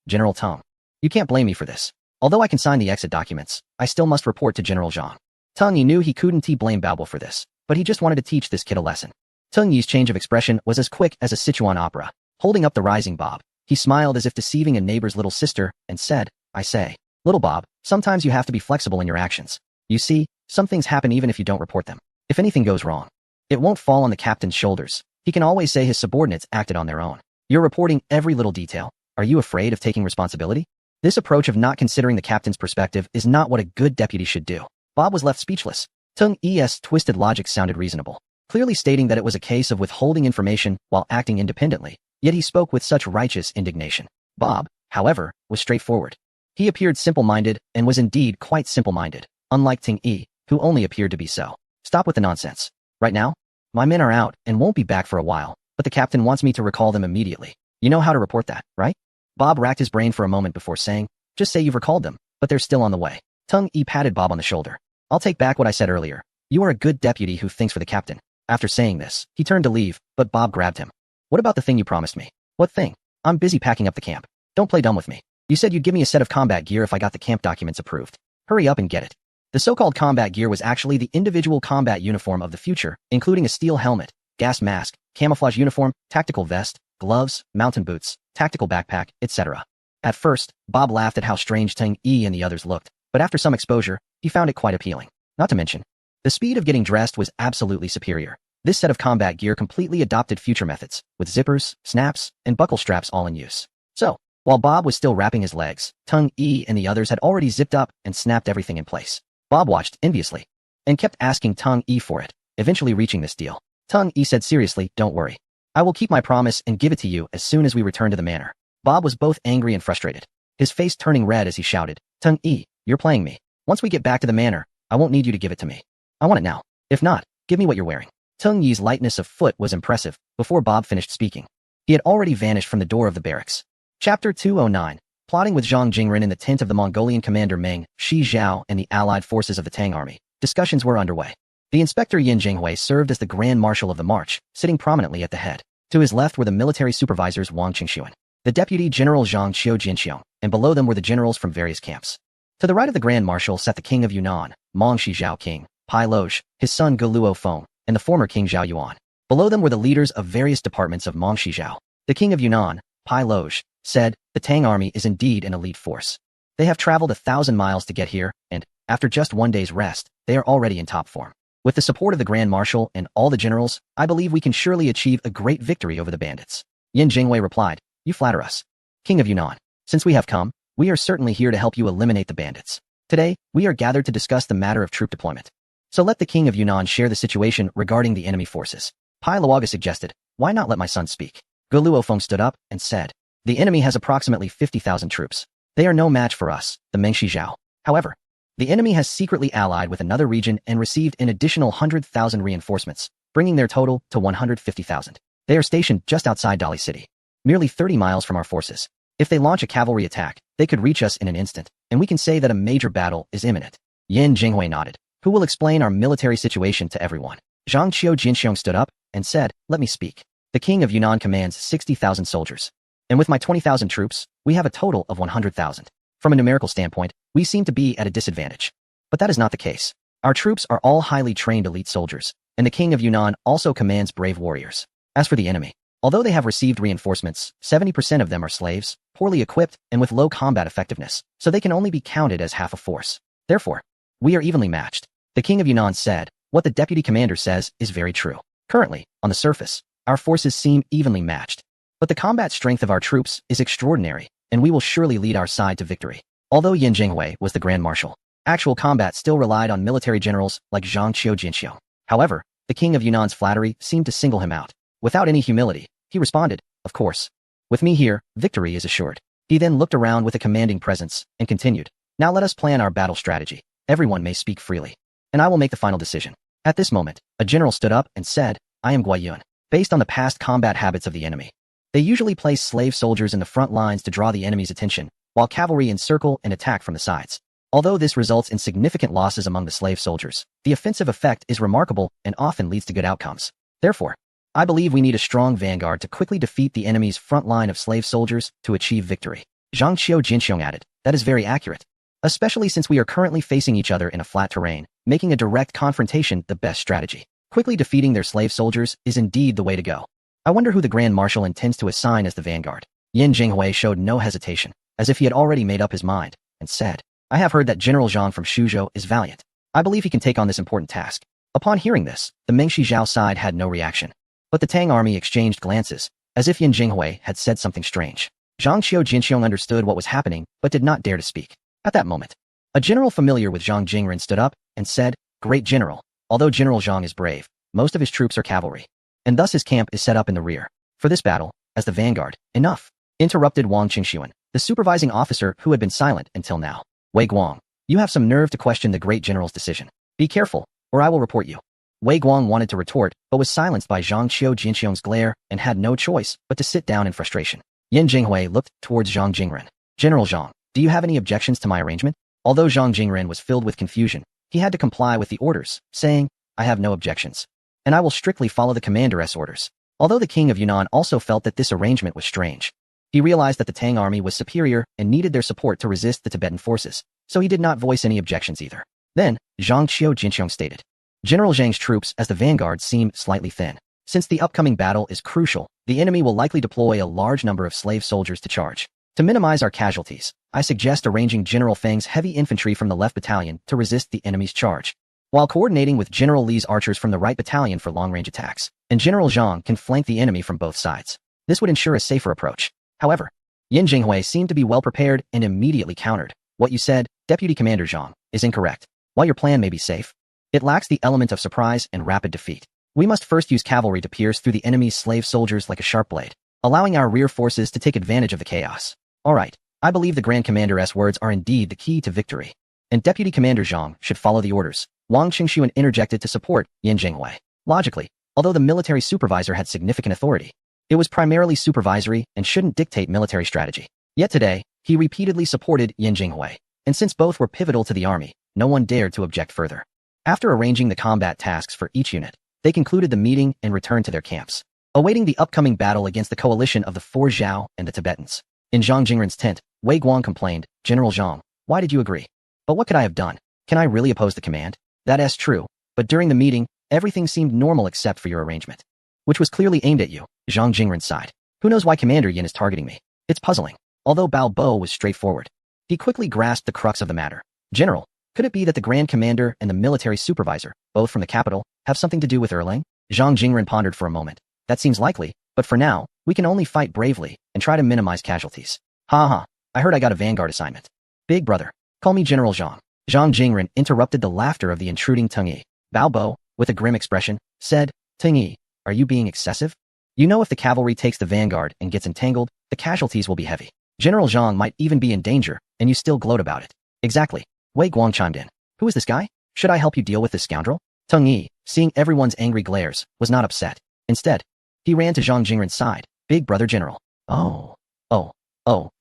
General Tong. You can't blame me for this. Although I can sign the exit documents, I still must report to General Zhang. Teng Yi knew he couldn't blame Baobao for this, but he just wanted to teach this kid a lesson. Teng Yi's change of expression was as quick as a Sichuan opera. Holding up the rising Bob, he smiled as if deceiving a neighbor's little sister and said, I say, little Bob, sometimes you have to be flexible in your actions. You see, some things happen even if you don't report them. If anything goes wrong, it won't fall on the captain's shoulders. He can always say his subordinates acted on their own. You're reporting every little detail. Are you afraid of taking responsibility? This approach of not considering the captain's perspective is not what a good deputy should do. Bob was left speechless. Teng Yi's twisted logic sounded reasonable, clearly stating that it was a case of withholding information while acting independently, yet he spoke with such righteous indignation. Bob, however, was straightforward. He appeared simple-minded and was indeed quite simple-minded, unlike Teng Yi, who only appeared to be so. Stop with the nonsense. Right now, my men are out and won't be back for a while, but the captain wants me to recall them immediately. You know how to report that, right? Bob racked his brain for a moment before saying, just say you've recalled them, but they're still on the way. Teng Yi patted Bob on the shoulder. I'll take back what I said earlier. You are a good deputy who thinks for the captain. After saying this, he turned to leave, but Bob grabbed him. What about the thing you promised me? What thing? I'm busy packing up the camp. Don't play dumb with me. You said you'd give me a set of combat gear if I got the camp documents approved. Hurry up and get it. The so-called combat gear was actually the individual combat uniform of the future, including a steel helmet, gas mask, camouflage uniform, tactical vest, gloves, mountain boots, tactical backpack, etc. At first, Bob laughed at how strange Teng Yi and the others looked, but after some exposure, he found it quite appealing. Not to mention, the speed of getting dressed was absolutely superior. This set of combat gear completely adopted future methods, with zippers, snaps, and buckle straps all in use. So, while Bob was still wrapping his legs, Teng Yi and the others had already zipped up and snapped everything in place. Bob watched enviously and kept asking Teng Yi for it, eventually reaching this deal. Teng Yi said seriously, don't worry. I will keep my promise and give it to you as soon as we return to the manor. Bob was both angry and frustrated, his face turning red as he shouted, Teng Yi, you're playing me. Once we get back to the manor, I won't need you to give it to me. I want it now. If not, give me what you're wearing. Teng Yi's lightness of foot was impressive before Bob finished speaking. He had already vanished from the door of the barracks. Chapter 209. Plotting with Zhang Jingren in the tent of the Mongolian commander Meng, Shi Zhao and the allied forces of the Tang army. Discussions were underway. The inspector Yin Jinghui served as the grand marshal of the march, sitting prominently at the head. To his left were the military supervisors Wang Qingxuan, the deputy general Zhang Qiu Jinxiong, and below them were the generals from various camps. To the right of the grand marshal sat the king of Yunnan, Mong Shi Zhao King, Pai Loge, his son Geluo Feng, and the former king Zhao Yuan. Below them were the leaders of various departments of Mong Shi Zhao. The king of Yunnan, Pai Loge, said, the Tang army is indeed an elite force. They have traveled 1,000 miles to get here, and, after just one day's rest, they are already in top form. With the support of the Grand Marshal and all the generals, I believe we can surely achieve a great victory over the bandits. Yin Jingwei replied, you flatter us. King of Yunnan, since we have come, we are certainly here to help you eliminate the bandits. Today, we are gathered to discuss the matter of troop deployment. So let the King of Yunnan share the situation regarding the enemy forces. Pai Luoga suggested, why not let my son speak? Geluo Feng stood up and said, the enemy has approximately 50,000 troops. They are no match for us, the Mengshi Zhao. However, the enemy has secretly allied with another region and received an additional 100,000 reinforcements, bringing their total to 150,000. They are stationed just outside Dali City, merely 30 miles from our forces. If they launch a cavalry attack, they could reach us in an instant, and we can say that a major battle is imminent. Yin Jinghui nodded. Who will explain our military situation to everyone? Zhang Qiu Jinxiong stood up and said, let me speak. The king of Yunnan commands 60,000 soldiers. And with my 20,000 troops, we have a total of 100,000. From a numerical standpoint, we seem to be at a disadvantage. But that is not the case. Our troops are all highly trained elite soldiers, and the king of Yunnan also commands brave warriors. As for the enemy, although they have received reinforcements, 70% of them are slaves, poorly equipped, and with low combat effectiveness, so they can only be counted as half a force. Therefore, we are evenly matched. The king of Yunnan said, what the deputy commander says is very true. Currently, on the surface, our forces seem evenly matched. But the combat strength of our troops is extraordinary, and we will surely lead our side to victory. Although Yin Jinghui was the Grand Marshal, actual combat still relied on military generals like Zhang Qiu Jinxiong. However, the king of Yunnan's flattery seemed to single him out. Without any humility, he responded, of course. With me here, victory is assured. He then looked around with a commanding presence and continued, now let us plan our battle strategy. Everyone may speak freely, and I will make the final decision. At this moment, a general stood up and said, I am Guayun. Based on the past combat habits of the enemy, they usually place slave soldiers in the front lines to draw the enemy's attention, while cavalry encircle and attack from the sides. Although this results in significant losses among the slave soldiers, the offensive effect is remarkable and often leads to good outcomes. Therefore, I believe we need a strong vanguard to quickly defeat the enemy's front line of slave soldiers to achieve victory. Zhang Qiu Jinxiong added. That is very accurate. Especially since we are currently facing each other in a flat terrain, making a direct confrontation the best strategy. Quickly defeating their slave soldiers is indeed the way to go. I wonder who the Grand Marshal intends to assign as the vanguard. Yin Jinghui showed no hesitation, as if he had already made up his mind, and said, I have heard that General Zhang from Shuzhou is valiant. I believe he can take on this important task. Upon hearing this, the Mengshi Zhao side had no reaction. But the Tang army exchanged glances, as if Yin Jinghui had said something strange. Zhang Qiu Jinxiong understood what was happening, but did not dare to speak. At that moment, a general familiar with Zhang Jingren stood up and said, Great General, although General Zhang is brave, most of his troops are cavalry, and thus his camp is set up in the rear. For this battle, as the vanguard, enough, interrupted Wang Qingxuan, the supervising officer who had been silent until now. Wei Guang, you have some nerve to question the great general's decision. Be careful, or I will report you. Wei Guang wanted to retort, but was silenced by Zhang Qiu Jinxiong's glare and had no choice but to sit down in frustration. Yin Jinghui looked towards Zhang Jingren. General Zhang, do you have any objections to my arrangement? Although Zhang Jingren was filled with confusion, he had to comply with the orders, saying, I have no objections. And I will strictly follow the commander's orders. Although the king of Yunnan also felt that this arrangement was strange. He realized that the Tang army was superior and needed their support to resist the Tibetan forces, so he did not voice any objections either. Then, Zhang Qiu Jinxiong stated, General Zhang's troops as the vanguard seem slightly thin. Since the upcoming battle is crucial, the enemy will likely deploy a large number of slave soldiers to charge. To minimize our casualties, I suggest arranging General Feng's heavy infantry from the left battalion to resist the enemy's charge, while coordinating with General Li's archers from the right battalion for long-range attacks, and General Zhang can flank the enemy from both sides. This would ensure a safer approach. However, Yin Jinghui seemed to be well prepared and immediately countered. What you said, Deputy Commander Zhang, is incorrect. While your plan may be safe, it lacks the element of surprise and rapid defeat. We must first use cavalry to pierce through the enemy's slave soldiers like a sharp blade, allowing our rear forces to take advantage of the chaos. All right, I believe the Grand Commander's words are indeed the key to victory. And Deputy Commander Zhang should follow the orders. Wang Qingxuan interjected to support Yin Jinghui. Logically, although the military supervisor had significant authority, it was primarily supervisory and shouldn't dictate military strategy. Yet today, he repeatedly supported Yin Jinghui, and since both were pivotal to the army, no one dared to object further. After arranging the combat tasks for each unit, they concluded the meeting and returned to their camps, awaiting the upcoming battle against the coalition of the four Zhao and the Tibetans. In Zhang Jingren's tent, Wei Guang complained, General Zhang, why did you agree? But what could I have done? Can I really oppose the command? That is true, but during the meeting, everything seemed normal except for your arrangement, which was clearly aimed at you. Zhang Jingren sighed. Who knows why Commander Yin is targeting me? It's puzzling. Although Bao Bo was straightforward, he quickly grasped the crux of the matter. General, could it be that the Grand Commander and the military supervisor, both from the capital, have something to do with Erlang? Zhang Jingren pondered for a moment. That seems likely, but for now, we can only fight bravely and try to minimize casualties. I heard I got a vanguard assignment. Big brother, call me General Zhang. Zhang Jingren interrupted the laughter of the intruding Teng Yi. Bao Bo, with a grim expression, said, Teng Yi, are you being excessive? You know if the cavalry takes the vanguard and gets entangled, the casualties will be heavy. General Zhang might even be in danger, and you still gloat about it. Exactly. Wei Guang chimed in. Who is this guy? Should I help you deal with this scoundrel? Teng Yi, seeing everyone's angry glares, was not upset. Instead, he ran to Zhang Jingren's side. Big brother General.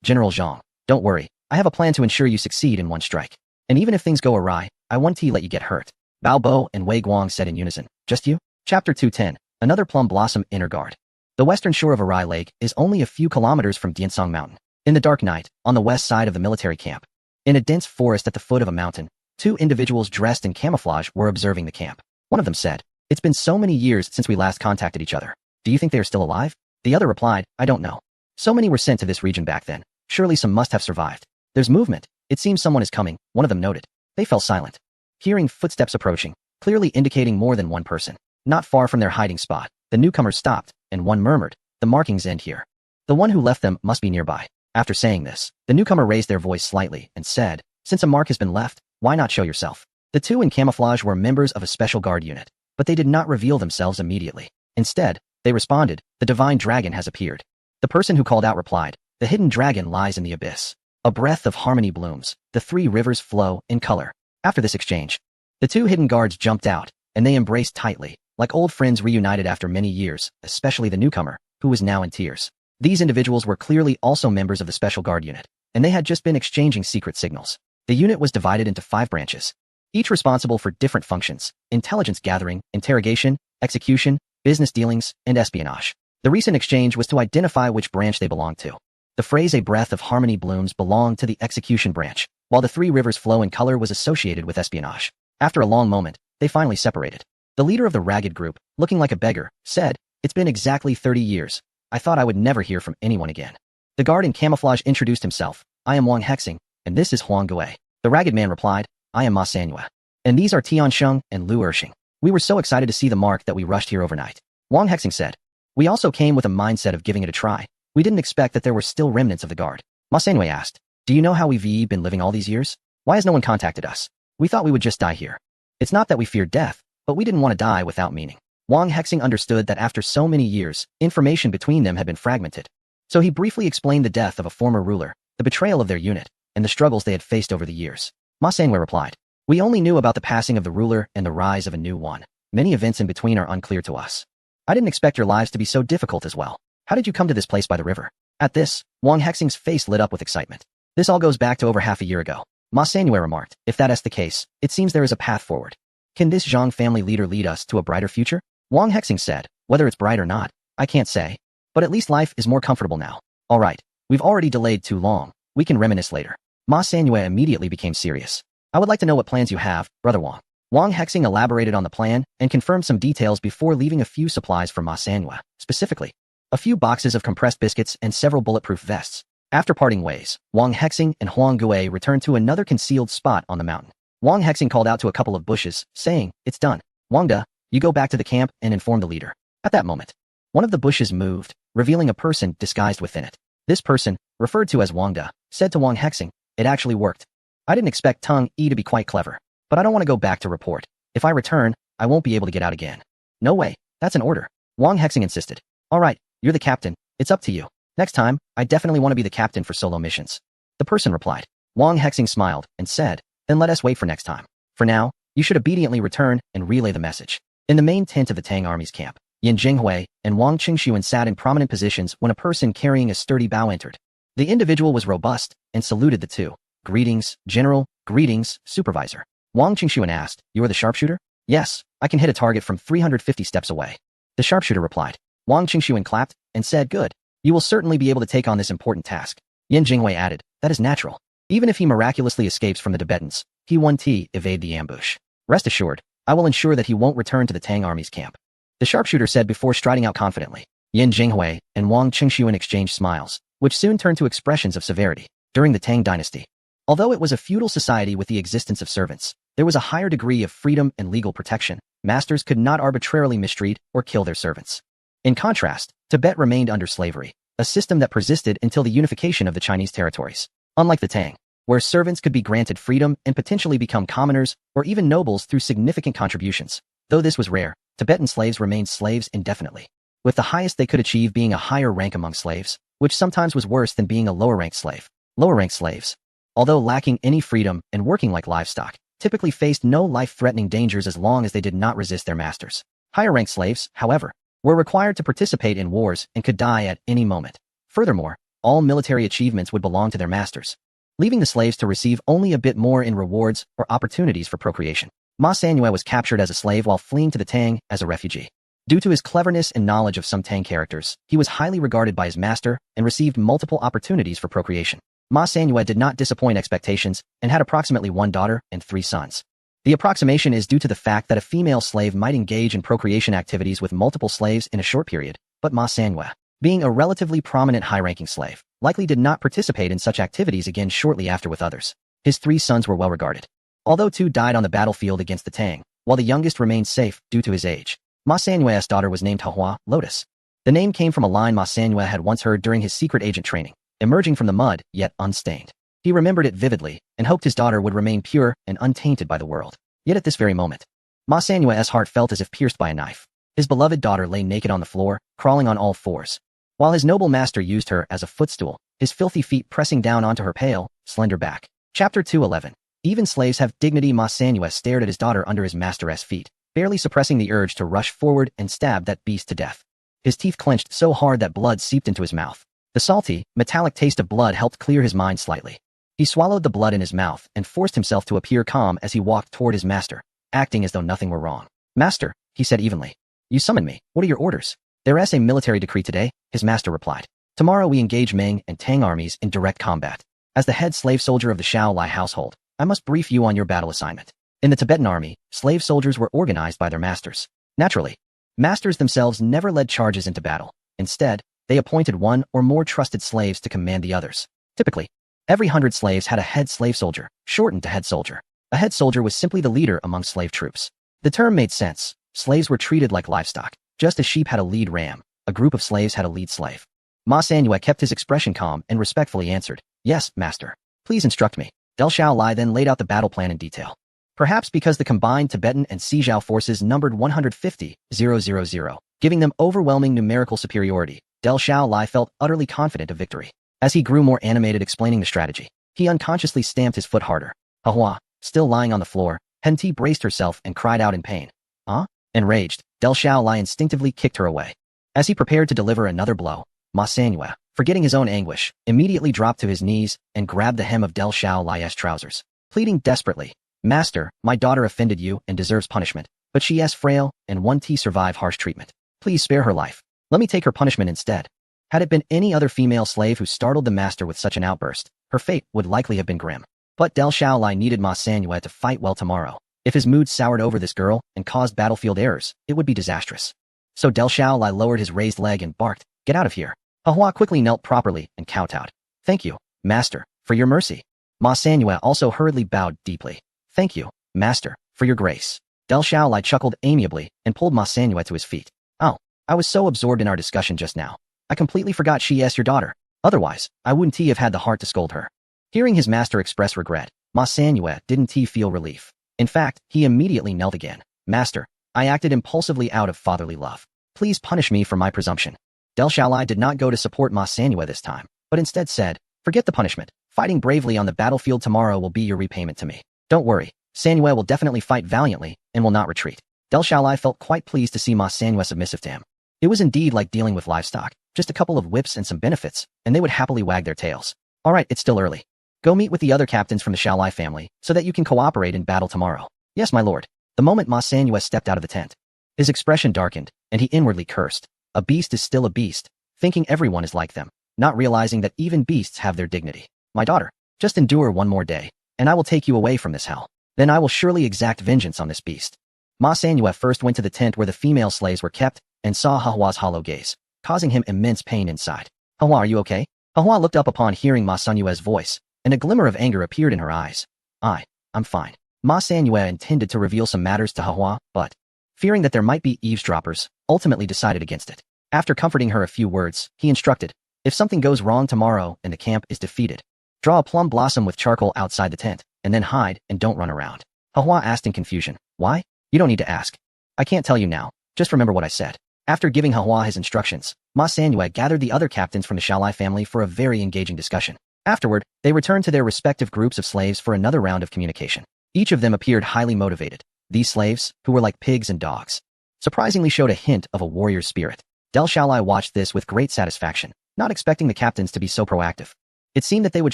General Zhang, don't worry. I have a plan to ensure you succeed in one strike. And even if things go awry, I won't let you get hurt. Bao Bo and Wei Guang said in unison. Just you? Chapter 210. Another Plum Blossom Inner Guard. The western shore of Arai Lake is only a few kilometers from Diansong Mountain. In the dark night, on the west side of the military camp, in a dense forest at the foot of a mountain, two individuals dressed in camouflage were observing the camp. One of them said, It's been so many years since we last contacted each other. Do you think they are still alive? The other replied, I don't know. So many were sent to this region back then. Surely some must have survived. There's movement. It seems someone is coming, one of them noted. They fell silent, hearing footsteps approaching, clearly indicating more than one person. Not far from their hiding spot, the newcomers stopped, and one murmured, The markings end here. The one who left them must be nearby. After saying this, the newcomer raised their voice slightly and said, Since a mark has been left, why not show yourself? The two in camouflage were members of a special guard unit, but they did not reveal themselves immediately. Instead, they responded, The divine dragon has appeared. The person who called out replied, The hidden dragon lies in the abyss. A breath of harmony blooms, the three rivers flow in color. After this exchange, the two hidden guards jumped out, and they embraced tightly, like old friends reunited after many years, especially the newcomer, who was now in tears. These individuals were clearly also members of the special guard unit, and they had just been exchanging secret signals. The unit was divided into 5 branches, each responsible for different functions: intelligence gathering, interrogation, execution, business dealings, and espionage. The recent exchange was to identify which branch they belonged to. The phrase "a breath of harmony blooms" belonged to the execution branch, while the three rivers flow in color was associated with espionage. After a long moment, they finally separated. The leader of the ragged group, looking like a beggar, said, "It's been exactly 30 years. I thought I would never hear from anyone again." The guard in camouflage introduced himself. "I am Wang Hexing, and this is Huang Gui." The ragged man replied, "I am Ma Sanyue. And these are Tian Sheng and Lu Erxing. We were so excited to see the mark that we rushed here overnight." Wang Hexing said, "We also came with a mindset of giving it a try. We didn't expect that there were still remnants of the guard." Ma Sanyue asked, "Do you know how we've been living all these years? Why has no one contacted us? We thought we would just die here. It's not that we feared death, but we didn't want to die without meaning." Wang Hexing understood that after so many years, information between them had been fragmented. So he briefly explained the death of a former ruler, the betrayal of their unit, and the struggles they had faced over the years. Ma Sanyue replied, "We only knew about the passing of the ruler and the rise of a new one. Many events in between are unclear to us. I didn't expect your lives to be so difficult as well. How did you come to this place by the river?" At this, Wang Hexing's face lit up with excitement. "This all goes back to over half a year ago." Ma Sanyue remarked, "If that is the case, it seems there is a path forward. Can this Zhang family leader lead us to a brighter future?" Wang Hexing said, "Whether it's bright or not, I can't say. But at least life is more comfortable now. All right, we've already delayed too long. We can reminisce later." Ma Sanyue immediately became serious. "I would like to know what plans you have, Brother Wang." Wang Hexing elaborated on the plan and confirmed some details before leaving a few supplies for Ma Sanyue, specifically a few boxes of compressed biscuits and several bulletproof vests. After parting ways, Wang Hexing and Huang Gui returned to another concealed spot on the mountain. Wang Hexing called out to a couple of bushes, saying, "It's done. Wang Da, you go back to the camp and inform the leader." At that moment, one of the bushes moved, revealing a person disguised within it. This person, referred to as Wang Da, said to Wang Hexing, "It actually worked. I didn't expect Tung Yi to be quite clever. But I don't want to go back to report. If I return, I won't be able to get out again." "No way, that's an order." Wang Hexing insisted. "All right, you're the captain. It's up to you. Next time, I definitely want to be the captain for solo missions." The person replied. Wang Hexing smiled and said, "Then let us wait for next time. For now, you should obediently return and relay the message." In the main tent of the Tang army's camp, Yin Jinghui and Wang Qingxuan sat in prominent positions when a person carrying a sturdy bow entered. The individual was robust and saluted the two. "Greetings, General. Greetings, Supervisor." Wang Qingxuan asked, "You are the sharpshooter?" "Yes, I can hit a target from 350 steps away." The sharpshooter replied. Wang Qingxuan clapped and said, "Good. You will certainly be able to take on this important task." Yin Jinghui added, "That is natural. Even if he miraculously escapes from the Tibetans, he won't evade the ambush. Rest assured, I will ensure that he won't return to the Tang army's camp." The sharpshooter said before striding out confidently. Yin Jinghui and Wang Qingxuan exchanged smiles, which soon turned to expressions of severity. During the Tang dynasty, although it was a feudal society with the existence of servants, there was a higher degree of freedom and legal protection. Masters could not arbitrarily mistreat or kill their servants. In contrast, Tibet remained under slavery, a system that persisted until the unification of the Chinese territories. Unlike the Tang, where servants could be granted freedom and potentially become commoners or even nobles through significant contributions. Though this was rare, Tibetan slaves remained slaves indefinitely, with the highest they could achieve being a higher rank among slaves, which sometimes was worse than being a lower-ranked slave. Lower-ranked slaves, although lacking any freedom and working like livestock, typically faced no life-threatening dangers as long as they did not resist their masters. Higher-ranked slaves, however, were required to participate in wars and could die at any moment. Furthermore, all military achievements would belong to their masters, leaving the slaves to receive only a bit more in rewards or opportunities for procreation. Ma Sanyue was captured as a slave while fleeing to the Tang as a refugee. Due to his cleverness and knowledge of some Tang characters, he was highly regarded by his master and received multiple opportunities for procreation. Ma Sanyue did not disappoint expectations and had approximately 1 daughter and 3 sons. The approximation is due to the fact that a female slave might engage in procreation activities with multiple slaves in a short period, but Ma Sanyue, being a relatively prominent high-ranking slave, likely did not participate in such activities again shortly after with others. His 3 sons were well regarded, although 2 died on the battlefield against the Tang, while the youngest remained safe due to his age. Ma Sanyue's daughter was named Hahua, Lotus. The name came from a line Ma Sanyue had once heard during his secret agent training, emerging from the mud, yet unstained. He remembered it vividly and hoped his daughter would remain pure and untainted by the world. Yet at this very moment, Ma Sanyue's heart felt as if pierced by a knife. His beloved daughter lay naked on the floor, crawling on all 4s, while his noble master used her as a footstool, his filthy feet pressing down onto her pale, slender back. Chapter 211. Even slaves have dignity. Ma Sanyue stared at his daughter under his master's feet, barely suppressing the urge to rush forward and stab that beast to death. His teeth clenched so hard that blood seeped into his mouth. The salty, metallic taste of blood helped clear his mind slightly. He swallowed the blood in his mouth and forced himself to appear calm as he walked toward his master, acting as though nothing were wrong. "Master," he said evenly, "you summoned me. What are your orders?" "There is a military decree today," his master replied. Tomorrow we engage Ming and Tang armies in direct combat. As the head slave soldier of the Shaolai household, I must brief you on your battle assignment. In the Tibetan army, slave soldiers were organized by their masters. Naturally, masters themselves never led charges into battle. Instead, they appointed one or more trusted slaves to command the others. Typically, every 100 slaves had a head slave soldier, shortened to head soldier. A head soldier was simply the leader among slave troops. The term made sense. Slaves were treated like livestock. Just as sheep had a lead ram, a group of slaves had a lead slave. Ma Sanyue kept his expression calm and respectfully answered, "Yes, master. Please instruct me." Del Shaolai then laid out the battle plan in detail. Perhaps because the combined Tibetan and Sijao forces numbered 150,000, giving them overwhelming numerical superiority, Del Shaolai felt utterly confident of victory. As he grew more animated explaining the strategy, he unconsciously stamped his foot harder. Hahua, still lying on the floor, Henti braced herself and cried out in pain. Huh? Enraged, Del Shaolai instinctively kicked her away. As he prepared to deliver another blow, Ma Sanyue, forgetting his own anguish, immediately dropped to his knees and grabbed the hem of Del Shaolai's trousers, pleading desperately, "Master, my daughter offended you and deserves punishment, but she is frail and won't survive harsh treatment. Please spare her life. Let me take her punishment instead." Had it been any other female slave who startled the master with such an outburst, her fate would likely have been grim. But Del Shaolai needed Ma Sanyue to fight well tomorrow. If his mood soured over this girl and caused battlefield errors, it would be disastrous. So Del Shaolai lowered his raised leg and barked, "Get out of here." Hahua quickly knelt properly and kowtowed. "Thank you, master, for your mercy." Ma Sanyue also hurriedly bowed deeply. "Thank you, master, for your grace." Del Shaolai chuckled amiably and pulled Ma Sanyue to his feet. "Oh, I was so absorbed in our discussion just now. I completely forgot she is your daughter. Otherwise, I wouldn't have had the heart to scold her." Hearing his master express regret, Ma Sanyue didn't feel relief. In fact, he immediately knelt again. "Master, I acted impulsively out of fatherly love. Please punish me for my presumption." Del Shaolai did not go to support Ma Sanyue this time, but instead said, "Forget the punishment. Fighting bravely on the battlefield tomorrow will be your repayment to me. Don't worry, Sanyue will definitely fight valiantly and will not retreat." Del Shaolai felt quite pleased to see Ma Sanyue submissive to him. It was indeed like dealing with livestock, just a couple of whips and some benefits, and they would happily wag their tails. "All right, it's still early. Go meet with the other captains from the Shaolai family so that you can cooperate in battle tomorrow." "Yes, my lord." The moment Ma Sanyue stepped out of the tent, his expression darkened, and he inwardly cursed. A beast is still a beast, thinking everyone is like them, not realizing that even beasts have their dignity. "My daughter, just endure one more day, and I will take you away from this hell. Then I will surely exact vengeance on this beast." Ma Sanyue first went to the tent where the female slaves were kept and saw Hahua's hollow gaze, causing him immense pain inside. "Hahua, are you okay?" Hahua looked up upon hearing Ma Sanyue's voice, and a glimmer of anger appeared in her eyes. I'm fine." Ma Sanyue intended to reveal some matters to Hahua, but, fearing that there might be eavesdroppers, ultimately decided against it. After comforting her a few words, he instructed, "If something goes wrong tomorrow and the camp is defeated, draw a plum blossom with charcoal outside the tent, and then hide and don't run around." Hahua asked in confusion, "Why?" "You don't need to ask. I can't tell you now. Just remember what I said." After giving Hahua his instructions, Ma Sanyue gathered the other captains from the Shaolai family for a very engaging discussion. Afterward, they returned to their respective groups of slaves for another round of communication. Each of them appeared highly motivated. These slaves, who were like pigs and dogs, surprisingly showed a hint of a warrior's spirit. Del Shaolai watched this with great satisfaction, not expecting the captains to be so proactive. It seemed that they would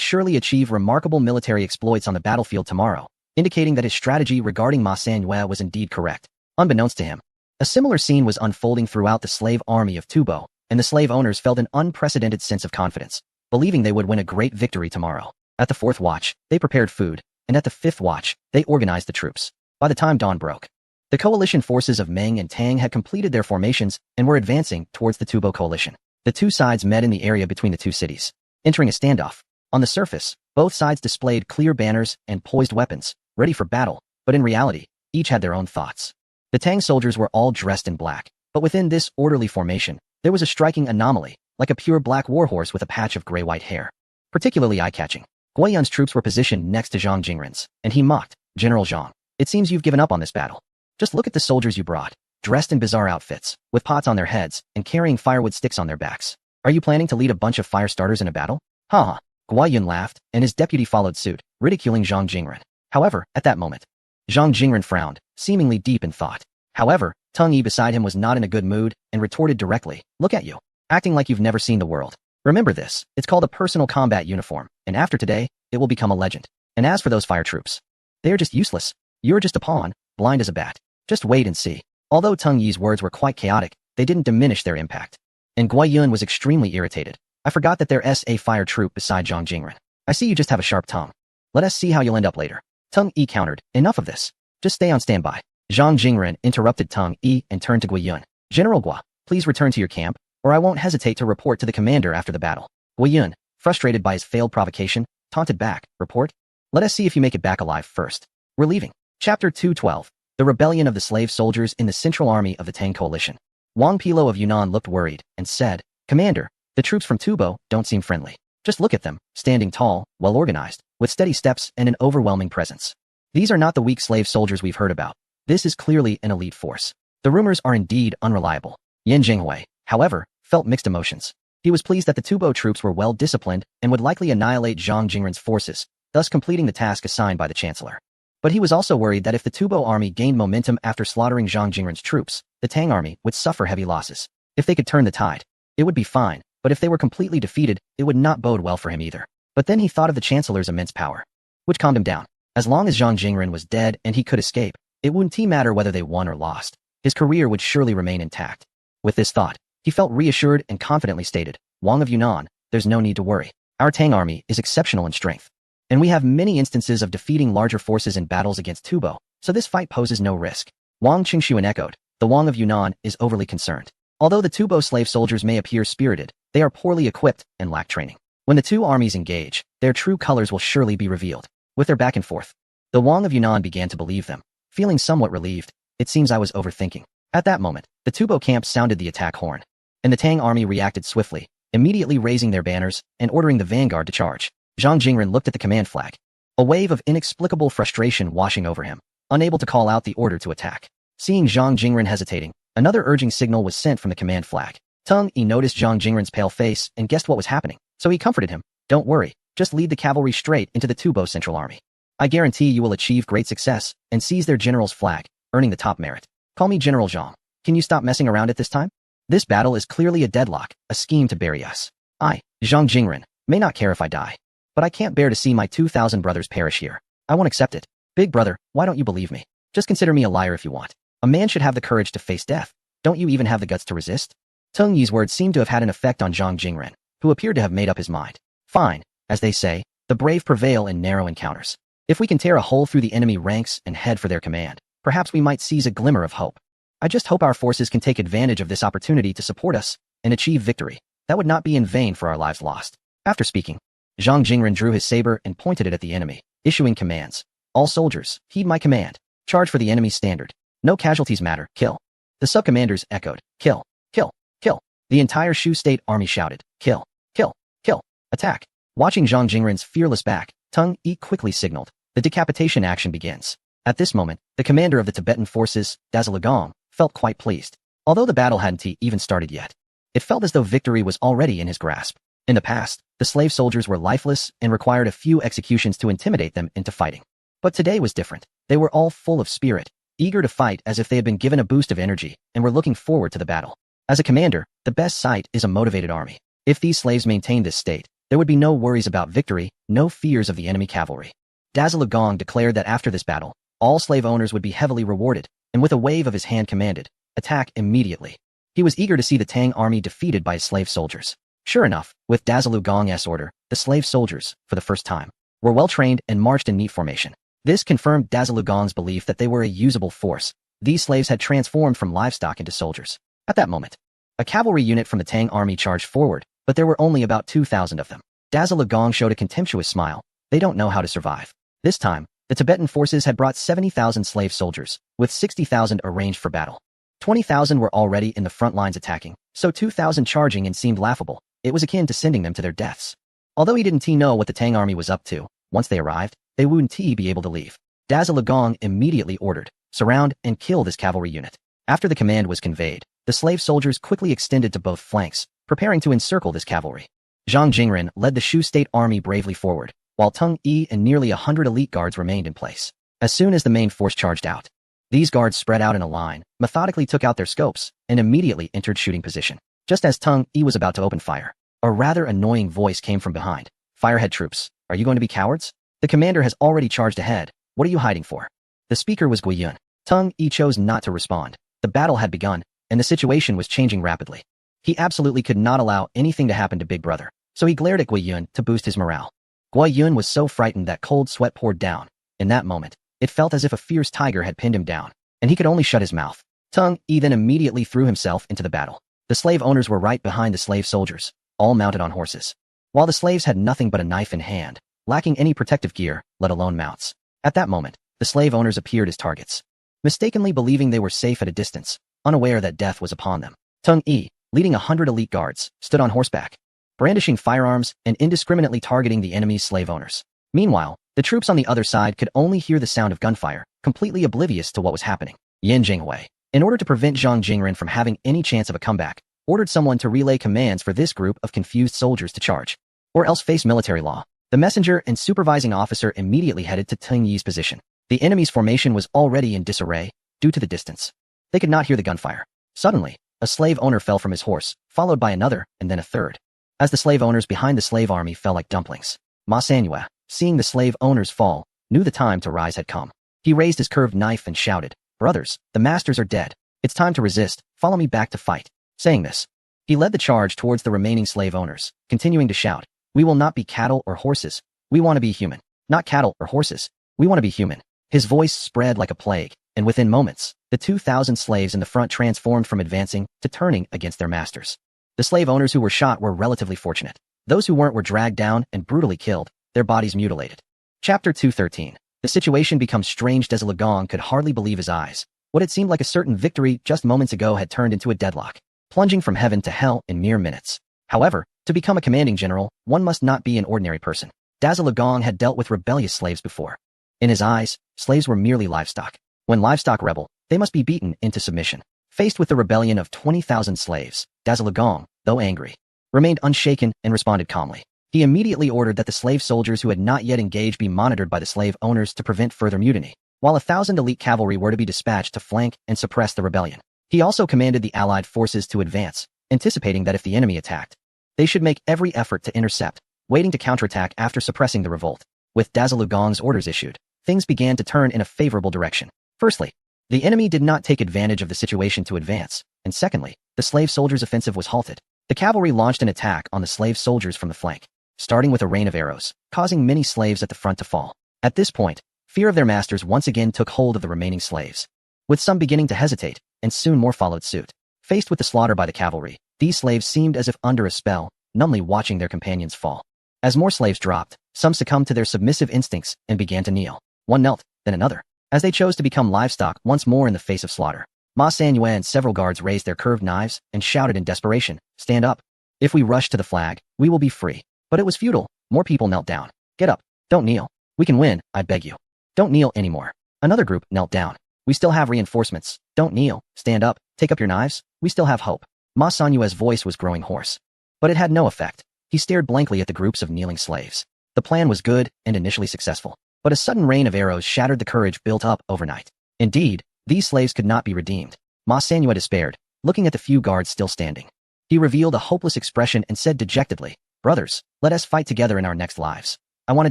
surely achieve remarkable military exploits on the battlefield tomorrow, indicating that his strategy regarding Ma Sanyue was indeed correct. Unbeknownst to him, a similar scene was unfolding throughout the slave army of Tubo, and the slave owners felt an unprecedented sense of confidence, believing they would win a great victory tomorrow. At the 4th watch, they prepared food, and at the 5th watch, they organized the troops. By the time dawn broke, the coalition forces of Meng and Tang had completed their formations and were advancing towards the Tubo coalition. The two sides met in the area between the two cities, entering a standoff. On the surface, both sides displayed clear banners and poised weapons, ready for battle, but in reality, each had their own thoughts. The Tang soldiers were all dressed in black, but within this orderly formation, there was a striking anomaly, like a pure black warhorse with a patch of gray-white hair. Particularly eye-catching, Guo Yun's troops were positioned next to Zhang Jingren's, and he mocked, "General Zhang, it seems you've given up on this battle. Just look at the soldiers you brought, dressed in bizarre outfits, with pots on their heads, and carrying firewood sticks on their backs. Are you planning to lead a bunch of fire starters in a battle?" "Ha ha." Guo Yun laughed, and his deputy followed suit, ridiculing Zhang Jingren. However, at that moment, Zhang Jingren frowned, seemingly deep in thought. However, Teng Yi beside him was not in a good mood, and retorted directly, "Look at you, acting like you've never seen the world. Remember this, it's called a personal combat uniform, and after today, it will become a legend. And as for those fire troops, they are just useless. You're just a pawn, blind as a bat. Just wait and see." Although Teng Yi's words were quite chaotic, they didn't diminish their impact. And Guo Yun was extremely irritated. I forgot that there's a fire troop beside Zhang Jingren. I see you just have a sharp tongue. Let us see how you'll end up later. Teng Yi countered, enough of this. Just stay on standby. Zhang Jingren interrupted Teng Yi and turned to Guiyun. General Gua, please return to your camp, or I won't hesitate to report to the commander after the battle. Guiyun, frustrated by his failed provocation, taunted back, report? Let us see if you make it back alive first. We're leaving. Chapter 212. The Rebellion of the Slave Soldiers in the Central Army of the Tang Coalition. Wang Pilo of Yunnan looked worried and said, Commander, the troops from Tubo don't seem friendly. Just look at them, standing tall, well-organized, with steady steps and an overwhelming presence. These are not the weak slave soldiers we've heard about. This is clearly an elite force. The rumors are indeed unreliable. Yin Jinghui, however, felt mixed emotions. He was pleased that the Tubo troops were well-disciplined and would likely annihilate Zhang Jingren's forces, thus completing the task assigned by the Chancellor. But he was also worried that if the Tubo army gained momentum after slaughtering Zhang Jingren's troops, the Tang army would suffer heavy losses. If they could turn the tide, it would be fine, but if they were completely defeated, it would not bode well for him either. But then he thought of the Chancellor's immense power, which calmed him down. As long as Zhang Jingren was dead and he could escape, it wouldn't matter whether they won or lost. His career would surely remain intact. With this thought, he felt reassured and confidently stated, Wang of Yunnan, there's no need to worry. Our Tang army is exceptional in strength, and we have many instances of defeating larger forces in battles against Tubo, so this fight poses no risk. Wang Qingshuan echoed, the Wang of Yunnan is overly concerned. Although the Tubo slave soldiers may appear spirited, they are poorly equipped and lack training. When the two armies engage, their true colors will surely be revealed. With their back and forth, the Wang of Yunnan began to believe them. Feeling somewhat relieved, it seems I was overthinking. At that moment, the Tubo camp sounded the attack horn, and the Tang army reacted swiftly, immediately raising their banners and ordering the vanguard to charge. Zhang Jingren looked at the command flag, a wave of inexplicable frustration washing over him, unable to call out the order to attack. Seeing Zhang Jingren hesitating, another urging signal was sent from the command flag. Teng Yi noticed Zhang Jingren's pale face and guessed what was happening, so he comforted him. Don't worry, just lead the cavalry straight into the Tubo Central Army. I guarantee you will achieve great success and seize their general's flag, earning the top merit. Call me General Zhang. Can you stop messing around at this time? This battle is clearly a deadlock, a scheme to bury us. I, Zhang Jingren, may not care if I die, but I can't bear to see my 2,000 brothers perish here. I won't accept it. Big brother, why don't you believe me? Just consider me a liar if you want. A man should have the courage to face death. Don't you even have the guts to resist? Teng Yi's words seemed to have had an effect on Zhang Jingren, who appeared to have made up his mind. Fine, as they say, the brave prevail in narrow encounters. If we can tear a hole through the enemy ranks and head for their command, perhaps we might seize a glimmer of hope. I just hope our forces can take advantage of this opportunity to support us and achieve victory. That would not be in vain for our lives lost. After speaking, Zhang Jingren drew his saber and pointed it at the enemy, issuing commands. All soldiers, heed my command. Charge for the enemy's standard. No casualties matter, kill. The sub-commanders echoed, kill, kill, kill. The entire Shu State army shouted, kill, kill, kill, attack. Watching Zhang Jingren's fearless back, Teng Yi quickly signaled. The decapitation action begins. At this moment, the commander of the Tibetan forces, Dazalagong, felt quite pleased. Although the battle hadn't even started yet, it felt as though victory was already in his grasp. In the past, the slave soldiers were lifeless and required a few executions to intimidate them into fighting. But today was different. They were all full of spirit, eager to fight as if they had been given a boost of energy and were looking forward to the battle. As a commander, the best sight is a motivated army. If these slaves maintained this state, there would be no worries about victory, no fears of the enemy cavalry. Dazalagong declared that after this battle, all slave owners would be heavily rewarded, and with a wave of his hand commanded, attack immediately. He was eager to see the Tang army defeated by his slave soldiers. Sure enough, with Dazalagong's order, the slave soldiers, for the first time, were well-trained and marched in neat formation. This confirmed Dazalagong's belief that they were a usable force. These slaves had transformed from livestock into soldiers. At that moment, a cavalry unit from the Tang army charged forward, but there were only about 2,000 of them. Dazalagong showed a contemptuous smile. They don't know how to survive. This time, the Tibetan forces had brought 70,000 slave soldiers, with 60,000 arranged for battle. 20,000 were already in the front lines attacking, so 2,000 charging in seemed laughable. It was akin to sending them to their deaths. Although he didn't know what the Tang army was up to, once they arrived, they wouldn't be able to leave. Dazalagong immediately ordered, surround and kill this cavalry unit. After the command was conveyed, the slave soldiers quickly extended to both flanks, preparing to encircle this cavalry. Zhang Jingren led the Shu State army bravely forward, while Teng Yi and nearly 100 elite guards remained in place. As soon as the main force charged out, these guards spread out in a line, methodically took out their scopes, and immediately entered shooting position. Just as Teng Yi was about to open fire, a rather annoying voice came from behind. Firehead troops, are you going to be cowards? The commander has already charged ahead. What are you hiding for? The speaker was Guiyun. Teng Yi chose not to respond. The battle had begun, and the situation was changing rapidly. He absolutely could not allow anything to happen to Big Brother, so he glared at Gui Yun to boost his morale. Gui Yun was so frightened that cold sweat poured down. In that moment, it felt as if a fierce tiger had pinned him down, and he could only shut his mouth. Tung Yi then immediately threw himself into the battle. The slave owners were right behind the slave soldiers, all mounted on horses. While the slaves had nothing but a knife in hand, lacking any protective gear, let alone mounts. At that moment, the slave owners appeared as targets. Mistakenly believing they were safe at a distance, unaware that death was upon them. Tung Yi, leading 100 elite guards, stood on horseback, brandishing firearms and indiscriminately targeting the enemy's slave owners. Meanwhile, the troops on the other side could only hear the sound of gunfire, completely oblivious to what was happening. Yin Jinghui, in order to prevent Zhang Jingren from having any chance of a comeback, ordered someone to relay commands for this group of confused soldiers to charge, or else face military law. The messenger and supervising officer immediately headed to Tung Yi's position. The enemy's formation was already in disarray due to the distance. They could not hear the gunfire. Suddenly, a slave owner fell from his horse, followed by another, and then a third. As the slave owners behind the slave army fell like dumplings, Ma Sanyue, seeing the slave owners fall, knew the time to rise had come. He raised his curved knife and shouted, "Brothers, the masters are dead. It's time to resist. Follow me back to fight." Saying this, he led the charge towards the remaining slave owners, continuing to shout, "We will not be cattle or horses. We want to be human. Not cattle or horses. We want to be human." His voice spread like a plague, and within moments, the 2,000 slaves in the front transformed from advancing to turning against their masters. The slave owners who were shot were relatively fortunate. Those who weren't were dragged down and brutally killed, their bodies mutilated. Chapter 213. The situation becomes strange. Dazalagong could hardly believe his eyes. What had seemed like a certain victory just moments ago had turned into a deadlock, plunging from heaven to hell in mere minutes. However, to become a commanding general, one must not be an ordinary person. Dazalagong had dealt with rebellious slaves before. In his eyes, slaves were merely livestock. When livestock rebel, they must be beaten into submission. Faced with the rebellion of 20,000 slaves, Dazalagong, though angry, remained unshaken and responded calmly. He immediately ordered that the slave soldiers who had not yet engaged be monitored by the slave owners to prevent further mutiny, while 1,000 elite cavalry were to be dispatched to flank and suppress the rebellion. He also commanded the allied forces to advance, anticipating that if the enemy attacked, they should make every effort to intercept, waiting to counterattack after suppressing the revolt. With Dazalagong's orders issued, things began to turn in a favorable direction. Firstly, the enemy did not take advantage of the situation to advance, and secondly, the slave soldiers' offensive was halted. The cavalry launched an attack on the slave soldiers from the flank, starting with a rain of arrows, causing many slaves at the front to fall. At this point, fear of their masters once again took hold of the remaining slaves, with some beginning to hesitate, and soon more followed suit. Faced with the slaughter by the cavalry, these slaves seemed as if under a spell, numbly watching their companions fall. As more slaves dropped, some succumbed to their submissive instincts and began to kneel. One knelt, then another, as they chose to become livestock once more in the face of slaughter. Ma Sanyue and several guards raised their curved knives and shouted in desperation, "Stand up. If we rush to the flag, we will be free." But it was futile. More people knelt down. "Get up. Don't kneel. We can win, I beg you. Don't kneel anymore." Another group knelt down. "We still have reinforcements. Don't kneel. Stand up. Take up your knives. We still have hope." Ma Sanyue's voice was growing hoarse. But it had no effect. He stared blankly at the groups of kneeling slaves. The plan was good and initially successful, but a sudden rain of arrows shattered the courage built up overnight. Indeed, these slaves could not be redeemed. Ma Sanyue despaired, looking at the few guards still standing. He revealed a hopeless expression and said dejectedly, "Brothers, let us fight together in our next lives. I want to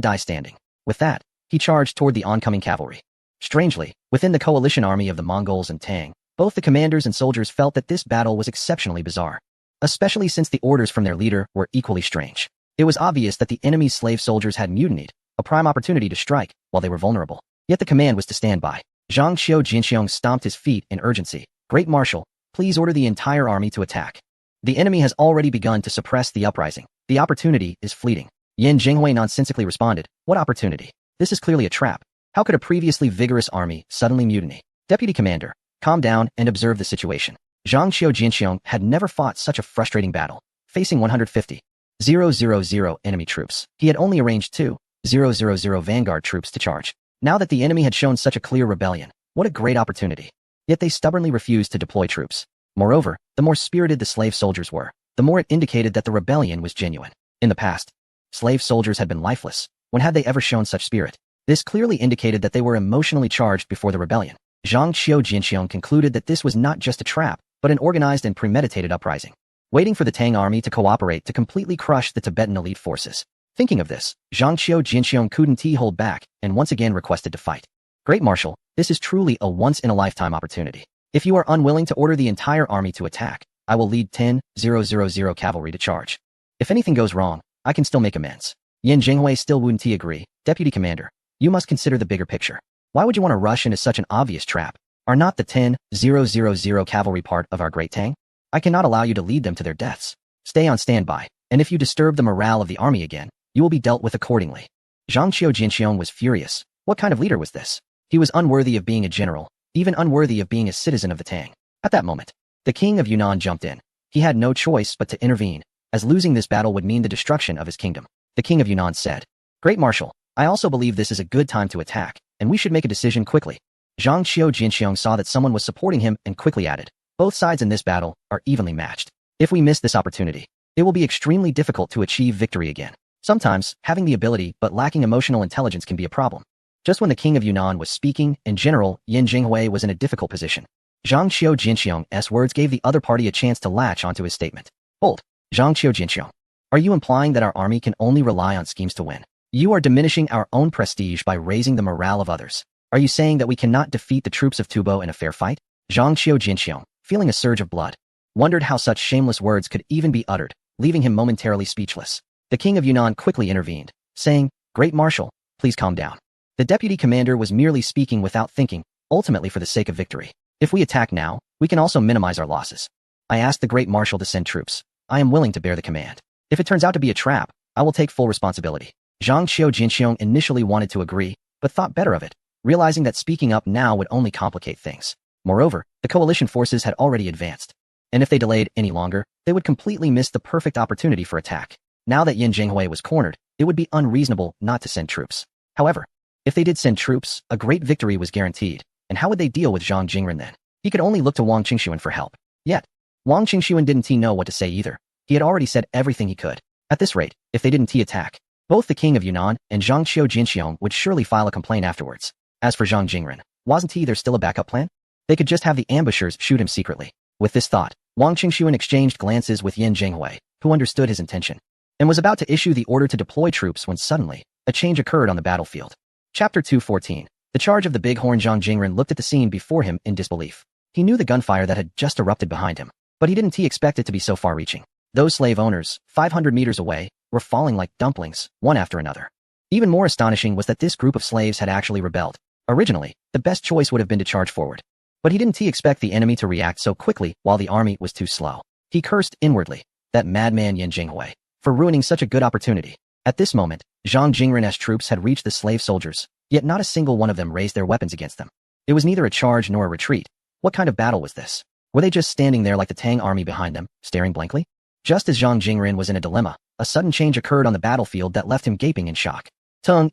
die standing." With that, he charged toward the oncoming cavalry. Strangely, within the coalition army of the Mongols and Tang, both the commanders and soldiers felt that this battle was exceptionally bizarre, especially since the orders from their leader were equally strange. It was obvious that the enemy's slave soldiers had mutinied, a prime opportunity to strike while they were vulnerable. Yet the command was to stand by. Zhang Xiu Jinxiong stomped his feet in urgency. "Great Marshal, please order the entire army to attack. The enemy has already begun to suppress the uprising. The opportunity is fleeting." Yin Jinghui nonsensically responded, "What opportunity? This is clearly a trap. How could a previously vigorous army suddenly mutiny?" "Deputy Commander, calm down and observe the situation." Zhang Xiu Jinxiong had never fought such a frustrating battle, facing 150,000 enemy troops. He had only arranged 2,000 vanguard troops to charge. Now that the enemy had shown such a clear rebellion, what a great opportunity. Yet they stubbornly refused to deploy troops. Moreover, the more spirited the slave soldiers were, the more it indicated that the rebellion was genuine. In the past, slave soldiers had been lifeless. When had they ever shown such spirit? This clearly indicated that they were emotionally charged before the rebellion. Zhang Xiu Jinxiong concluded that this was not just a trap, but an organized and premeditated uprising, waiting for the Tang army to cooperate to completely crush the Tibetan elite forces. Thinking of this, Zhang Xiu Jinxiong couldn't hold back and once again requested to fight. "Great Marshal, this is truly a once-in-a-lifetime opportunity. If you are unwilling to order the entire army to attack, I will lead 10,000 cavalry to charge. If anything goes wrong, I can still make amends. Yin Jinghui still wouldn't agree. Deputy Commander, you must consider the bigger picture. Why would you want to rush into such an obvious trap? Are not the 10,000 cavalry part of our Great Tang? I cannot allow you to lead them to their deaths. Stay on standby, and if you disturb the morale of the army again, you will be dealt with accordingly. Zhang Qiu Jinxiong was furious. What kind of leader was this? He was unworthy of being a general, even unworthy of being a citizen of the Tang. At that moment, the king of Yunnan jumped in. He had no choice but to intervene, as losing this battle would mean the destruction of his kingdom. The king of Yunnan said, Great Marshal, I also believe this is a good time to attack, and we should make a decision quickly. Zhang Qiu Jinxiong saw that someone was supporting him and quickly added, both sides in this battle are evenly matched. If we miss this opportunity, it will be extremely difficult to achieve victory again. Sometimes, having the ability but lacking emotional intelligence can be a problem. Just when the king of Yunnan was speaking, in general, Yin Jinghui was in a difficult position. Zhang Qiu Jinxiong's words gave the other party a chance to latch onto his statement. Hold, Zhang Qiu Jinxiong. Are you implying that our army can only rely on schemes to win? You are diminishing our own prestige by raising the morale of others. Are you saying that we cannot defeat the troops of Tubo in a fair fight? Zhang Qiu Jinxiong, feeling a surge of blood, wondered how such shameless words could even be uttered, leaving him momentarily speechless. The king of Yunnan quickly intervened, saying, Great Marshal, please calm down. The deputy commander was merely speaking without thinking, ultimately for the sake of victory. If we attack now, we can also minimize our losses. I asked the Great Marshal to send troops. I am willing to bear the command. If it turns out to be a trap, I will take full responsibility. Zhang Qiu Jinxiong initially wanted to agree, but thought better of it, realizing that speaking up now would only complicate things. Moreover, the coalition forces had already advanced, and if they delayed any longer, they would completely miss the perfect opportunity for attack. Now that Yin Jinghui was cornered, it would be unreasonable not to send troops. However, if they did send troops, a great victory was guaranteed, and how would they deal with Zhang Jingren then? He could only look to Wang Qingxuan for help. Yet, Wang Qingxuan didn't know what to say either. He had already said everything he could. At this rate, if they didn't attack, both the king of Yunnan and Zhang Qiu Jinxiong would surely file a complaint afterwards. As for Zhang Jingren, wasn't there still a backup plan? They could just have the ambushers shoot him secretly. With this thought, Wang Qingxuan exchanged glances with Yin Jinghui, who understood his intention, and was about to issue the order to deploy troops when suddenly, a change occurred on the battlefield. Chapter 214. The charge of the bighorn. Zhang Jingren looked at the scene before him in disbelief. He knew the gunfire that had just erupted behind him, but he didn't expect it to be so far-reaching. Those slave owners, 500 meters away, were falling like dumplings, one after another. Even more astonishing was that this group of slaves had actually rebelled. Originally, the best choice would have been to charge forward. But he didn't expect the enemy to react so quickly while the army was too slow. He cursed inwardly, that madman Yin Jinghui, for ruining such a good opportunity. At this moment, Zhang Jingren's troops had reached the slave soldiers, yet not a single one of them raised their weapons against them. It was neither a charge nor a retreat. What kind of battle was this? Were they just standing there like the Tang army behind them, staring blankly? Just as Zhang Jingren was in a dilemma, a sudden change occurred on the battlefield that left him gaping in shock.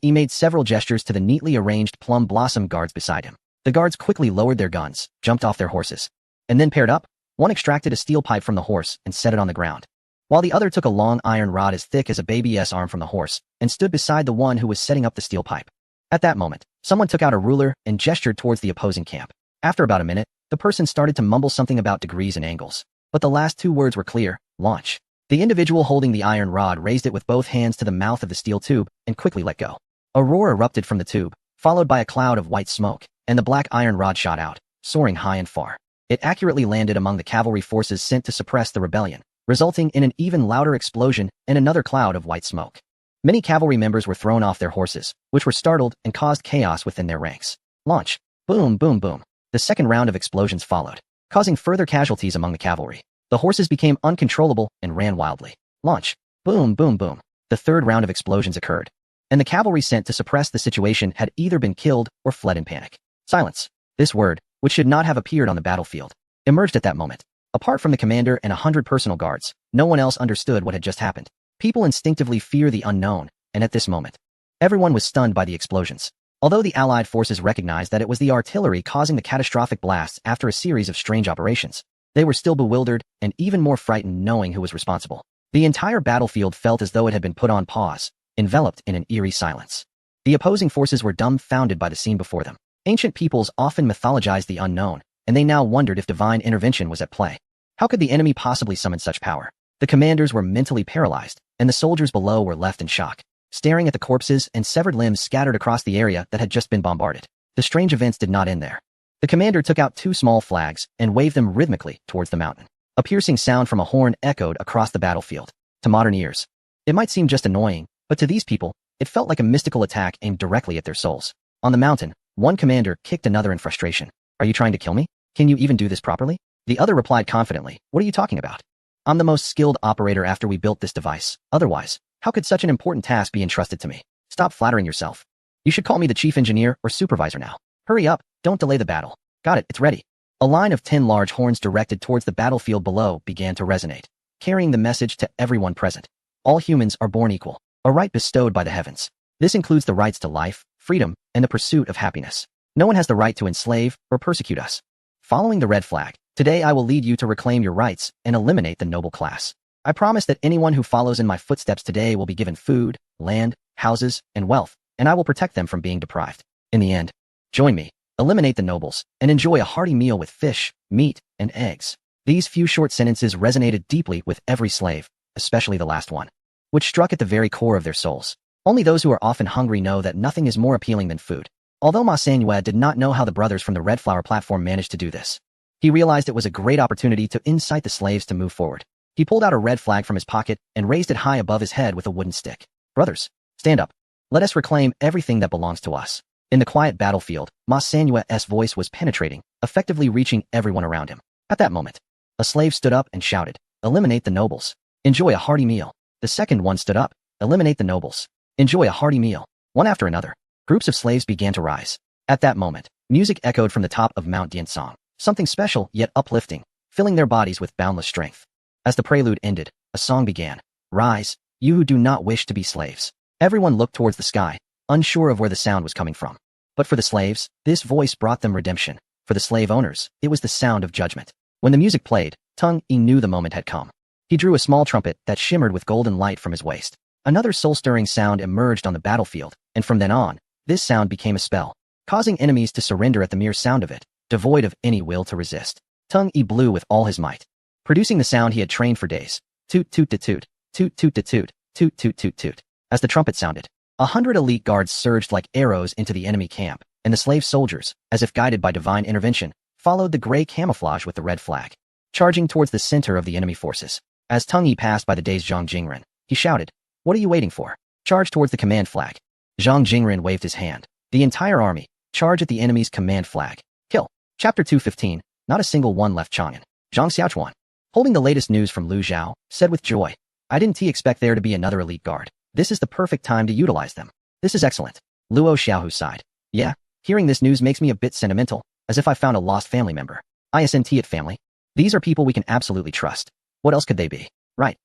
He made several gestures to the neatly arranged plum blossom guards beside him. The guards quickly lowered their guns, jumped off their horses, and then paired up. One extracted a steel pipe from the horse and set it on the ground, while the other took a long iron rod as thick as a baby's arm from the horse and stood beside the one who was setting up the steel pipe. At that moment, someone took out a ruler and gestured towards the opposing camp. After about a minute, the person started to mumble something about degrees and angles, but the last two words were clear: launch. The individual holding the iron rod raised it with both hands to the mouth of the steel tube and quickly let go. A roar erupted from the tube, followed by a cloud of white smoke, and the black iron rod shot out, soaring high and far. It accurately landed among the cavalry forces sent to suppress the rebellion, resulting in an even louder explosion and another cloud of white smoke. Many cavalry members were thrown off their horses, which were startled and caused chaos within their ranks. Launch. Boom, boom, boom. The second round of explosions followed, causing further casualties among the cavalry. The horses became uncontrollable and ran wildly. Launch. Boom, boom, boom. The third round of explosions occurred, and the cavalry sent to suppress the situation had either been killed or fled in panic. Silence. This word, which should not have appeared on the battlefield, emerged at that moment. Apart from the commander and 100 personal guards, no one else understood what had just happened. People instinctively fear the unknown, and at this moment, everyone was stunned by the explosions. Although the Allied forces recognized that it was the artillery causing the catastrophic blasts after a series of strange operations, they were still bewildered and even more frightened knowing who was responsible. The entire battlefield felt as though it had been put on pause, enveloped in an eerie silence. The opposing forces were dumbfounded by the scene before them. Ancient peoples often mythologized the unknown, and they now wondered if divine intervention was at play. How could the enemy possibly summon such power? The commanders were mentally paralyzed, and the soldiers below were left in shock, staring at the corpses and severed limbs scattered across the area that had just been bombarded. The strange events did not end there. The commander took out 2 small flags and waved them rhythmically towards the mountain. A piercing sound from a horn echoed across the battlefield. To modern ears, it might seem just annoying, but to these people, it felt like a mystical attack aimed directly at their souls. On the mountain, one commander kicked another in frustration. Are you trying to kill me? Can you even do this properly? The other replied confidently, what are you talking about? I'm the most skilled operator after we built this device. Otherwise, how could such an important task be entrusted to me? Stop flattering yourself. You should call me the chief engineer or supervisor now. Hurry up, don't delay the battle. Got it, it's ready. A line of 10 large horns directed towards the battlefield below began to resonate, carrying the message to everyone present. All humans are born equal, a right bestowed by the heavens. This includes the rights to life, freedom, and the pursuit of happiness. No one has the right to enslave or persecute us. Following the red flag, today I will lead you to reclaim your rights and eliminate the noble class. I promise that anyone who follows in my footsteps today will be given food, land, houses, and wealth, and I will protect them from being deprived. In the end, join me, eliminate the nobles, and enjoy a hearty meal with fish, meat, and eggs. These few short sentences resonated deeply with every slave, especially the last one, which struck at the very core of their souls. Only those who are often hungry know that nothing is more appealing than food. Although Ma Sanyue did not know how the brothers from the Red Flower platform managed to do this, he realized it was a great opportunity to incite the slaves to move forward. He pulled out a red flag from his pocket and raised it high above his head with a wooden stick. Brothers, stand up. Let us reclaim everything that belongs to us. In the quiet battlefield, Ma Sanyue's voice was penetrating, effectively reaching everyone around him. At that moment, a slave stood up and shouted, eliminate the nobles. Enjoy a hearty meal. The second one stood up, eliminate the nobles. Enjoy a hearty meal. One after another, groups of slaves began to rise. At that moment, music echoed from the top of Mount Diansong, something special yet uplifting, filling their bodies with boundless strength. As the prelude ended, a song began. Rise, you who do not wish to be slaves. Everyone looked towards the sky, unsure of where the sound was coming from. But for the slaves, this voice brought them redemption. For the slave owners, it was the sound of judgment. When the music played, Tung Yi knew the moment had come. He drew a small trumpet that shimmered with golden light from his waist. Another soul-stirring sound emerged on the battlefield, and from then on, this sound became a spell, causing enemies to surrender at the mere sound of it, devoid of any will to resist. Tung Yi blew with all his might, producing the sound he had trained for days. Toot toot toot toot, toot toot toot toot, toot toot toot toot. As the trumpet sounded, 100 elite guards surged like arrows into the enemy camp, and the slave soldiers, as if guided by divine intervention, followed the gray camouflage with the red flag, charging towards the center of the enemy forces. As Tung Yi passed by the dazed Zhang Jingren, he shouted, what are you waiting for? Charge towards the command flag. Zhang Jingren waved his hand. The entire army, charge at the enemy's command flag. Kill. Chapter 215, not a single one left Chang'an. Zhang Xiaochuan, holding the latest news from Lu Zhao, said with joy, I didn't expect there to be another elite guard. This is the perfect time to utilize them. This is excellent. Luo Xiaohu sighed. Yeah, hearing this news makes me a bit sentimental, as if I found a lost family member. ISNT it family. These are people we can absolutely trust. What else could they be? Right.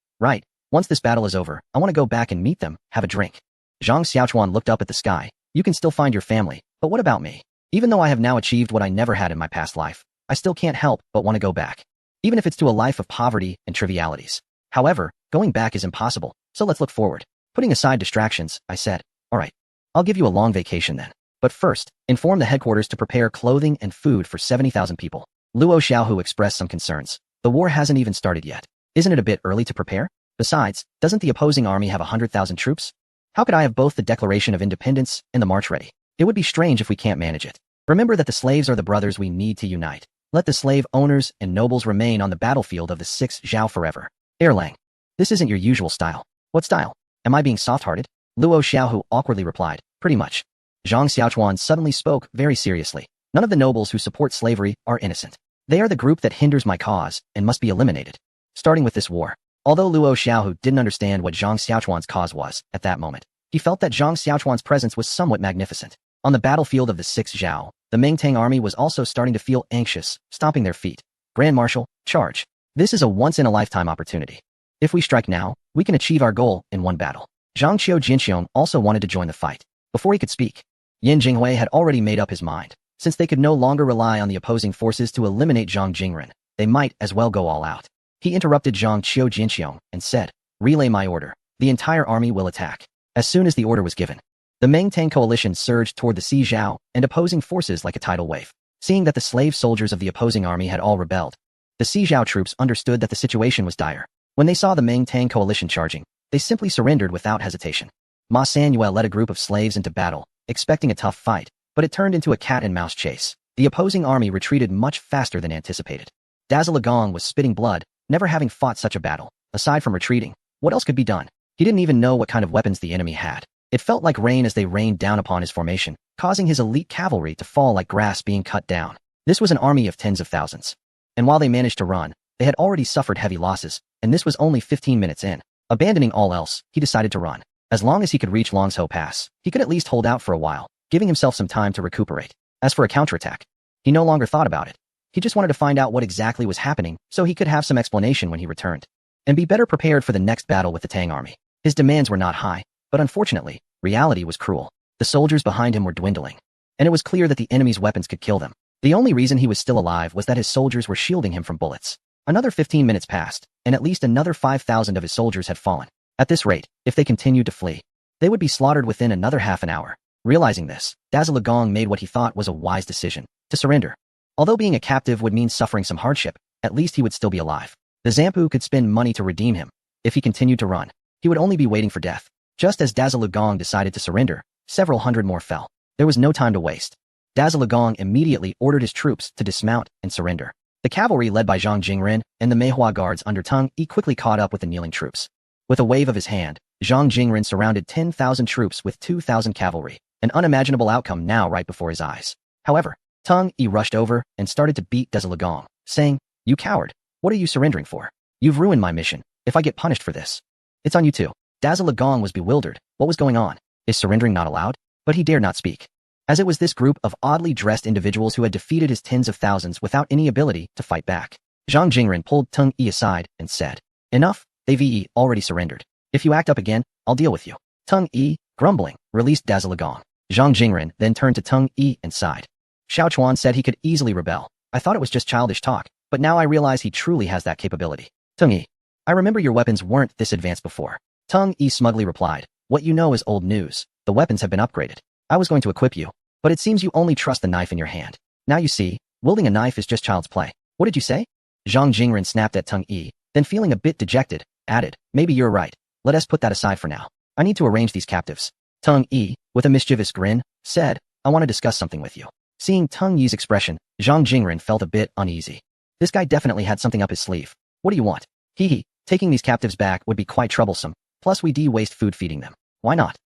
Once this battle is over, I want to go back and meet them, have a drink. Zhang Xiaochuan looked up at the sky. You can still find your family, but what about me? Even though I have now achieved what I never had in my past life, I still can't help but want to go back. Even if it's to a life of poverty and trivialities. However, going back is impossible, so let's look forward. Putting aside distractions, I said, alright, I'll give you a long vacation then. But first, inform the headquarters to prepare clothing and food for 70,000 people. Luo Xiaohu expressed some concerns. The war hasn't even started yet. Isn't it a bit early to prepare? Besides, doesn't the opposing army have 100,000 troops? How could I have both the Declaration of Independence and the march ready? It would be strange if we can't manage it. Remember that the slaves are the brothers we need to unite. Let the slave owners and nobles remain on the battlefield of the 6th Zhao forever. Erlang, this isn't your usual style. What style? Am I being soft-hearted? Luo Xiaohu awkwardly replied, pretty much. Zhang Xiaochuan suddenly spoke very seriously. None of the nobles who support slavery are innocent. They are the group that hinders my cause and must be eliminated. Starting with this war. Although Luo Xiaohu didn't understand what Zhang Xiaochuan's cause was at that moment, he felt that Zhang Xiaochuan's presence was somewhat magnificent. On the battlefield of the 6th Zhao, the Mengtang army was also starting to feel anxious, stomping their feet. Grand Marshal, charge. This is a once-in-a-lifetime opportunity. If we strike now, we can achieve our goal in one battle. Zhang Qiu Jinxiong also wanted to join the fight. Before he could speak, Yin Jinghui had already made up his mind. Since they could no longer rely on the opposing forces to eliminate Zhang Jingren, they might as well go all out. He interrupted Zhang Qiu Jinxiong and said, relay my order. The entire army will attack. As soon as the order was given, the Mengtang coalition surged toward the Xi Zhao and opposing forces like a tidal wave. Seeing that the slave soldiers of the opposing army had all rebelled, the Xi Zhao troops understood that the situation was dire. When they saw the Mengtang coalition charging, they simply surrendered without hesitation. Ma Sanyue led a group of slaves into battle, expecting a tough fight, but it turned into a cat-and-mouse chase. The opposing army retreated much faster than anticipated. Dazzle Gong was spitting blood, never having fought such a battle. Aside from retreating, what else could be done? He didn't even know what kind of weapons the enemy had. It felt like rain as they rained down upon his formation, causing his elite cavalry to fall like grass being cut down. This was an army of tens of thousands. And while they managed to run, they had already suffered heavy losses, and this was only 15 minutes in. Abandoning all else, he decided to run. As long as he could reach Longsho Pass, he could at least hold out for a while, giving himself some time to recuperate. As for a counterattack, he no longer thought about it. He just wanted to find out what exactly was happening so he could have some explanation when he returned, and be better prepared for the next battle with the Tang army. His demands were not high, but unfortunately, reality was cruel. The soldiers behind him were dwindling, and it was clear that the enemy's weapons could kill them. The only reason he was still alive was that his soldiers were shielding him from bullets. Another 15 minutes passed, and at least another 5,000 of his soldiers had fallen. At this rate, if they continued to flee, they would be slaughtered within another half an hour. Realizing this, Dazalagong made what he thought was a wise decision, to surrender. Although being a captive would mean suffering some hardship, at least he would still be alive. The Zampu could spend money to redeem him. If he continued to run, he would only be waiting for death. Just as Dazalagong decided to surrender, several hundred more fell. There was no time to waste. Dazalagong immediately ordered his troops to dismount and surrender. The cavalry led by Zhang Jingren and the Meihua guards under Teng Yi quickly caught up with the kneeling troops. With a wave of his hand, Zhang Jingren surrounded 10,000 troops with 2,000 cavalry, an unimaginable outcome now right before his eyes. However, Teng Yi rushed over and started to beat Dazalagong, saying, "You coward, what are you surrendering for? You've ruined my mission. If I get punished for this, it's on you too." Dazalagong was bewildered. What was going on? Is surrendering not allowed? But he dared not speak, as it was this group of oddly dressed individuals who had defeated his tens of thousands without any ability to fight back. Zhang Jingren pulled Teng Yi aside and said, "Enough, they've already surrendered. If you act up again, I'll deal with you." Teng Yi, grumbling, released Dazalagong. Zhang Jingren then turned to Teng Yi and sighed. Xiao Chuan said he could easily rebel. I thought it was just childish talk, but now I realize he truly has that capability. Teng Yi, I remember your weapons weren't this advanced before. Teng Yi smugly replied, "What you know is old news. The weapons have been upgraded. I was going to equip you, but it seems you only trust the knife in your hand. Now you see, wielding a knife is just child's play." "What did you say?" Zhang Jingren snapped at Teng Yi, then feeling a bit dejected, added, "Maybe you're right. Let us put that aside for now. I need to arrange these captives." Teng Yi, with a mischievous grin, said, "I want to discuss something with you." Seeing Teng Yi's expression, Zhang Jingren felt a bit uneasy. This guy definitely had something up his sleeve. "What do you want?" "Hee, taking these captives back would be quite troublesome. Plus we waste food feeding them. Why not?"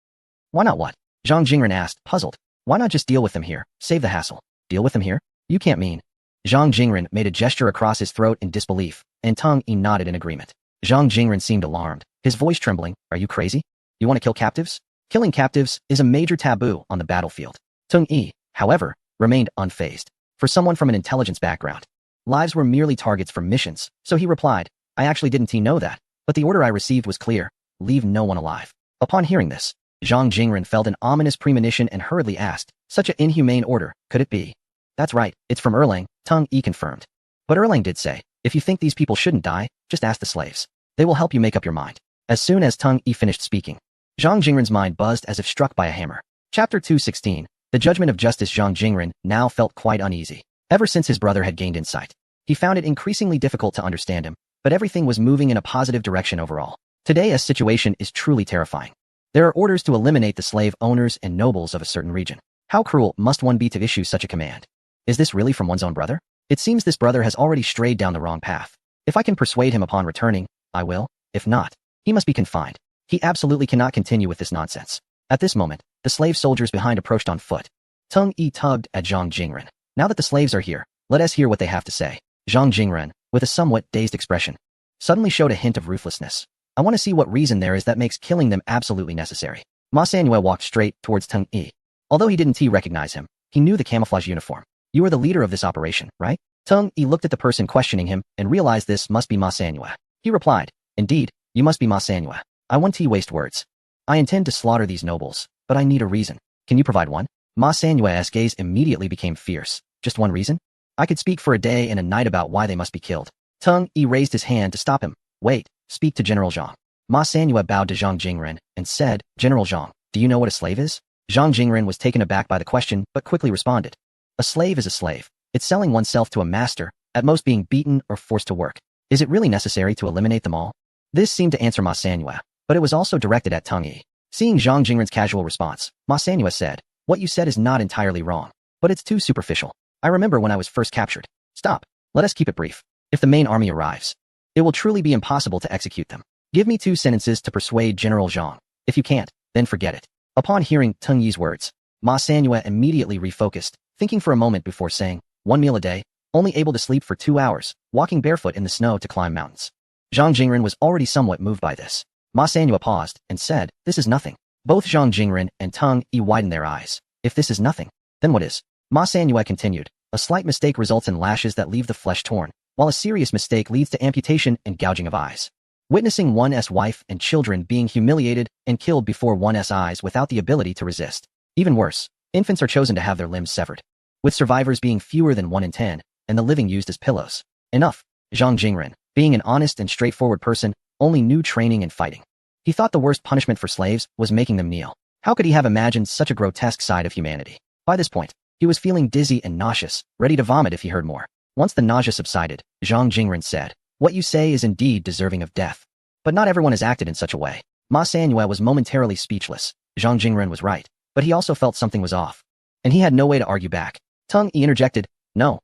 "Why not what?" Zhang Jingren asked, puzzled. "Why not just deal with them here? Save the hassle." "Deal with them here? You can't mean." Zhang Jingren made a gesture across his throat in disbelief, and Teng Yi nodded in agreement. Zhang Jingren seemed alarmed, his voice trembling. "Are you crazy? You want to kill captives?" Killing captives is a major taboo on the battlefield. Teng Yi, however, remained unfazed. For someone from an intelligence background, lives were merely targets for missions, so he replied, "I actually didn't know that, but the order I received was clear. Leave no one alive." Upon hearing this, Zhang Jingren felt an ominous premonition and hurriedly asked, "Such an inhumane order, could it be?" "That's right, it's from Erlang," Teng Yi confirmed. "But Erlang did say, if you think these people shouldn't die, just ask the slaves. They will help you make up your mind." As soon as Teng Yi finished speaking, Zhang Jingren's mind buzzed as if struck by a hammer. Chapter 216. The Judgment of Justice. Zhang Jingren now felt quite uneasy. Ever since his brother had gained insight, he found it increasingly difficult to understand him, but everything was moving in a positive direction overall. Today's situation is truly terrifying. There are orders to eliminate the slave owners and nobles of a certain region. How cruel must one be to issue such a command? Is this really from one's own brother? It seems this brother has already strayed down the wrong path. If I can persuade him upon returning, I will. If not, he must be confined. He absolutely cannot continue with this nonsense. At this moment, the slave soldiers behind approached on foot. Teng Yi tugged at Zhang Jingren. "Now that the slaves are here, let us hear what they have to say." Zhang Jingren, with a somewhat dazed expression, suddenly showed a hint of ruthlessness. "I want to see what reason there is that makes killing them absolutely necessary." Ma Sanue walked straight towards Teng Yi. Although he didn't recognize him, he knew the camouflage uniform. "You are the leader of this operation, right?" Teng Yi looked at the person questioning him and realized this must be Ma Sanue. He replied, "Indeed, you must be Ma Sanue. I won't waste words. I intend to slaughter these nobles, but I need a reason. Can you provide one?" Ma Sanue's gaze immediately became fierce. "Just one reason? I could speak for a day and a night about why they must be killed." Teng Yi raised his hand to stop him. "Wait, speak to General Zhang." Ma Sanue bowed to Zhang Jingren and said, "General Zhang, do you know what a slave is?" Zhang Jingren was taken aback by the question, but quickly responded, "A slave is a slave. It's selling oneself to a master, at most being beaten or forced to work. Is it really necessary to eliminate them all?" This seemed to answer Ma Sanue, but it was also directed at Teng Yi. Seeing Zhang Jingren's casual response, Ma Sanue said, "What you said is not entirely wrong, but it's too superficial. I remember when I was first captured." "Stop. Let us keep it brief. If the main army arrives, it will truly be impossible to execute them. Give me 2 sentences to persuade General Zhang. If you can't, then forget it. Upon hearing Teng Yi's words, Ma Sanyue immediately refocused, thinking for a moment before saying, 1 meal a day, only able to sleep for 2 hours, walking barefoot in the snow to climb mountains. Zhang Jingren was already somewhat moved by this. Ma Sanyue paused and said, this is nothing. Both Zhang Jingren and Teng Yi widened their eyes. If this is nothing, then what is? Ma Sanyue continued, a slight mistake results in lashes that leave the flesh torn, while a serious mistake leads to amputation and gouging of eyes. Witnessing one's wife and children being humiliated and killed before one's eyes without the ability to resist. Even worse, infants are chosen to have their limbs severed, with survivors being fewer than 1 in 10, and the living used as pillows. Enough. Zhang Jingren, being an honest and straightforward person, only knew training and fighting. He thought the worst punishment for slaves was making them kneel. How could he have imagined such a grotesque side of humanity? By this point, he was feeling dizzy and nauseous, ready to vomit if he heard more. Once the nausea subsided, Zhang Jingren said, what you say is indeed deserving of death. But not everyone has acted in such a way. Ma Sanyue was momentarily speechless. Zhang Jingren was right, but he also felt something was off. And he had no way to argue back. Teng Yi interjected, no,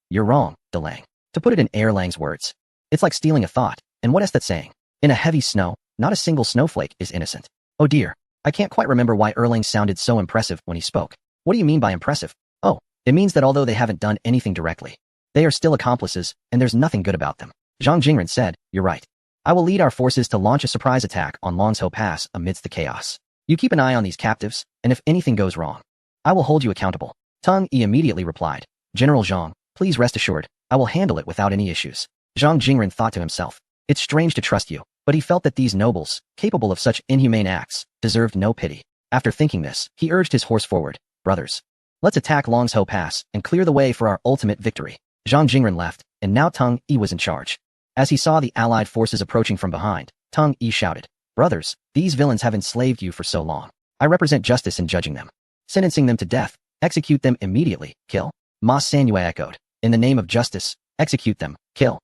you're wrong, Delang. To put it in Erlang's words, it's like stealing a thought, and what is that saying? In a heavy snow, not a single snowflake is innocent. Oh dear, I can't quite remember why Erlang sounded so impressive when he spoke. What do you mean by impressive? Oh, it means that although they haven't done anything directly, they are still accomplices, and there's nothing good about them. Zhang Jingren said, you're right. I will lead our forces to launch a surprise attack on Longzhou Pass amidst the chaos. You keep an eye on these captives, and if anything goes wrong, I will hold you accountable. Teng Yi immediately replied, General Zhang, please rest assured, I will handle it without any issues. Zhang Jingren thought to himself, it's strange to trust you, but he felt that these nobles, capable of such inhumane acts, deserved no pity. After thinking this, he urged his horse forward, brothers. Let's attack Longzhou Pass and clear the way for our ultimate victory. Zhang Jingren left, and now Teng Yi was in charge. As he saw the allied forces approaching from behind, Teng Yi shouted, brothers, these villains have enslaved you for so long. I represent justice in judging them. Sentencing them to death, execute them immediately, kill. Ma Sanyue echoed, in the name of justice, execute them, kill.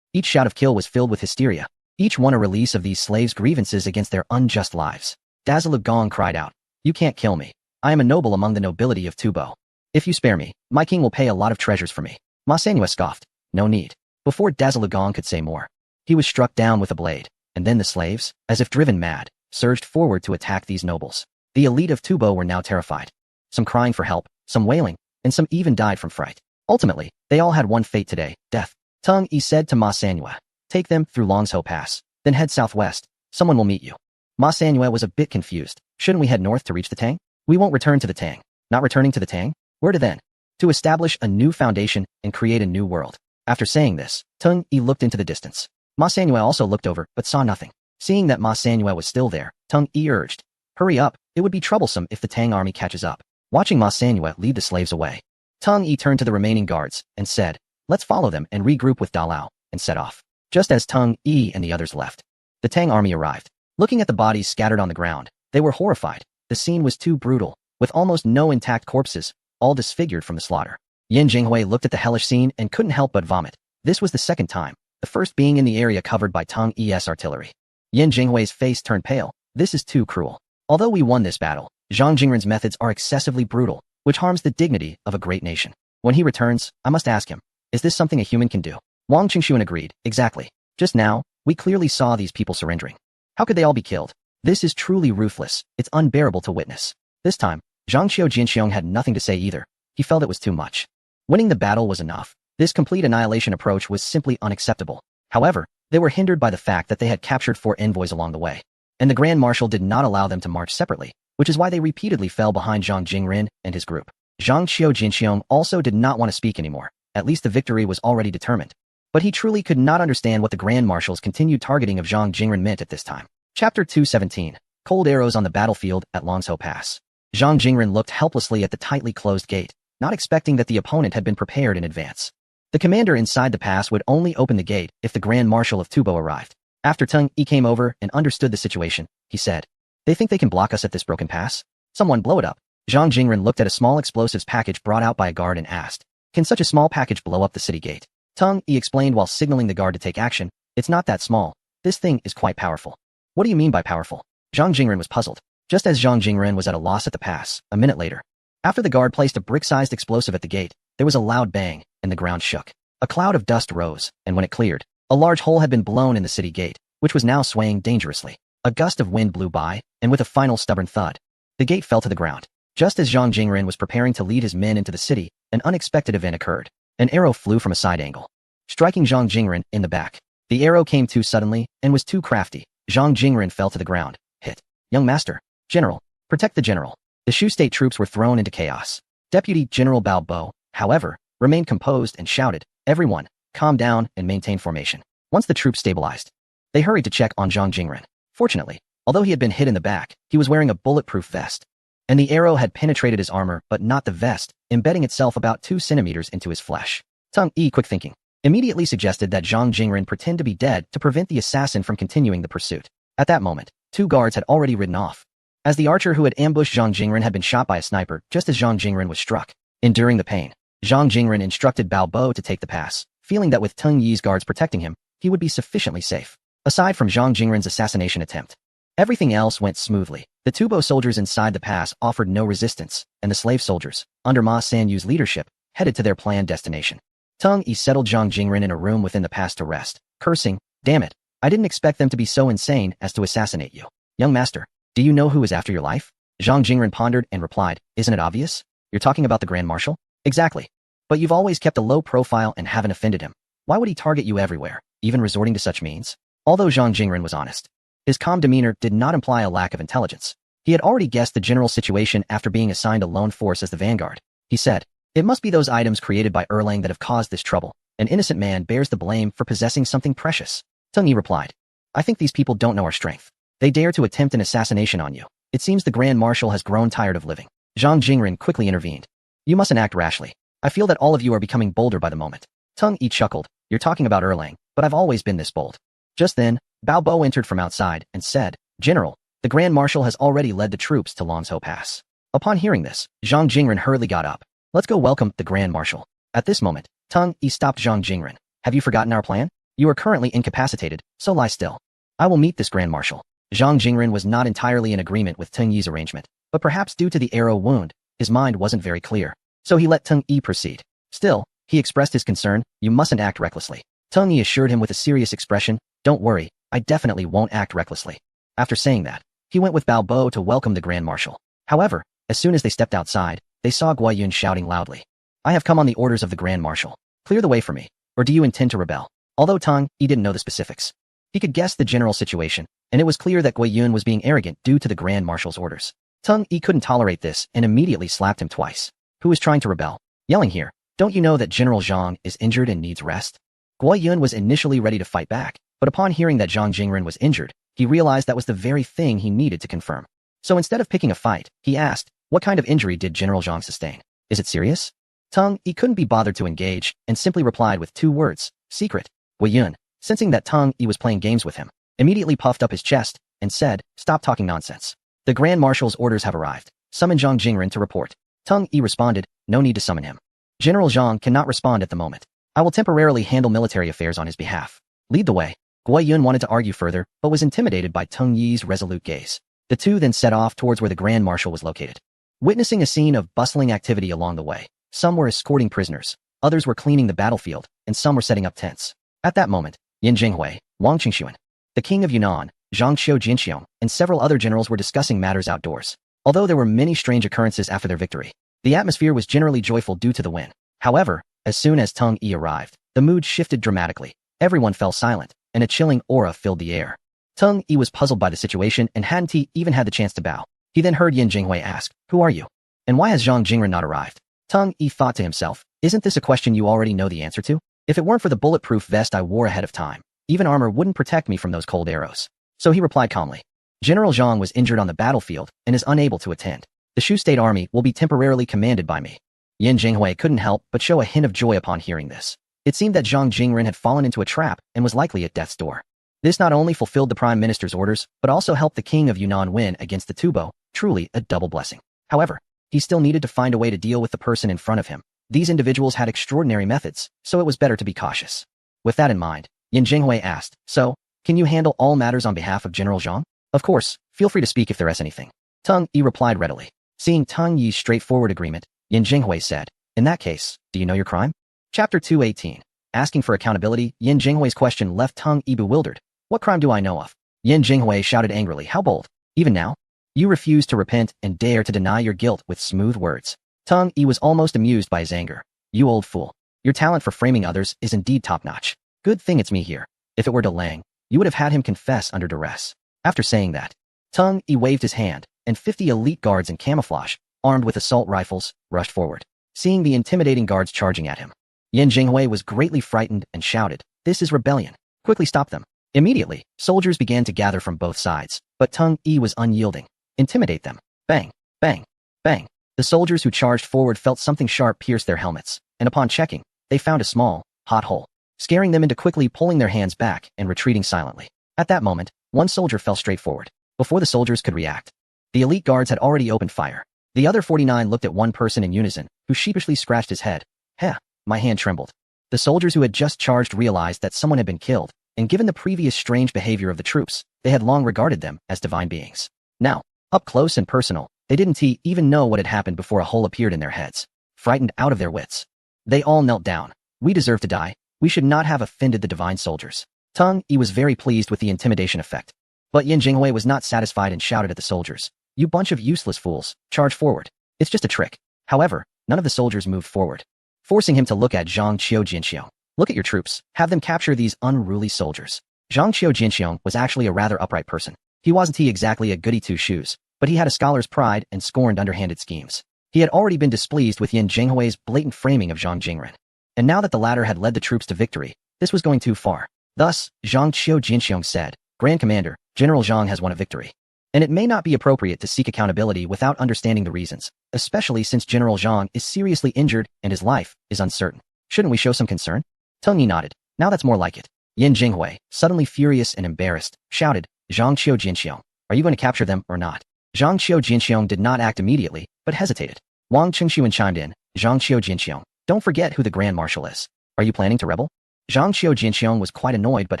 Each shout of kill was filled with hysteria. Each one a release of these slaves' grievances against their unjust lives. Dazzle Gong cried out, you can't kill me. I am a noble among the nobility of Tubo. If you spare me, my king will pay a lot of treasures for me. Ma Sanyue scoffed, no need. Before Dazzle Gong could say more, he was struck down with a blade, and then the slaves, as if driven mad, surged forward to attack these nobles. The elite of Tubo were now terrified. Some crying for help, some wailing, and some even died from fright. Ultimately, they all had one fate today, death. Teng Yi said to Ma Sanyue, take them through Longzhou Pass, then head southwest. Someone will meet you. Ma Sanyue was a bit confused. Shouldn't we head north to reach the Tang? We won't return to the Tang. Not returning to the Tang? Where to then? To establish a new foundation and create a new world. After saying this, Teng Yi looked into the distance. Ma Sanyue also looked over, but saw nothing. Seeing that Ma Sanyue was still there, Teng Yi urged, hurry up, it would be troublesome if the Tang army catches up. Watching Ma Sanyue lead the slaves away, Teng Yi turned to the remaining guards and said, let's follow them and regroup with Dalao, and set off. Just as Teng Yi and the others left, the Tang army arrived. Looking at the bodies scattered on the ground, they were horrified. The scene was too brutal, with almost no intact corpses, all disfigured from the slaughter. Yin Jinghui looked at the hellish scene and couldn't help but vomit. This was the second time, the first being in the area covered by Teng Yi's artillery. Yin Jinghui's face turned pale. This is too cruel. Although we won this battle, Zhang Jingren's methods are excessively brutal, which harms the dignity of a great nation. When he returns, I must ask him, is this something a human can do? Wang Qingxuan agreed, exactly. Just now, we clearly saw these people surrendering. How could they all be killed? This is truly ruthless. It's unbearable to witness. This time, Zhang Qiu Jinxiong had nothing to say either. He felt it was too much. Winning the battle was enough. This complete annihilation approach was simply unacceptable. However, they were hindered by the fact that they had captured 4 envoys along the way, and the Grand Marshal did not allow them to march separately, which is why they repeatedly fell behind Zhang Jingren and his group. Zhang Qiu Jinxiong also did not want to speak anymore. At least the victory was already determined. But he truly could not understand what the Grand Marshal's continued targeting of Zhang Jingren meant at this time. Chapter 217. Cold arrows on the battlefield at Longzhou Pass. Zhang Jingren looked helplessly at the tightly closed gate, not expecting that the opponent had been prepared in advance. The commander inside the pass would only open the gate if the Grand Marshal of Tubo arrived. After Teng Yi came over and understood the situation, he said, they think they can block us at this broken pass? Someone blow it up. Zhang Jingren looked at a small explosives package brought out by a guard and asked, can such a small package blow up the city gate? Teng Yi explained while signaling the guard to take action, it's not that small. This thing is quite powerful. What do you mean by powerful? Zhang Jingren was puzzled. Just as Zhang Jingren was at a loss at the pass, a minute later, after the guard placed a brick-sized explosive at the gate, there was a loud bang, and the ground shook. A cloud of dust rose, and when it cleared, a large hole had been blown in the city gate, which was now swaying dangerously. A gust of wind blew by, and with a final stubborn thud, the gate fell to the ground. Just as Zhang Jingren was preparing to lead his men into the city, an unexpected event occurred. An arrow flew from a side angle, striking Zhang Jingren in the back. The arrow came too suddenly and was too crafty. Zhang Jingren fell to the ground, hit. Young master, general, protect the general. The Shu state troops were thrown into chaos. Deputy General Bao Bo, however, remained composed and shouted, "Everyone, calm down and maintain formation." Once the troops stabilized, they hurried to check on Zhang Jingren. Fortunately, although he had been hit in the back, he was wearing a bulletproof vest, and the arrow had penetrated his armor but not the vest, embedding itself about 2 centimeters into his flesh. Tung Yi, quick thinking, immediately suggested that Zhang Jingren pretend to be dead to prevent the assassin from continuing the pursuit. At that moment, 2 guards had already ridden off, as the archer who had ambushed Zhang Jingren had been shot by a sniper just as Zhang Jingren was struck. Enduring the pain, Zhang Jingren instructed Bao Bo to take the pass, feeling that with Tung Yi's guards protecting him, he would be sufficiently safe. Aside from Zhang Jingren's assassination attempt, everything else went smoothly. The Tubo soldiers inside the pass offered no resistance, and the slave soldiers, under Ma Sanyu's leadership, headed to their planned destination. Tung Yi settled Zhang Jingren in a room within the pass to rest, cursing, "Damn it, I didn't expect them to be so insane as to assassinate you. Young master, do you know who is after your life?" Zhang Jingren pondered and replied, "Isn't it obvious? You're talking about the Grand Marshal?" "Exactly. But you've always kept a low profile and haven't offended him. Why would he target you everywhere, even resorting to such means?" Although Zhang Jingren was honest, his calm demeanor did not imply a lack of intelligence. He had already guessed the general situation after being assigned a lone force as the vanguard. He said, "It must be those items created by Erlang that have caused this trouble. An innocent man bears the blame for possessing something precious." Tung Yi replied, "I think these people don't know our strength. They dare to attempt an assassination on you. It seems the Grand Marshal has grown tired of living." Zhang Jingren quickly intervened. "You mustn't act rashly. I feel that all of you are becoming bolder by the moment." Tung Yi chuckled, "You're talking about Erlang, but I've always been this bold." Just then, Bao Bo entered from outside and said, "General, the Grand Marshal has already led the troops to Lanzhou Pass." Upon hearing this, Zhang Jingren hurriedly got up. "Let's go welcome the Grand Marshal." At this moment, Tung Yi stopped Zhang Jingren. "Have you forgotten our plan? You are currently incapacitated, so lie still. I will meet this Grand Marshal." Zhang Jingren was not entirely in agreement with Tung Yi's arrangement, but perhaps due to the arrow wound, his mind wasn't very clear. So he let Tung Yi proceed. Still, he expressed his concern, "You mustn't act recklessly." Tung Yi assured him with a serious expression, "Don't worry, I definitely won't act recklessly." After saying that, he went with Bao Bo to welcome the Grand Marshal. However, as soon as they stepped outside, they saw Guo Yun shouting loudly, "I have come on the orders of the Grand Marshal. Clear the way for me, or do you intend to rebel?" Although Tung Yi didn't know the specifics, he could guess the general situation, and it was clear that Guo Yun was being arrogant due to the Grand Marshal's orders. Tung Yi couldn't tolerate this and immediately slapped him twice. "Who is trying to rebel?" Yelling here, "Don't you know that General Zhang is injured and needs rest?" Guo Yun was initially ready to fight back, but upon hearing that Zhang Jingren was injured, he realized that was the very thing he needed to confirm. So instead of picking a fight, he asked, "What kind of injury did General Zhang sustain? Is it serious?" Tung Yi couldn't be bothered to engage, and simply replied with 2 words, "Secret." Guo Yun, sensing that Tung Yi was playing games with him, immediately puffed up his chest and said, "Stop talking nonsense. The Grand Marshal's orders have arrived. Summon Zhang Jingren to report." Tung Yi responded, "No need to summon him. General Zhang cannot respond at the moment. I will temporarily handle military affairs on his behalf. Lead the way." Guo Yun wanted to argue further, but was intimidated by Tung Yi's resolute gaze. The two then set off towards where the Grand Marshal was located. Witnessing a scene of bustling activity along the way, some were escorting prisoners, others were cleaning the battlefield, and some were setting up tents. At that moment, Yin Jinghui, Wang Qingxuan, the king of Yunnan, Zhang Xiu Jinxiong, and several other generals were discussing matters outdoors. Although there were many strange occurrences after their victory, the atmosphere was generally joyful due to the win. However, as soon as Tung Yi arrived, the mood shifted dramatically. Everyone fell silent, and a chilling aura filled the air. Tung Yi was puzzled by the situation and hadn't even had the chance to bow. He then heard Yin Jinghui ask, "Who are you? And why has Zhang Jingren not arrived?" Tung Yi thought to himself, "Isn't this a question you already know the answer to? If it weren't for the bulletproof vest I wore ahead of time, even armor wouldn't protect me from those cold arrows." So he replied calmly, "General Zhang was injured on the battlefield and is unable to attend. The Shu State Army will be temporarily commanded by me." Yin Jinghui couldn't help but show a hint of joy upon hearing this. It seemed that Zhang Jingren had fallen into a trap and was likely at death's door. This not only fulfilled the Prime Minister's orders, but also helped the King of Yunnan win against the Tubo, truly a double blessing. However, he still needed to find a way to deal with the person in front of him. These individuals had extraordinary methods, so it was better to be cautious. With that in mind, Yin Jinghui asked, "So, can you handle all matters on behalf of General Zhang?" "Of course, feel free to speak if there is anything." Tung Yi replied readily. Seeing Tung Yi's straightforward agreement, Yin Jinghui said, "In that case, do you know your crime?" Chapter 218. Asking for accountability, Yin Jinghui's question left Teng Yi bewildered. What crime do I know of? Yin Jinghui shouted angrily. How bold. Even now? You refuse to repent and dare to deny your guilt with smooth words. Teng Yi was almost amused by his anger. You old fool. Your talent for framing others is indeed top-notch. Good thing it's me here. If it were Lang, you would have had him confess under duress. After saying that, Teng Yi waved his hand, and 50 elite guards in camouflage, armed with assault rifles, rushed forward. Seeing the intimidating guards charging at him, Yin Jinghui was greatly frightened and shouted, "This is rebellion. Quickly stop them." Immediately, soldiers began to gather from both sides, but Teng Yi was unyielding. Intimidate them. Bang, bang, bang. The soldiers who charged forward felt something sharp pierce their helmets, and upon checking, they found a small, hot hole, scaring them into quickly pulling their hands back and retreating silently. At that moment, one soldier fell straight forward. Before the soldiers could react, the elite guards had already opened fire. The other 49 looked at one person in unison, who sheepishly scratched his head. Heh, my hand trembled. The soldiers who had just charged realized that someone had been killed, and given the previous strange behavior of the troops, they had long regarded them as divine beings. Now, up close and personal, they didn't even know what had happened before a hole appeared in their heads. Frightened out of their wits, they all knelt down. We deserve to die. We should not have offended the divine soldiers. Teng Yi was very pleased with the intimidation effect. But Yin Jinghui was not satisfied and shouted at the soldiers. You bunch of useless fools, charge forward. It's just a trick. However, none of the soldiers moved forward, forcing him to look at Zhang Qiu Jinxiong. Look at your troops. Have them capture these unruly soldiers. Zhang Qiu Jinxiong was actually a rather upright person. He wasn't exactly a goody two-shoes, but he had a scholar's pride and scorned underhanded schemes. He had already been displeased with Yin Jinghui's blatant framing of Zhang Jingren. And now that the latter had led the troops to victory, this was going too far. Thus, Zhang Qiu Jinxiong said, Grand Commander, General Zhang has won a victory. And it may not be appropriate to seek accountability without understanding the reasons, especially since General Zhang is seriously injured and his life is uncertain. Shouldn't we show some concern? Teng Yi nodded. Now that's more like it. Yin Jinghui, suddenly furious and embarrassed, shouted, Zhang Qiu Jinxiong, are you going to capture them or not? Zhang Qiu Jinxiong did not act immediately, but hesitated. Wang Qingxuan chimed in, Zhang Qiu Jinxiong, don't forget who the Grand Marshal is. Are you planning to rebel? Zhang Qiu Jinxiong was quite annoyed but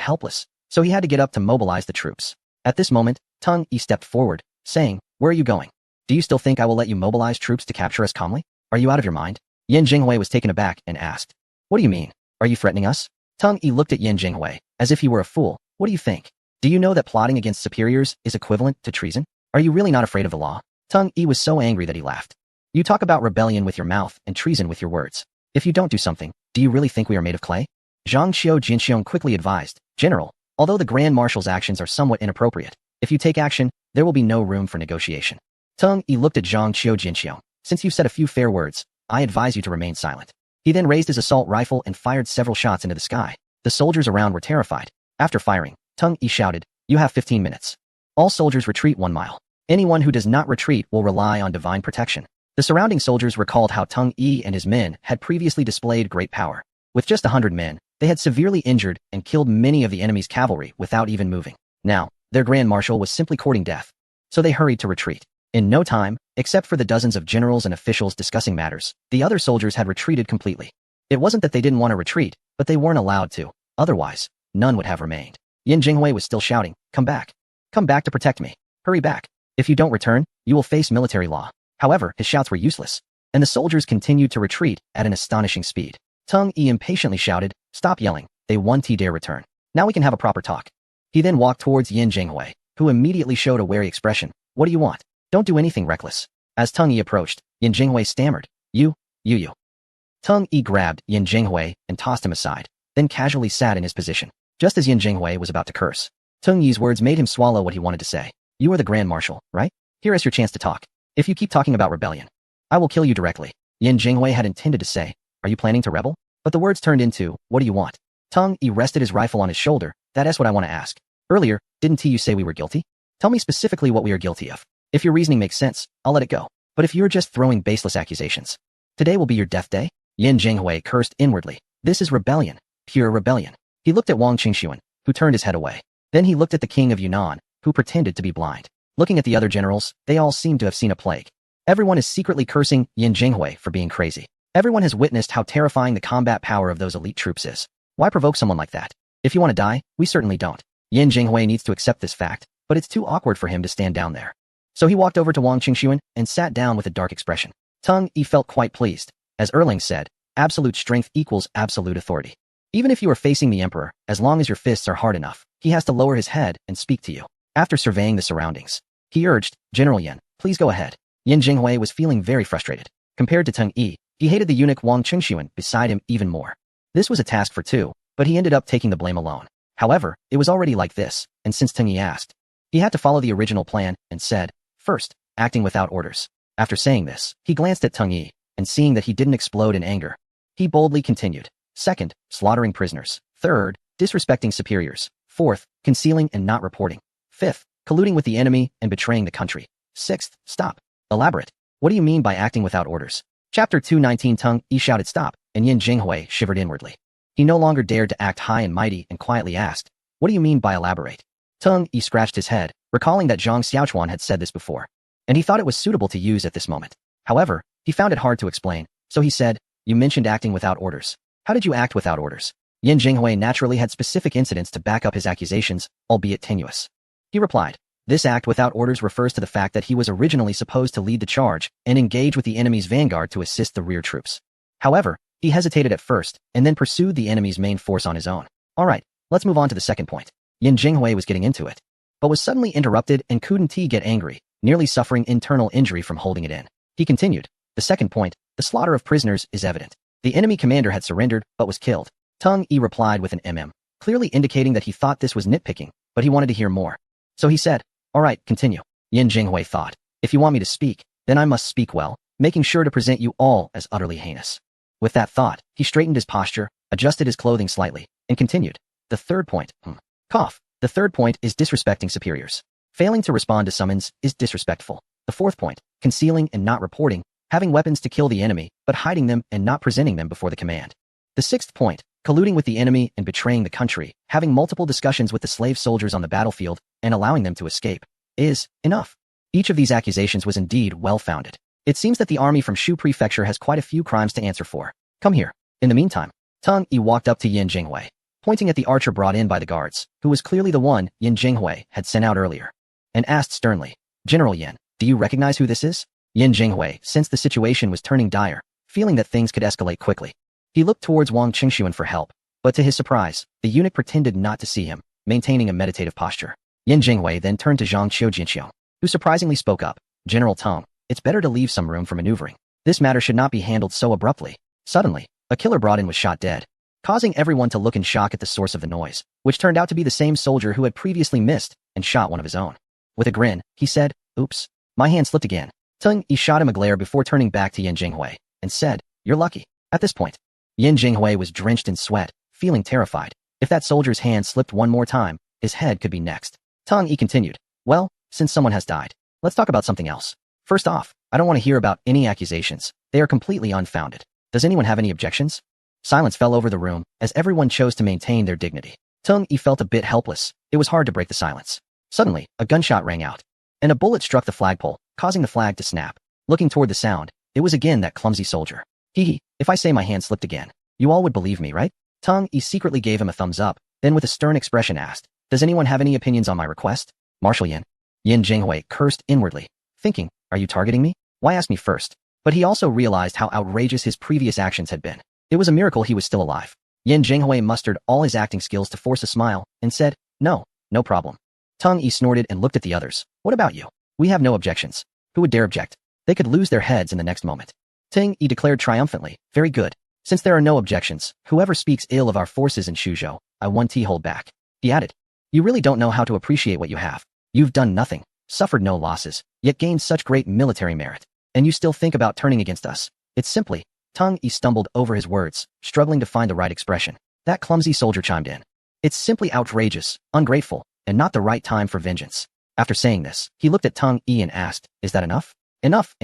helpless, so he had to get up to mobilize the troops. At this moment, Teng Yi stepped forward, saying, where are you going? Do you still think I will let you mobilize troops to capture us calmly? Are you out of your mind? Yin Jinghui was taken aback and asked, what do you mean? Are you threatening us? Teng Yi looked at Yin Jinghui, as if he were a fool. What do you think? Do you know that plotting against superiors is equivalent to treason? Are you really not afraid of the law? Teng Yi was so angry that he laughed. You talk about rebellion with your mouth and treason with your words. If you don't do something, do you really think we are made of clay? Zhang Qiu Jinxiong quickly advised, General, although the Grand Marshal's actions are somewhat inappropriate, if you take action, there will be no room for negotiation. Teng Yi looked at Zhang Qiu Jinxiong. Since you've said a few fair words, I advise you to remain silent. He then raised his assault rifle and fired several shots into the sky. The soldiers around were terrified. After firing, Teng Yi shouted, you have 15 minutes. All soldiers retreat 1 mile. Anyone who does not retreat will rely on divine protection. The surrounding soldiers recalled how Teng Yi and his men had previously displayed great power. With just 100 men, they had severely injured and killed many of the enemy's cavalry without even moving. Now, their Grand Marshal was simply courting death. So they hurried to retreat. In no time, except for the dozens of generals and officials discussing matters, the other soldiers had retreated completely. It wasn't that they didn't want to retreat, but they weren't allowed to. Otherwise, none would have remained. Yin Jinghui was still shouting, come back. Come back to protect me. Hurry back. If you don't return, you will face military law. However, his shouts were useless, and the soldiers continued to retreat at an astonishing speed. Teng Yi impatiently shouted, stop yelling, they won't dare return. Now we can have a proper talk. He then walked towards Yin Jinghui, who immediately showed a wary expression. What do you want? Don't do anything reckless. As Teng Yi approached, Yin Jinghui stammered, you. Teng Yi grabbed Yin Jinghui and tossed him aside, then casually sat in his position. Just as Yin Jinghui was about to curse, Teng Yi's words made him swallow what he wanted to say. You are the Grand Marshal, right? Here is your chance to talk. If you keep talking about rebellion, I will kill you directly. Yin Jinghui had intended to say, are you planning to rebel? But the words turned into, what do you want? Teng Yi rested his rifle on his shoulder. That is what I want to ask. Earlier, didn't you say we were guilty? Tell me specifically what we are guilty of. If your reasoning makes sense, I'll let it go. But if you're just throwing baseless accusations, today will be your death day? Yin Jinghui cursed inwardly. This is rebellion. Pure rebellion. He looked at Wang Qingxuan, who turned his head away. Then he looked at the king of Yunnan, who pretended to be blind. Looking at the other generals, they all seemed to have seen a plague. Everyone is secretly cursing Yin Jinghui for being crazy. Everyone has witnessed how terrifying the combat power of those elite troops is. Why provoke someone like that? If you want to die, we certainly don't. Yin Jinghui needs to accept this fact, but it's too awkward for him to stand down there. So he walked over to Wang Qingxuan and sat down with a dark expression. Teng Yi felt quite pleased. As Erling said, absolute strength equals absolute authority. Even if you are facing the emperor, as long as your fists are hard enough, he has to lower his head and speak to you. After surveying the surroundings, he urged, General Yin, please go ahead. Yin Jinghui was feeling very frustrated. Compared to Teng Yi, he hated the eunuch Wang Qingxuan beside him even more. This was a task for two, but he ended up taking the blame alone. However, it was already like this, and since Teng Yi asked, he had to follow the original plan and said, first, acting without orders. After saying this, he glanced at Teng Yi, and seeing that he didn't explode in anger, he boldly continued. Second, slaughtering prisoners. Third, disrespecting superiors. Fourth, concealing and not reporting. Fifth, colluding with the enemy and betraying the country. Sixth, stop. Elaborate. What do you mean by acting without orders? Chapter 219 Teng Yi shouted stop, and Yin Jinghui shivered inwardly. He no longer dared to act high and mighty and quietly asked, what do you mean by elaborate? Teng Yi scratched his head, recalling that Zhang Xiaochuan had said this before, and he thought it was suitable to use at this moment. However, he found it hard to explain, so he said, you mentioned acting without orders. How did you act without orders? Yin Jinghui naturally had specific incidents to back up his accusations, albeit tenuous. He replied, this act without orders refers to the fact that he was originally supposed to lead the charge and engage with the enemy's vanguard to assist the rear troops. However, he hesitated at first and then pursued the enemy's main force on his own. Alright, let's move on to the second point. Yin Jinghui was getting into it, but was suddenly interrupted and couldn't get angry, nearly suffering internal injury from holding it in. He continued, the second point, the slaughter of prisoners is evident. The enemy commander had surrendered, but was killed. Teng Yi replied with an clearly indicating that he thought this was nitpicking, but he wanted to hear more. So he said, alright, continue. Yin Jinghui thought, if you want me to speak, then I must speak well, making sure to present you all as utterly heinous. With that thought, he straightened his posture, adjusted his clothing slightly, and continued. The third point, cough. The third point is disrespecting superiors. Failing to respond to summons is disrespectful. The fourth point, concealing and not reporting, having weapons to kill the enemy, but hiding them and not presenting them before the command. The sixth point, colluding with the enemy and betraying the country, having multiple discussions with the slave soldiers on the battlefield and allowing them to escape, is enough. Each of these accusations was indeed well-founded. It seems that the army from Shu Prefecture has quite a few crimes to answer for. Come here. In the meantime, Teng Yi walked up to Yin Jinghui, pointing at the archer brought in by the guards, who was clearly the one Yin Jinghui had sent out earlier, and asked sternly, General Yin, do you recognize who this is? Yin Jinghui sensed the situation was turning dire, feeling that things could escalate quickly. He looked towards Wang Qingxuan for help, but to his surprise, the eunuch pretended not to see him, maintaining a meditative posture. Yin Jinghui then turned to Zhang Qiujianqiu, who surprisingly spoke up, General Teng, it's better to leave some room for maneuvering. This matter should not be handled so abruptly. Suddenly, a killer brought in was shot dead, causing everyone to look in shock at the source of the noise, which turned out to be the same soldier who had previously missed and shot one of his own. With a grin, he said, oops, my hand slipped again. Teng Yi shot him a glare before turning back to Yin Jinghui, and said, you're lucky. At this point, Yin Jinghui was drenched in sweat, feeling terrified. If that soldier's hand slipped one more time, his head could be next. Teng Yi continued, well, since someone has died, let's talk about something else. First off, I don't want to hear about any accusations. They are completely unfounded. Does anyone have any objections? Silence fell over the room, as everyone chose to maintain their dignity. Teng Yi felt a bit helpless. It was hard to break the silence. Suddenly, a gunshot rang out, and a bullet struck the flagpole, causing the flag to snap. Looking toward the sound, it was again that clumsy soldier. If I say my hand slipped again, you all would believe me, right? Teng Yi secretly gave him a thumbs up, then with a stern expression asked, does anyone have any opinions on my request? Marshal Yin. Yin Jinghui cursed inwardly, thinking, are you targeting me? Why ask me first? But he also realized how outrageous his previous actions had been. It was a miracle he was still alive. Yin Jinghui mustered all his acting skills to force a smile, and said, no problem. Teng Yi snorted and looked at the others. What about you? We have no objections. Who would dare object? They could lose their heads in the next moment. Teng Yi declared triumphantly, very good. Since there are no objections, whoever speaks ill of our forces in Shuzhou, I want to hold back. He added, you really don't know how to appreciate what you have. You've done nothing, suffered no losses, yet gained such great military merit. And you still think about turning against us. It's simply, Teng Yi stumbled over his words, struggling to find the right expression. That clumsy soldier chimed in. It's simply outrageous, ungrateful, and not the right time for vengeance. After saying this, he looked at Teng Yi and asked, is that enough? Enough.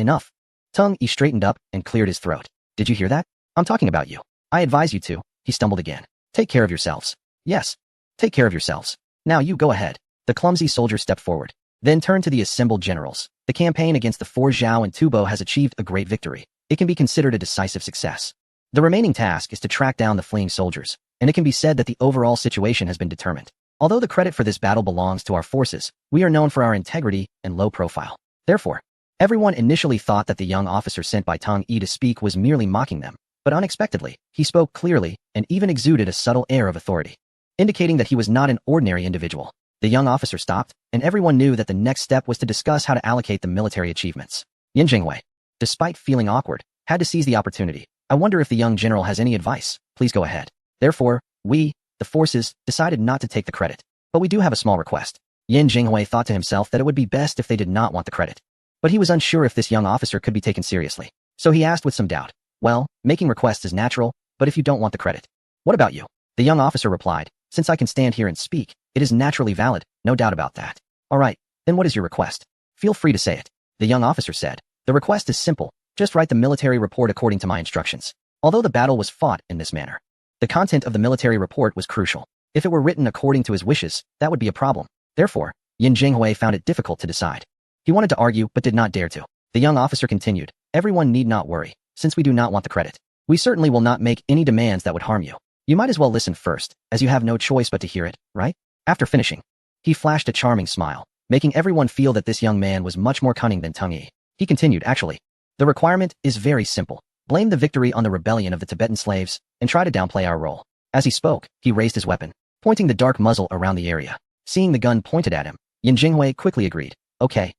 Teng Yi straightened up and cleared his throat. Did you hear that? I'm talking about you. I advise you to, he stumbled again. Take care of yourselves. Yes. Take care of yourselves. Now you go ahead. The clumsy soldier stepped forward, then turned to the assembled generals. The campaign against the four Zhao and Tubo has achieved a great victory. It can be considered a decisive success. The remaining task is to track down the fleeing soldiers, and it can be said that the overall situation has been determined. Although the credit for this battle belongs to our forces, we are known for our integrity and low profile. Therefore, everyone initially thought that the young officer sent by Teng Yi to speak was merely mocking them, But unexpectedly, he spoke clearly and even exuded a subtle air of authority, indicating that he was not an ordinary individual. The young officer stopped, and everyone knew that the next step was to discuss how to allocate the military achievements. Yin Jinghui, despite feeling awkward, had to seize the opportunity. I wonder if the young general has any advice. Please go ahead. Therefore, we, the forces, decided not to take the credit. But we do have a small request. Yin Jinghui thought to himself that it would be best if they did not want the credit. But he was unsure if this young officer could be taken seriously. So he asked with some doubt, well, making requests is natural, but if you don't want the credit, what about you? The young officer replied, since I can stand here and speak, it is naturally valid, no doubt about that. All right, then what is your request? Feel free to say it. The young officer said, the request is simple, just write the military report according to my instructions. Although the battle was fought in this manner, the content of the military report was crucial. If it were written according to his wishes, that would be a problem. Therefore, Yin Jinghui found it difficult to decide. He wanted to argue but did not dare to. The young officer continued, everyone need not worry, since we do not want the credit. We certainly will not make any demands that would harm you. You might as well listen first, as you have no choice but to hear it, right? After finishing, he flashed a charming smile, making everyone feel that this young man was much more cunning than Teng Yi. He continued, actually, the requirement is very simple. Blame the victory on the rebellion of the Tibetan slaves, and try to downplay our role. As he spoke, he raised his weapon, pointing the dark muzzle around the area. Seeing the gun pointed at him, Yin Jinghui quickly agreed, okay,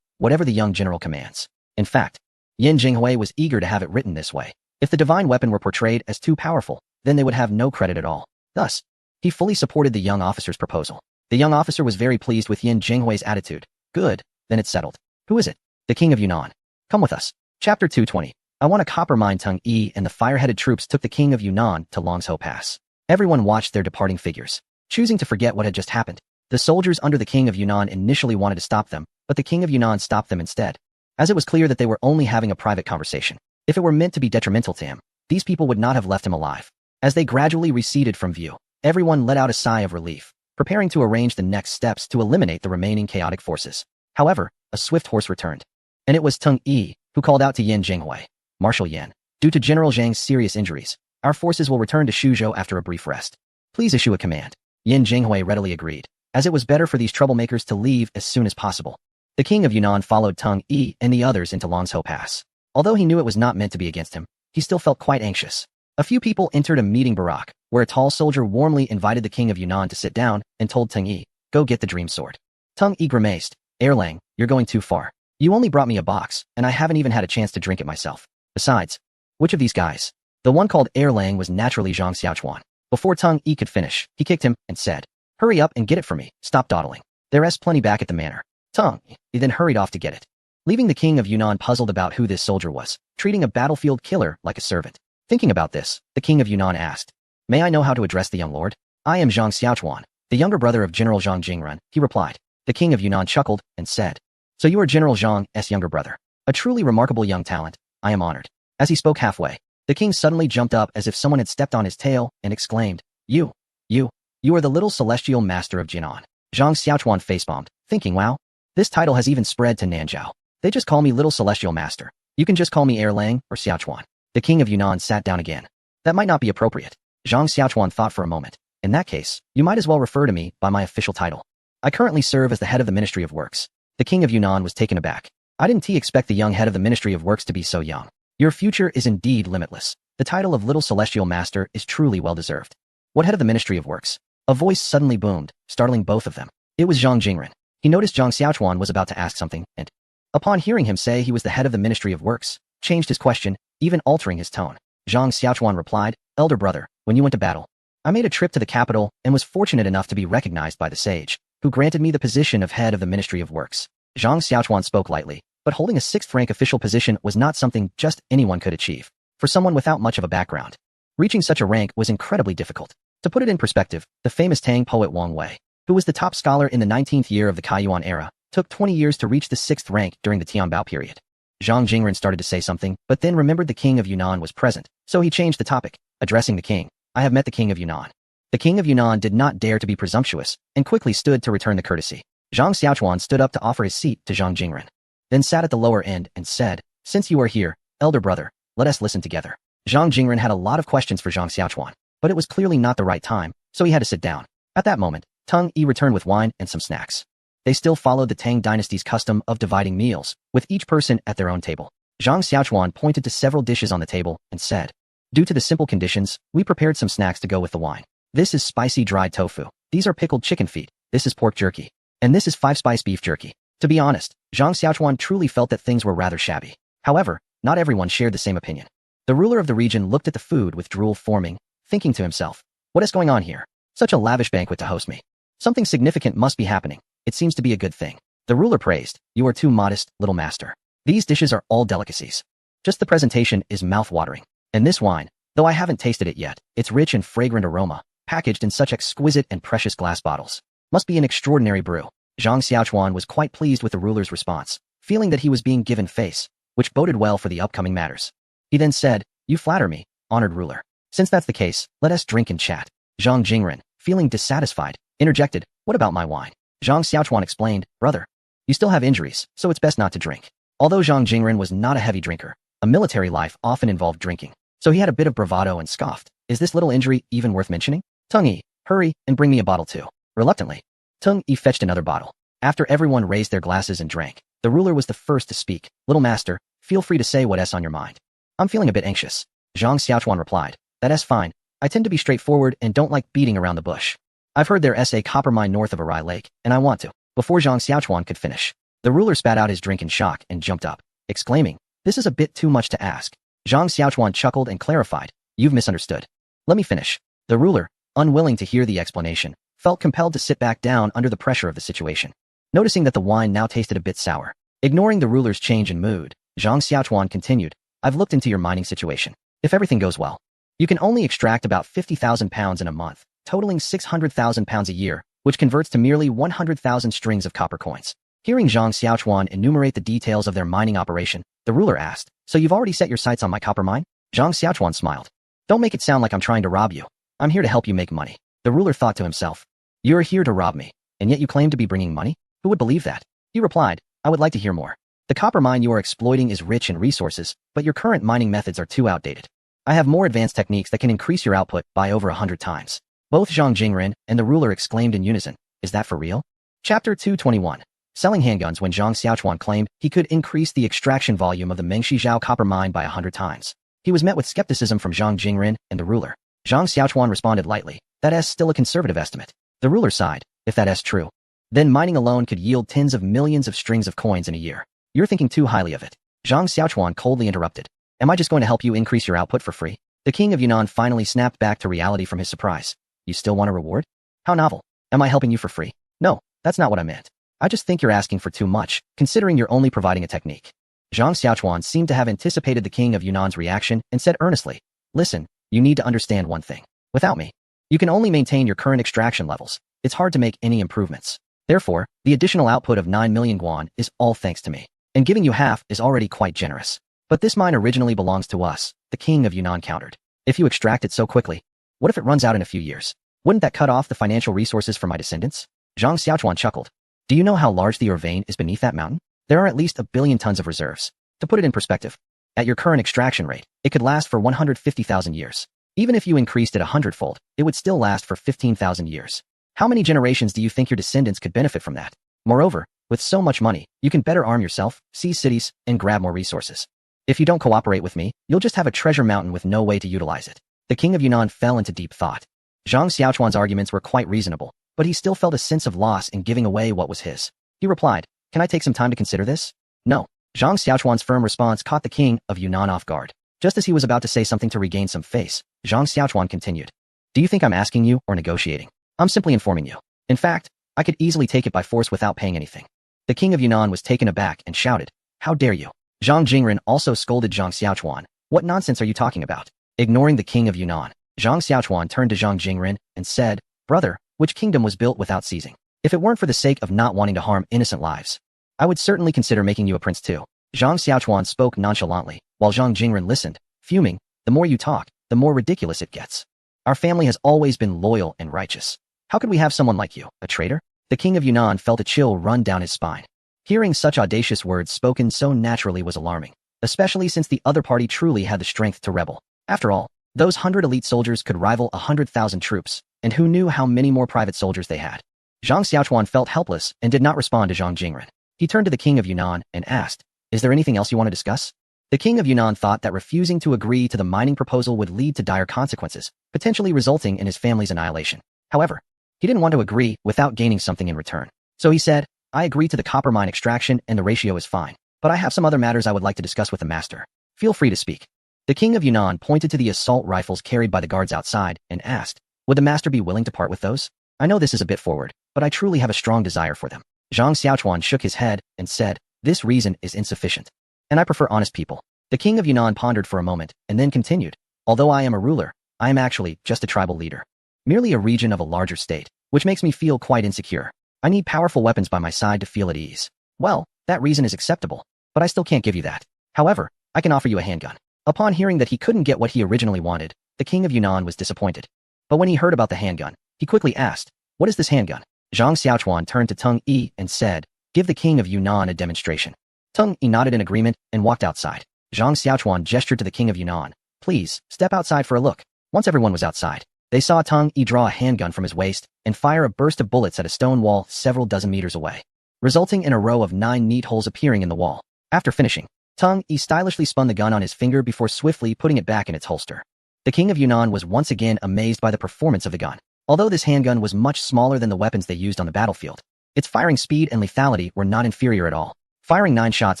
whatever the young general commands. In fact, Yin Jinghui was eager to have it written this way. If the divine weapon were portrayed as too powerful, then they would have no credit at all. Thus, he fully supported the young officer's proposal. The young officer was very pleased with Yin Jinghui's attitude. Good, then it's settled. Who is it? The king of Yunnan. Come with us. Chapter 220. I want a copper mine. Teng Yi and the fire-headed troops took the king of Yunnan to Longzhou Pass. Everyone watched their departing figures, choosing to forget what had just happened. The soldiers under the king of Yunnan initially wanted to stop them, but the king of Yunnan stopped them instead, as it was clear that they were only having a private conversation. If it were meant to be detrimental to him, these people would not have left him alive. As they gradually receded from view, everyone let out a sigh of relief, preparing to arrange the next steps to eliminate the remaining chaotic forces. However, a swift horse returned, and it was Teng Yi who called out to Yin Jinghui, Marshal Yan, due to General Zhang's serious injuries, our forces will return to Suzhou after a brief rest. Please issue a command. Yin Jinghui readily agreed, as it was better for these troublemakers to leave as soon as possible. The king of Yunnan followed Teng Yi and the others into Longzhou Pass. Although he knew it was not meant to be against him, he still felt quite anxious. A few people entered a meeting barack, where a tall soldier warmly invited the king of Yunnan to sit down and told Teng Yi, go get the dream sword. Teng Yi grimaced, Erlang, you're going too far. You only brought me a box, and I haven't even had a chance to drink it myself. Besides, which of these guys? The one called Erlang was naturally Zhang Xiaochuan. Before Teng Yi could finish, he kicked him and said, hurry up and get it for me, stop dawdling. There's plenty back at the manor. Teng Yi then hurried off to get it, leaving the king of Yunnan puzzled about who this soldier was, treating a battlefield killer like a servant. Thinking about this, the king of Yunnan asked, may I know how to address the young lord? I am Zhang Xiaochuan, the younger brother of General Zhang Jingren, he replied. The king of Yunnan chuckled and said, so you are General Zhang's younger brother. A truly remarkable young talent, I am honored. As he spoke halfway, the king suddenly jumped up as if someone had stepped on his tail and exclaimed, you are the little celestial master of Jinan. Zhang Xiaochuan facepalmed, thinking, wow, this title has even spread to Nanzhou. They just call me little celestial master. You can just call me Erlang or Xiaochuan. The king of Yunnan sat down again. That might not be appropriate. Zhang Xiaochuan thought for a moment. In that case, you might as well refer to me by my official title. I currently serve as the head of the Ministry of Works. The king of Yunnan was taken aback. I didn't expect the young head of the Ministry of Works to be so young. Your future is indeed limitless. The title of Little Celestial Master is truly well-deserved. What head of the Ministry of Works? A voice suddenly boomed, startling both of them. It was Zhang Jingren. He noticed Zhang Xiaochuan was about to ask something, and, upon hearing him say he was the head of the Ministry of Works, changed his question, even altering his tone. Zhang Xiaochuan replied, elder brother, when you went to battle, I made a trip to the capital and was fortunate enough to be recognized by the sage, who granted me the position of head of the Ministry of Works. Zhang Xiaochuan spoke lightly, but holding a 6th-rank official position was not something just anyone could achieve. For someone without much of a background, reaching such a rank was incredibly difficult. To put it in perspective, the famous Tang poet Wang Wei, who was the top scholar in the 19th year of the Kaiyuan era, took 20 years to reach the 6th rank during the Tianbao period. Zhang Jingren started to say something, but then remembered the king of Yunnan was present, so he changed the topic, addressing the king. I have met the king of Yunnan. The king of Yunnan did not dare to be presumptuous, and quickly stood to return the courtesy. Zhang Xiaochuan stood up to offer his seat to Zhang Jingren, then sat at the lower end and said, since you are here, elder brother, let us listen together. Zhang Jingren had a lot of questions for Zhang Xiaochuan, but it was clearly not the right time, so he had to sit down. At that moment, Teng Yi returned with wine and some snacks. They still followed the Tang dynasty's custom of dividing meals, with each person at their own table. Zhang Xiaochuan pointed to several dishes on the table and said, Due to the simple conditions, we prepared some snacks to go with the wine. This is spicy dried tofu. These are pickled chicken feet. This is pork jerky. And this is 5-spice beef jerky. To be honest, Zhang Xiaochuan truly felt that things were rather shabby. However, not everyone shared the same opinion. The ruler of the region looked at the food with drool forming, thinking to himself, what is going on here? Such a lavish banquet to host me. Something significant must be happening. It seems to be a good thing. The ruler praised, you are too modest, little master. These dishes are all delicacies. Just the presentation is mouth-watering. And this wine, though I haven't tasted it yet, its rich and fragrant aroma, packaged in such exquisite and precious glass bottles, must be an extraordinary brew. Zhang Xiaochuan was quite pleased with the ruler's response, feeling that he was being given face, which boded well for the upcoming matters. He then said, you flatter me, honored ruler. Since that's the case, let us drink and chat. Zhang Jingren, feeling dissatisfied, interjected, what about my wine? Zhang Xiaochuan explained, brother, you still have injuries, so it's best not to drink. Although Zhang Jingren was not a heavy drinker, a military life often involved drinking, so he had a bit of bravado and scoffed. Is this little injury even worth mentioning? Tung Yi, hurry and bring me a bottle too. Reluctantly, Tung Yi fetched another bottle. After everyone raised their glasses and drank, the ruler was the first to speak. Little master, feel free to say what's on your mind. I'm feeling a bit anxious. Zhang Xiaochuan replied, that's fine. I tend to be straightforward and don't like beating around the bush. I've heard there's a copper mine north of Arai Lake, and I want to. Before Zhang Xiaochuan could finish, the ruler spat out his drink in shock and jumped up, exclaiming, this is a bit too much to ask. Zhang Xiaochuan chuckled and clarified, you've misunderstood. Let me finish. The ruler, unwilling to hear the explanation, felt compelled to sit back down under the pressure of the situation. Noticing that the wine now tasted a bit sour, ignoring the ruler's change in mood, Zhang Xiaochuan continued, I've looked into your mining situation. If everything goes well, you can only extract about 50,000 pounds in a month, totaling 600,000 pounds a year, which converts to merely 100,000 strings of copper coins. Hearing Zhang Xiaochuan enumerate the details of their mining operation, the ruler asked, so you've already set your sights on my copper mine? Zhang Xiaochuan smiled. Don't make it sound like I'm trying to rob you. I'm here to help you make money. The ruler thought to himself, you're here to rob me, and yet you claim to be bringing money? Who would believe that? He replied, I would like to hear more. The copper mine you are exploiting is rich in resources, but your current mining methods are too outdated. I have more advanced techniques that can increase your output by over 100 times. Both Zhang Jingren and the ruler exclaimed in unison, is that for real? Chapter 221. Selling handguns. When Zhang Xiaochuan claimed he could increase the extraction volume of the Mengshizhao copper mine by 100 times, he was met with skepticism from Zhang Jingren and the ruler. Zhang Xiaochuan responded lightly, that's still a conservative estimate. The ruler sighed, if that's true, then mining alone could yield tens of millions of strings of coins in a year. You're thinking too highly of it. Zhang Xiaochuan coldly interrupted. Am I just going to help you increase your output for free? The king of Yunnan finally snapped back to reality from his surprise. You still want a reward? How novel. Am I helping you for free? No, that's not what I meant. I just think you're asking for too much, considering you're only providing a technique. Zhang Xiaochuan seemed to have anticipated the king of Yunnan's reaction and said earnestly, listen, you need to understand one thing. Without me, you can only maintain your current extraction levels. It's hard to make any improvements. Therefore, the additional output of 9 million guan is all thanks to me. And giving you half is already quite generous. But this mine originally belongs to us, the king of Yunnan countered. If you extract it so quickly, what if it runs out in a few years? Wouldn't that cut off the financial resources for my descendants? Zhang Xiaochuan chuckled. Do you know how large the ore vein is beneath that mountain? There are at least 1 billion tons of reserves. To put it in perspective, at your current extraction rate, it could last for 150,000 years. Even if you increased it 100-fold, it would still last for 15,000 years. How many generations do you think your descendants could benefit from that? Moreover, with so much money, you can better arm yourself, seize cities, and grab more resources. If you don't cooperate with me, you'll just have a treasure mountain with no way to utilize it. The king of Yunnan fell into deep thought. Zhang Xiaochuan's arguments were quite reasonable, but he still felt a sense of loss in giving away what was his. He replied, can I take some time to consider this? No. Zhang Xiaochuan's firm response caught the king of Yunnan off guard. Just as he was about to say something to regain some face, Zhang Xiaochuan continued. Do you think I'm asking you or negotiating? I'm simply informing you. In fact, I could easily take it by force without paying anything. The king of Yunnan was taken aback and shouted, how dare you? Zhang Jingren also scolded Zhang Xiaochuan. What nonsense are you talking about? Ignoring the king of Yunnan, Zhang Xiaochuan turned to Zhang Jingren and said, brother, which kingdom was built without seizing? If it weren't for the sake of not wanting to harm innocent lives, I would certainly consider making you a prince too. Zhang Xiaochuan spoke nonchalantly, while Zhang Jingren listened, fuming. The more you talk, the more ridiculous it gets. Our family has always been loyal and righteous. How could we have someone like you, a traitor? The king of Yunnan felt a chill run down his spine. Hearing such audacious words spoken so naturally was alarming, especially since the other party truly had the strength to rebel. After all, those 100 elite soldiers could rival 100,000 troops, and who knew how many more private soldiers they had. Zhang Xiaochuan felt helpless and did not respond to Zhang Jingren. He turned to the king of Yunnan and asked, is there anything else you want to discuss? The king of Yunnan thought that refusing to agree to the mining proposal would lead to dire consequences, potentially resulting in his family's annihilation. However, he didn't want to agree without gaining something in return. So he said, I agree to the copper mine extraction and the ratio is fine. But I have some other matters I would like to discuss with the master. Feel free to speak. The king of Yunnan pointed to the assault rifles carried by the guards outside and asked, would the master be willing to part with those? I know this is a bit forward, but I truly have a strong desire for them. Zhang Xiaochuan shook his head and said, this reason is insufficient. And I prefer honest people. The king of Yunnan pondered for a moment and then continued, although I am a ruler, I am actually just a tribal leader. Merely a region of a larger state, which makes me feel quite insecure. I need powerful weapons by my side to feel at ease. Well, that reason is acceptable, but I still can't give you that. However, I can offer you a handgun. Upon hearing that he couldn't get what he originally wanted, the king of Yunnan was disappointed. But when he heard about the handgun, he quickly asked, what is this handgun? Zhang Xiaochuan turned to Teng Yi and said, give the king of Yunnan a demonstration. Teng Yi nodded in agreement and walked outside. Zhang Xiaochuan gestured to the king of Yunnan, please, step outside for a look. Once everyone was outside, they saw Teng Yi draw a handgun from his waist and fire a burst of bullets at a stone wall several dozen meters away, resulting in a row of 9 neat holes appearing in the wall. After finishing, Teng Yi stylishly spun the gun on his finger before swiftly putting it back in its holster. The king of Yunnan was once again amazed by the performance of the gun. Although this handgun was much smaller than the weapons they used on the battlefield, its firing speed and lethality were not inferior at all. Firing 9 shots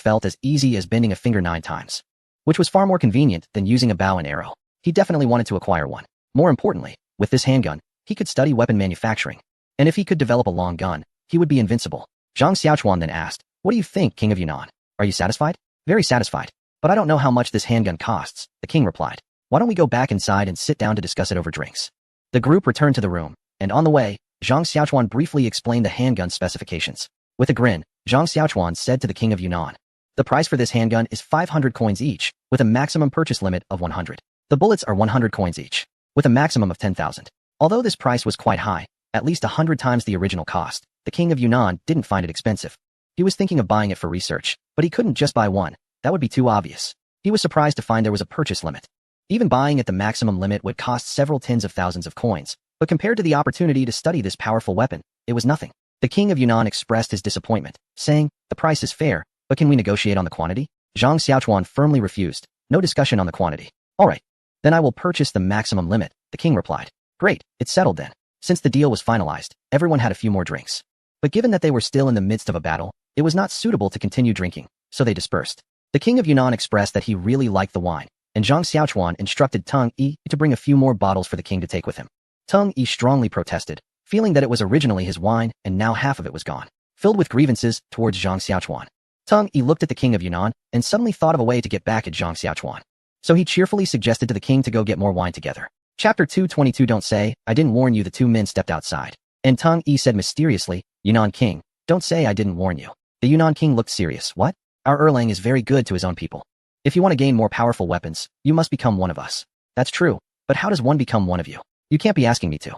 felt as easy as bending a finger 9 times, which was far more convenient than using a bow and arrow. He definitely wanted to acquire one. More importantly, with this handgun, he could study weapon manufacturing. And if he could develop a long gun, he would be invincible. Zhang Xiaochuan then asked, what do you think, king of Yunnan? Are you satisfied? Very satisfied. But I don't know how much this handgun costs, the king replied. Why don't we go back inside and sit down to discuss it over drinks? The group returned to the room, and on the way, Zhang Xiaochuan briefly explained the handgun specifications. With a grin, Zhang Xiaochuan said to the king of Yunnan, the price for this handgun is 500 coins each, with a maximum purchase limit of 100. The bullets are 100 coins each, with a maximum of 10,000. Although this price was quite high, at least 100 times the original cost, the king of Yunnan didn't find it expensive. He was thinking of buying it for research, but he couldn't just buy one. That would be too obvious. He was surprised to find there was a purchase limit. Even buying at the maximum limit would cost several tens of thousands of coins, but compared to the opportunity to study this powerful weapon, it was nothing. The king of Yunnan expressed his disappointment, saying, the price is fair, but can we negotiate on the quantity? Zhang Xiaochuan firmly refused. No discussion on the quantity. All right. Then I will purchase the maximum limit, the king replied. Great, it's settled then. Since the deal was finalized, everyone had a few more drinks. But given that they were still in the midst of a battle, it was not suitable to continue drinking, so they dispersed. The king of Yunnan expressed that he really liked the wine, and Zhang Xiaochuan instructed Teng Yi to bring a few more bottles for the king to take with him. Teng Yi strongly protested, feeling that it was originally his wine and now half of it was gone. Filled with grievances towards Zhang Xiaochuan, Teng Yi looked at the king of Yunnan and suddenly thought of a way to get back at Zhang Xiaochuan. So he cheerfully suggested to the king to go get more wine together. Chapter 222 Don't say, I didn't warn you. The two men stepped outside, and Teng Yi said mysteriously, Yunnan king, don't say I didn't warn you. The Yunnan king looked serious. What? Our Erlang is very good to his own people. If you want to gain more powerful weapons, you must become one of us. That's true, but how does one become one of you? You can't be asking me to.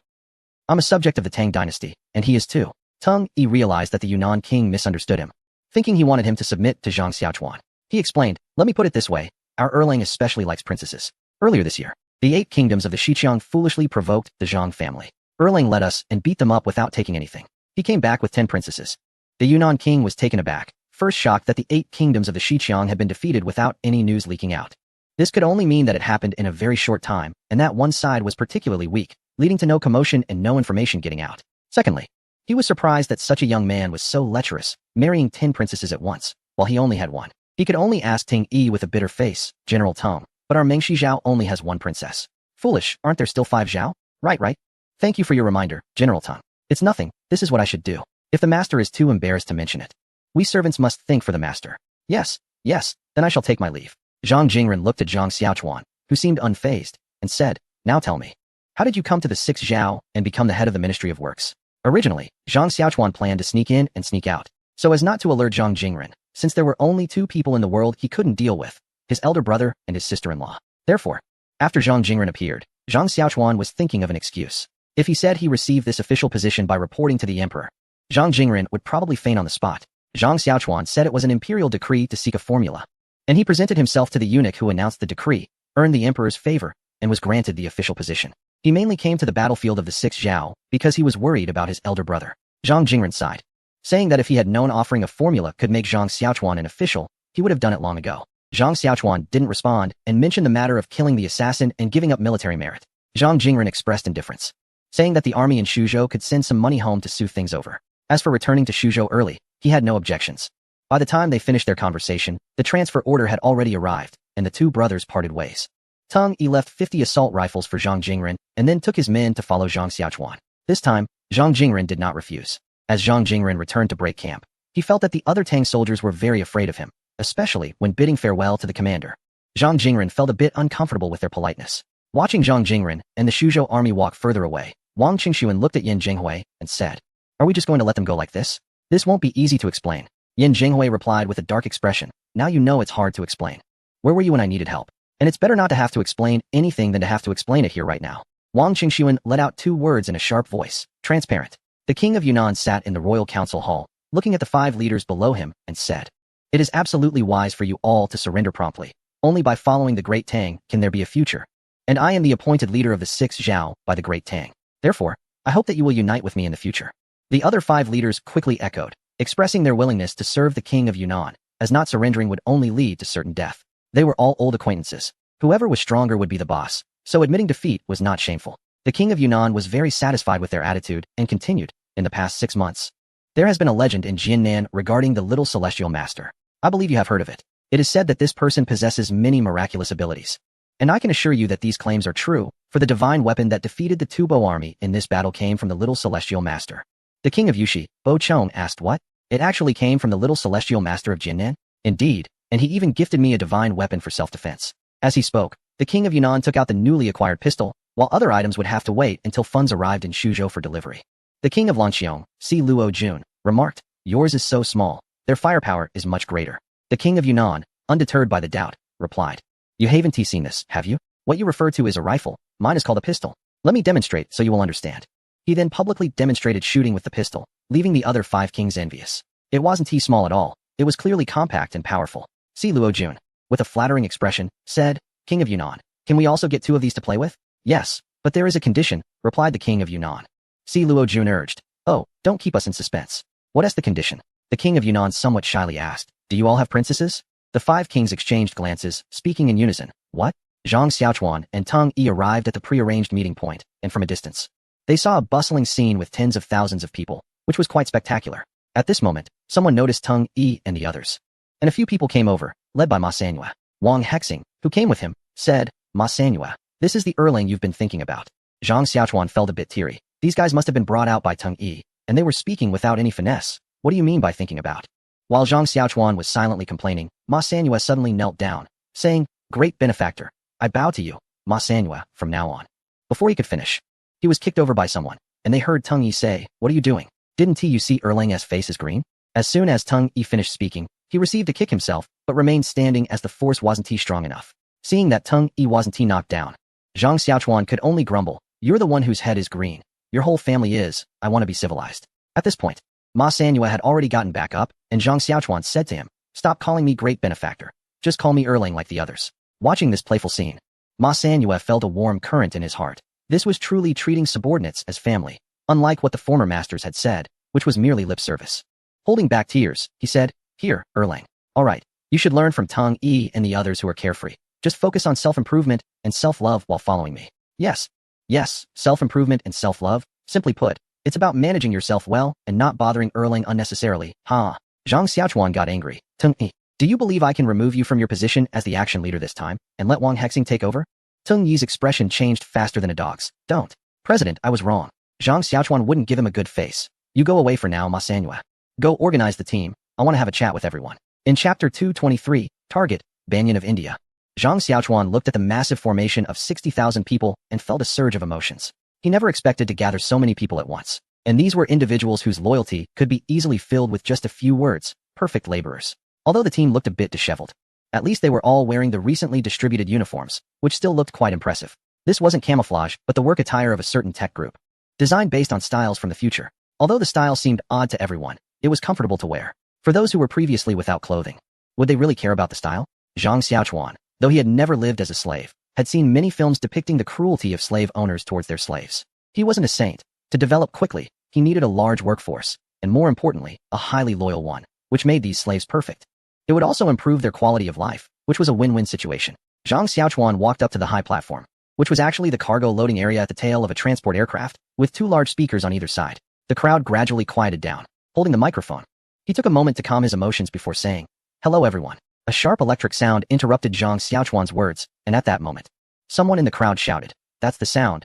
I'm a subject of the Tang dynasty, and he is too. Teng Yi realized that the Yunnan king misunderstood him, thinking he wanted him to submit to Zhang Xiaochuan. He explained, let me put it this way, our Erlang especially likes princesses. Earlier this year, the 8 kingdoms of the Xiqiang foolishly provoked the Zhang family. Erlang led us and beat them up without taking anything. He came back with 10 princesses. The Yunnan king was taken aback, first shocked that the 8 kingdoms of the Xiqiang had been defeated without any news leaking out. This could only mean that it happened in a very short time, and that one side was particularly weak, leading to no commotion and no information getting out. Secondly, he was surprised that such a young man was so lecherous, marrying 10 princesses at once, while he only had one. He could only ask Teng Yi with a bitter face, General Tong, but our Mengshi Zhao only has 1 princess. Foolish, aren't there still 5 Zhao? Right. Thank you for your reminder, General Tong. It's nothing, this is what I should do. If the master is too embarrassed to mention it. We servants must think for the master. Yes, then I shall take my leave. Zhang Jingren looked at Zhang Xiaochuan, who seemed unfazed, and said, now tell me, how did you come to the 6 Zhao and become the head of the Ministry of Works? Originally, Zhang Xiaochuan planned to sneak in and sneak out, so as not to alert Zhang Jingren, since there were only 2 people in the world he couldn't deal with, his elder brother and his sister-in-law. Therefore, after Zhang Jingren appeared, Zhang Xiaochuan was thinking of an excuse. If he said he received this official position by reporting to the emperor, Zhang Jingren would probably faint on the spot. Zhang Xiaochuan said it was an imperial decree to seek a formula, and he presented himself to the eunuch who announced the decree, earned the emperor's favor, and was granted the official position. He mainly came to the battlefield of the 6 Zhao because he was worried about his elder brother. Zhang Jingren sighed, saying that if he had known offering a formula could make Zhang Xiaochuan an official, he would have done it long ago. Zhang Xiaochuan didn't respond and mentioned the matter of killing the assassin and giving up military merit. Zhang Jingren expressed indifference, saying that the army in Suzhou could send some money home to soothe things over. As for returning to Suzhou early, he had no objections. By the time they finished their conversation, the transfer order had already arrived, and the two brothers parted ways. Teng Yi left 50 assault rifles for Zhang Jingren and then took his men to follow Zhang Xiaochuan. This time, Zhang Jingren did not refuse. As Zhang Jingren returned to break camp, he felt that the other Tang soldiers were very afraid of him, especially when bidding farewell to the commander. Zhang Jingren felt a bit uncomfortable with their politeness. Watching Zhang Jingren and the Suzhou army walk further away, Wang Qingxuan looked at Yin Jinghui and said, "Are we just going to let them go like this? This won't be easy to explain." Yin Jinghui replied with a dark expression, "Now you know it's hard to explain. Where were you when I needed help? And it's better not to have to explain anything than to have to explain it here right now." Wang Qingxuan let out two words in a sharp voice, "Transparent." The king of Yunnan sat in the royal council hall, looking at the 5 leaders below him, and said, "It is absolutely wise for you all to surrender promptly. Only by following the Great Tang can there be a future. And I am the appointed leader of the 6th Zhao by the Great Tang. Therefore, I hope that you will unite with me in the future." The other 5 leaders quickly echoed, expressing their willingness to serve the king of Yunnan, as not surrendering would only lead to certain death. They were all old acquaintances. Whoever was stronger would be the boss, so admitting defeat was not shameful. The king of Yunnan was very satisfied with their attitude and continued, "In the past 6 months, there has been a legend in Jiannan regarding the little celestial master. I believe you have heard of it. It is said that this person possesses many miraculous abilities. And I can assure you that these claims are true, for the divine weapon that defeated the Tubo army in this battle came from the little celestial master." The king of Yushi, Bo Chong, asked, "What? It actually came from the little celestial master of Jiannan?" "Indeed, and he even gifted me a divine weapon for self-defense." As he spoke, the king of Yunnan took out the newly acquired pistol, while other items would have to wait until funds arrived in Suzhou for delivery. The king of Lanxiong, Si Luo Jun, remarked, "Yours is so small, their firepower is much greater." The king of Yunnan, undeterred by the doubt, replied, "You haven't seen this, have you? What you refer to is a rifle, mine is called a pistol. Let me demonstrate so you will understand." He then publicly demonstrated shooting with the pistol, leaving the other 5 kings envious. It wasn't small at all, it was clearly compact and powerful. Si Luo Jun, with a flattering expression, said, "King of Yunnan, can we also get 2 of these to play with?" "Yes, but there is a condition," replied the king of Yunnan. Si Luo Jun urged, "Oh, don't keep us in suspense. What is the condition?" The king of Yunnan somewhat shyly asked, "Do you all have princesses?" The 5 kings exchanged glances, speaking in unison. "What?" Zhang Xiaochuan and Teng Yi arrived at the prearranged meeting point, and from a distance, they saw a bustling scene with tens of thousands of people, which was quite spectacular. At this moment, someone noticed Teng Yi and the others, and a few people came over, led by Ma Sanhua. Wang Hexing, who came with him, said, "Ma Sanhua, this is the Erling you've been thinking about." Zhang Xiaochuan felt a bit teary. These guys must have been brought out by Teng Yi, and they were speaking without any finesse. What do you mean by thinking about? While Zhang Xiaochuan was silently complaining, Ma Sanhua suddenly knelt down, saying, "Great benefactor, I bow to you, Ma Sanhua, from now on." Before he could finish, he was kicked over by someone, and they heard Teng Yi say, "What are you doing? Didn't you see Erling's face is green?" As soon as Teng Yi finished speaking, he received a kick himself, but remained standing as the force wasn't strong enough. Seeing that Teng Yi wasn't knocked down, Zhang Xiaochuan could only grumble, "You're the one whose head is green. Your whole family is, I want to be civilized." At this point, Ma Sanhua had already gotten back up, and Zhang Xiaochuan said to him, "Stop calling me great benefactor. Just call me Erling like the others." Watching this playful scene, Ma Sanhua felt a warm current in his heart. This was truly treating subordinates as family, unlike what the former masters had said, which was merely lip service. Holding back tears, he said, "Here, Erling. All right, you should learn from Teng Yi and the others who are carefree. Just focus on self-improvement and self-love while following me." Yes, self-improvement and self-love. Simply put, it's about managing yourself well and not bothering Erling unnecessarily. Zhang Xiaochuan got angry. "Teng Yi, do you believe I can remove you from your position as the action leader this time, and let Wang Hexing take over?" Teng Yi's expression changed faster than a dog's. "Don't. President, I was wrong." Zhang Xiaochuan wouldn't give him a good face. "You go away for now, Ma Sanhua. Go organize the team. I want to have a chat with everyone." In Chapter 223, Target, Banyan of India. Zhang Xiaochuan looked at the massive formation of 60,000 people and felt a surge of emotions. He never expected to gather so many people at once, and these were individuals whose loyalty could be easily filled with just a few words, perfect laborers. Although the team looked a bit disheveled, at least they were all wearing the recently distributed uniforms, which still looked quite impressive. This wasn't camouflage, but the work attire of a certain tech group, designed based on styles from the future. Although the style seemed odd to everyone, it was comfortable to wear. For those who were previously without clothing, would they really care about the style? Zhang Xiaochuan, though he had never lived as a slave, had seen many films depicting the cruelty of slave owners towards their slaves. He wasn't a saint. To develop quickly, he needed a large workforce, and more importantly, a highly loyal one, which made these slaves perfect. It would also improve their quality of life, which was a win-win situation. Zhang Xiaochuan walked up to the high platform, which was actually the cargo loading area at the tail of a transport aircraft, with 2 large speakers on either side. The crowd gradually quieted down, holding the microphone. He took a moment to calm his emotions before saying, "Hello everyone." A sharp electric sound interrupted Zhang Xiaochuan's words, and at that moment, someone in the crowd shouted, "That's the sound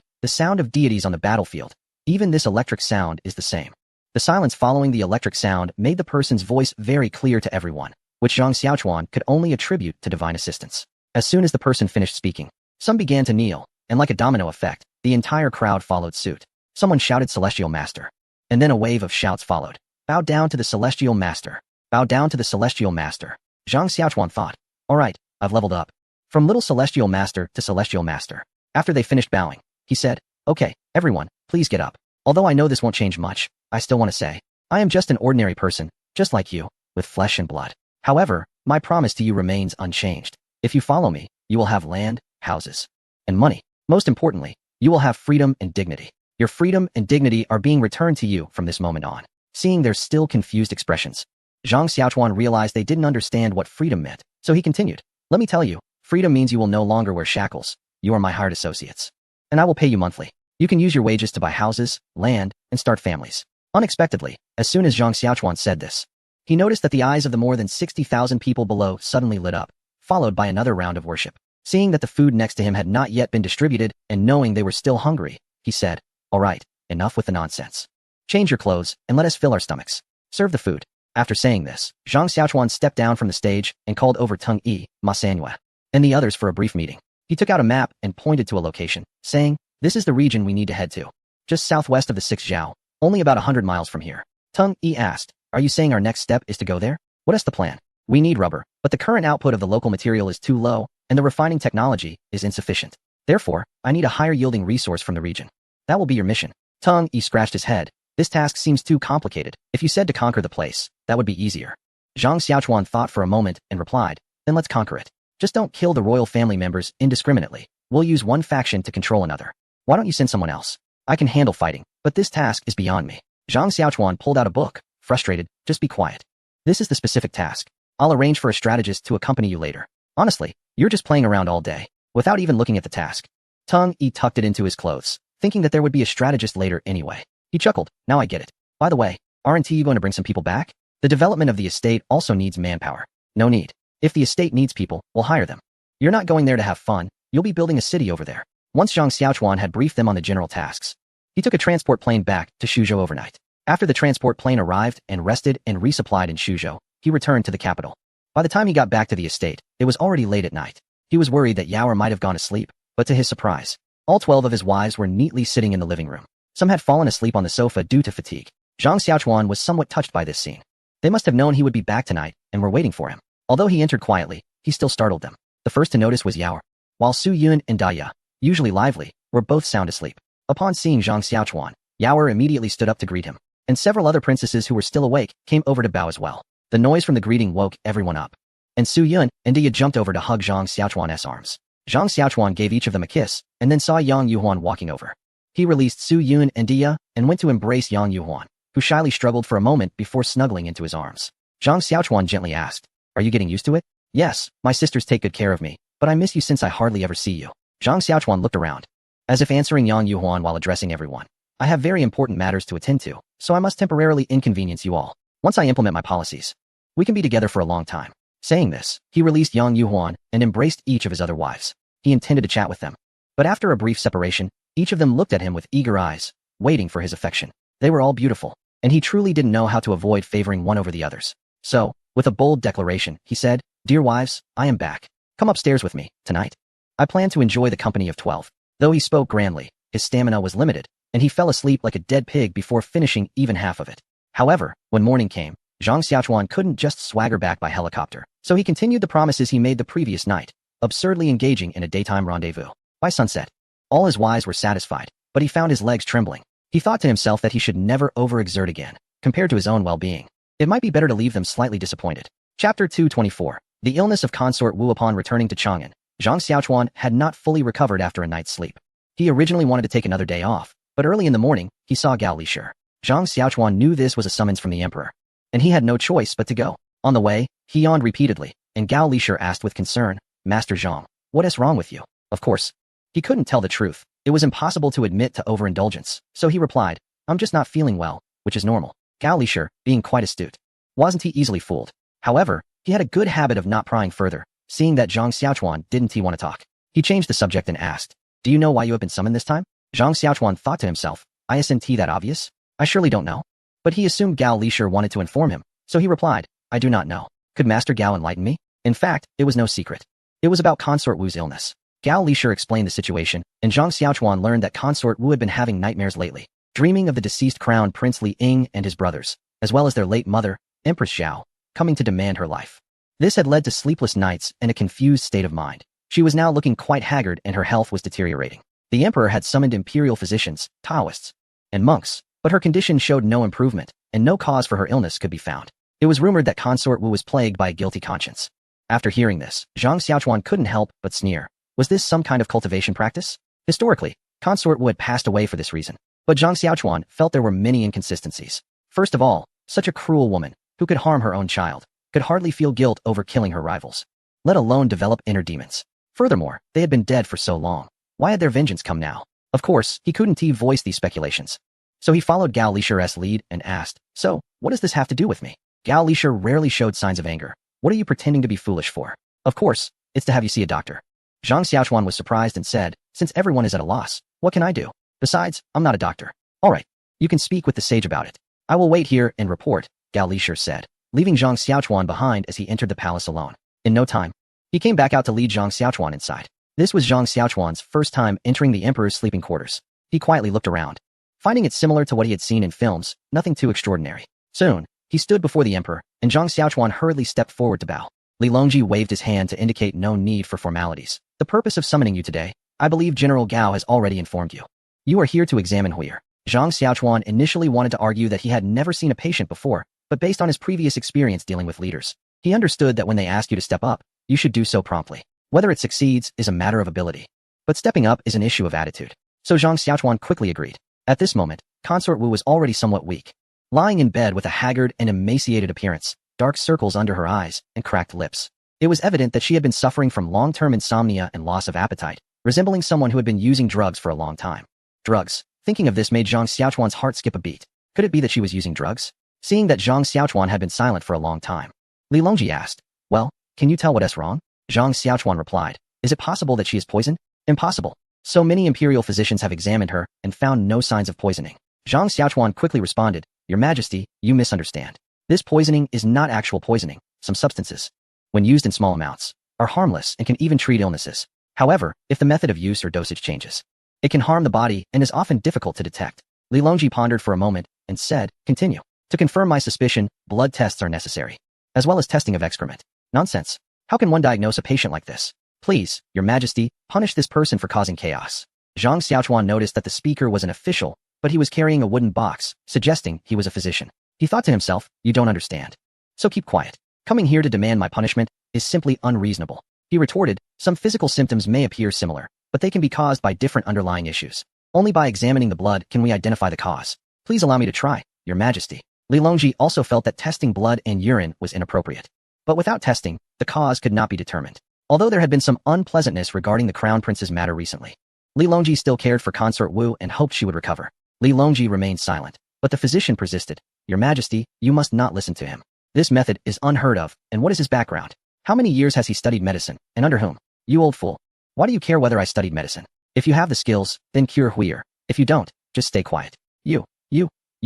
of deities on the battlefield. Even this electric sound is the same." The silence following the electric sound made the person's voice very clear to everyone, which Zhang Xiaochuan could only attribute to divine assistance. As soon as the person finished speaking, some began to kneel, and like a domino effect, the entire crowd followed suit. Someone shouted Celestial Master. And then a wave of shouts followed. "Bow down to the Celestial Master. Bow down to the Celestial Master." Zhang Xiaochuan thought, "Alright, I've leveled up. From little Celestial Master to Celestial Master." After they finished bowing, he said, "Okay, everyone, please get up. Although I know this won't change much, I still want to say, I am just an ordinary person, just like you, with flesh and blood. However, my promise to you remains unchanged. If you follow me, you will have land, houses, and money. Most importantly, you will have freedom and dignity. Your freedom and dignity are being returned to you from this moment on." Seeing their still confused expressions, Zhang Xiaochuan realized they didn't understand what freedom meant, so he continued, "Let me tell you, freedom means you will no longer wear shackles. You are my hired associates. And I will pay you monthly. You can use your wages to buy houses, land, and start families." Unexpectedly, as soon as Zhang Xiaochuan said this, he noticed that the eyes of the more than 60,000 people below suddenly lit up, followed by another round of worship. Seeing that the food next to him had not yet been distributed, and knowing they were still hungry, he said, "Alright, enough with the nonsense. Change your clothes, and let us fill our stomachs. Serve the food." After saying this, Zhang Xiaochuan stepped down from the stage and called over Tung Yi, Ma Sanyue, and the others for a brief meeting. He took out a map and pointed to a location, saying, "This is the region we need to head to. Just southwest of the 6th Zhao, only about 100 miles from here." Tung Yi asked, "Are you saying our next step is to go there? What is the plan?" "We need rubber, but the current output of the local material is too low, and the refining technology is insufficient. Therefore, I need a higher-yielding resource from the region." "That will be your mission." Tung Yi scratched his head. "This task seems too complicated. If you said to conquer the place, that would be easier." Zhang Xiaochuan thought for a moment and replied, "Then let's conquer it. Just don't kill the royal family members indiscriminately. We'll use one faction to control another. Why don't you send someone else? I can handle fighting, but this task is beyond me." Zhang Xiaochuan pulled out a book, frustrated. "Just be quiet. This is the specific task. I'll arrange for a strategist to accompany you later. Honestly, you're just playing around all day, without even looking at the task." Tung Yi tucked it into his clothes, thinking that there would be a strategist later anyway. He chuckled, "Now I get it. By the way, aren't you going to bring some people back? The development of the estate also needs manpower." "No need. If the estate needs people, we'll hire them. You're not going there to have fun, you'll be building a city over there." Once Zhang Xiaochuan had briefed them on the general tasks, he took a transport plane back to Suzhou overnight. After the transport plane arrived and rested and resupplied in Suzhou, he returned to the capital. By the time he got back to the estate, it was already late at night. He was worried that Yaoer might have gone to sleep, but to his surprise, all 12 of his wives were neatly sitting in the living room. Some had fallen asleep on the sofa due to fatigue. Zhang Xiaochuan was somewhat touched by this scene. They must have known he would be back tonight and were waiting for him. Although he entered quietly, he still startled them. The first to notice was Yaoer, while Su Yun and Daya, usually lively, were both sound asleep. Upon seeing Zhang Xiaochuan, Yaoer immediately stood up to greet him, and several other princesses who were still awake came over to bow as well. The noise from the greeting woke everyone up, and Su Yun and Daya jumped over to hug Zhang Xiaochuan's arms. Zhang Xiaochuan gave each of them a kiss, and then saw Yang Yuhuan walking over. He released Su Yun and Daya and went to embrace Yang Yuhuan, who shyly struggled for a moment before snuggling into his arms. Zhang Xiaochuan gently asked, "Are you getting used to it?" "Yes, my sisters take good care of me, but I miss you since I hardly ever see you." Zhang Xiaochuan looked around, as if answering Yang Yuhuan while addressing everyone. "I have very important matters to attend to, so I must temporarily inconvenience you all. Once I implement my policies, we can be together for a long time." Saying this, he released Yang Yuhuan and embraced each of his other wives. He intended to chat with them, but after a brief separation, each of them looked at him with eager eyes, waiting for his affection. They were all beautiful, and he truly didn't know how to avoid favoring one over the others. So, with a bold declaration, he said, "Dear wives, I am back. Come upstairs with me, tonight. I plan to enjoy the company of 12. Though he spoke grandly, his stamina was limited, and he fell asleep like a dead pig before finishing even half of it. However, when morning came, Zhang Xiaochuan couldn't just swagger back by helicopter, so he continued the promises he made the previous night, absurdly engaging in a daytime rendezvous. By sunset, all his wives were satisfied, but he found his legs trembling. He thought to himself that he should never overexert again, compared to his own well-being. It might be better to leave them slightly disappointed. Chapter 224. The illness of consort Wu. Upon returning to Chang'an, Zhang Xiaochuan had not fully recovered after a night's sleep. He originally wanted to take another day off, but early in the morning, he saw Gao Lishur. Zhang Xiaochuan knew this was a summons from the emperor, and he had no choice but to go. On the way, he yawned repeatedly, and Gao Lishir asked with concern, Master Zhang, what is wrong with you? Of course, he couldn't tell the truth. It was impossible to admit to overindulgence, so he replied, I'm just not feeling well, which is normal. Gao Lishir, being quite astute, wasn't he easily fooled? However, he had a good habit of not prying further, seeing that Zhang Xiaochuan didn't he want to talk. He changed the subject and asked, do you know why you have been summoned this time? Zhang Xiaochuan thought to himself, isn't that obvious? I surely don't know. But he assumed Gao Lishir wanted to inform him, so he replied, I do not know. Could Master Gao enlighten me? In fact, it was no secret. It was about Consort Wu's illness. Gao Lishir explained the situation, and Zhang Xiaochuan learned that Consort Wu had been having nightmares lately, dreaming of the deceased Crown Prince Li Ying and his brothers, as well as their late mother, Empress Zhao, coming to demand her life. This had led to sleepless nights and a confused state of mind. She was now looking quite haggard and her health was deteriorating. The emperor had summoned imperial physicians, Taoists, and monks, but her condition showed no improvement, and no cause for her illness could be found. It was rumored that Consort Wu was plagued by a guilty conscience. After hearing this, Zhang Xiaochuan couldn't help but sneer. Was this some kind of cultivation practice? Historically, Consort Wu had passed away for this reason. But Zhang Xiaochuan felt there were many inconsistencies. First of all, such a cruel woman, who could harm her own child, could hardly feel guilt over killing her rivals, let alone develop inner demons. Furthermore, they had been dead for so long. Why had their vengeance come now? Of course, he couldn't voice these speculations. So he followed Gao Lishir's lead and asked, so, what does this have to do with me? Gao Lishir rarely showed signs of anger. What are you pretending to be foolish for? Of course, it's to have you see a doctor. Zhang Xiaochuan was surprised and said, since everyone is at a loss, what can I do? Besides, I'm not a doctor. All right, you can speak with the sage about it. I will wait here and report, Gao Lishir said, leaving Zhang Xiaochuan behind as he entered the palace alone. In no time, he came back out to lead Zhang Xiaochuan inside. This was Zhang Xiaochuan's first time entering the emperor's sleeping quarters. He quietly looked around, finding it similar to what he had seen in films, nothing too extraordinary. Soon, he stood before the emperor, and Zhang Xiaochuan hurriedly stepped forward to bow. Li Longji waved his hand to indicate no need for formalities. The purpose of summoning you today, I believe General Gao has already informed you. You are here to examine Huir. Zhang Xiaochuan initially wanted to argue that he had never seen a patient before, but based on his previous experience dealing with leaders, he understood that when they ask you to step up, you should do so promptly. Whether it succeeds is a matter of ability, but stepping up is an issue of attitude. So Zhang Xiaochuan quickly agreed. At this moment, Consort Wu was already somewhat weak, lying in bed with a haggard and emaciated appearance, dark circles under her eyes, and cracked lips. It was evident that she had been suffering from long-term insomnia and loss of appetite, resembling someone who had been using drugs for a long time. Drugs. Thinking of this made Zhang Xiaochuan's heart skip a beat. Could it be that she was using drugs? Seeing that Zhang Xiaochuan had been silent for a long time, Li Longji asked, well, can you tell what's wrong? Zhang Xiaochuan replied, is it possible that she is poisoned? Impossible. So many imperial physicians have examined her and found no signs of poisoning. Zhang Xiaochuan quickly responded, Your Majesty, you misunderstand. This poisoning is not actual poisoning. Some substances, when used in small amounts, are harmless and can even treat illnesses. However, if the method of use or dosage changes, it can harm the body and is often difficult to detect. Li Longji pondered for a moment and said, continue. To confirm my suspicion, blood tests are necessary, as well as testing of excrement. Nonsense. How can one diagnose a patient like this? Please, Your Majesty, punish this person for causing chaos. Zhang Xiaochuan noticed that the speaker was an official, but he was carrying a wooden box, suggesting he was a physician. He thought to himself, you don't understand. So keep quiet. Coming here to demand my punishment is simply unreasonable. He retorted, some physical symptoms may appear similar, but they can be caused by different underlying issues. Only by examining the blood can we identify the cause. Please allow me to try, Your Majesty. Li Longji also felt that testing blood and urine was inappropriate. But without testing, the cause could not be determined. Although there had been some unpleasantness regarding the Crown Prince's matter recently, Li Longji still cared for Consort Wu and hoped she would recover. Li Longji remained silent, but the physician persisted. Your Majesty, you must not listen to him. This method is unheard of, and what is his background? How many years has he studied medicine, and under whom? You old fool. Why do you care whether I studied medicine? If you have the skills, then cure Huir. If you don't, just stay quiet. You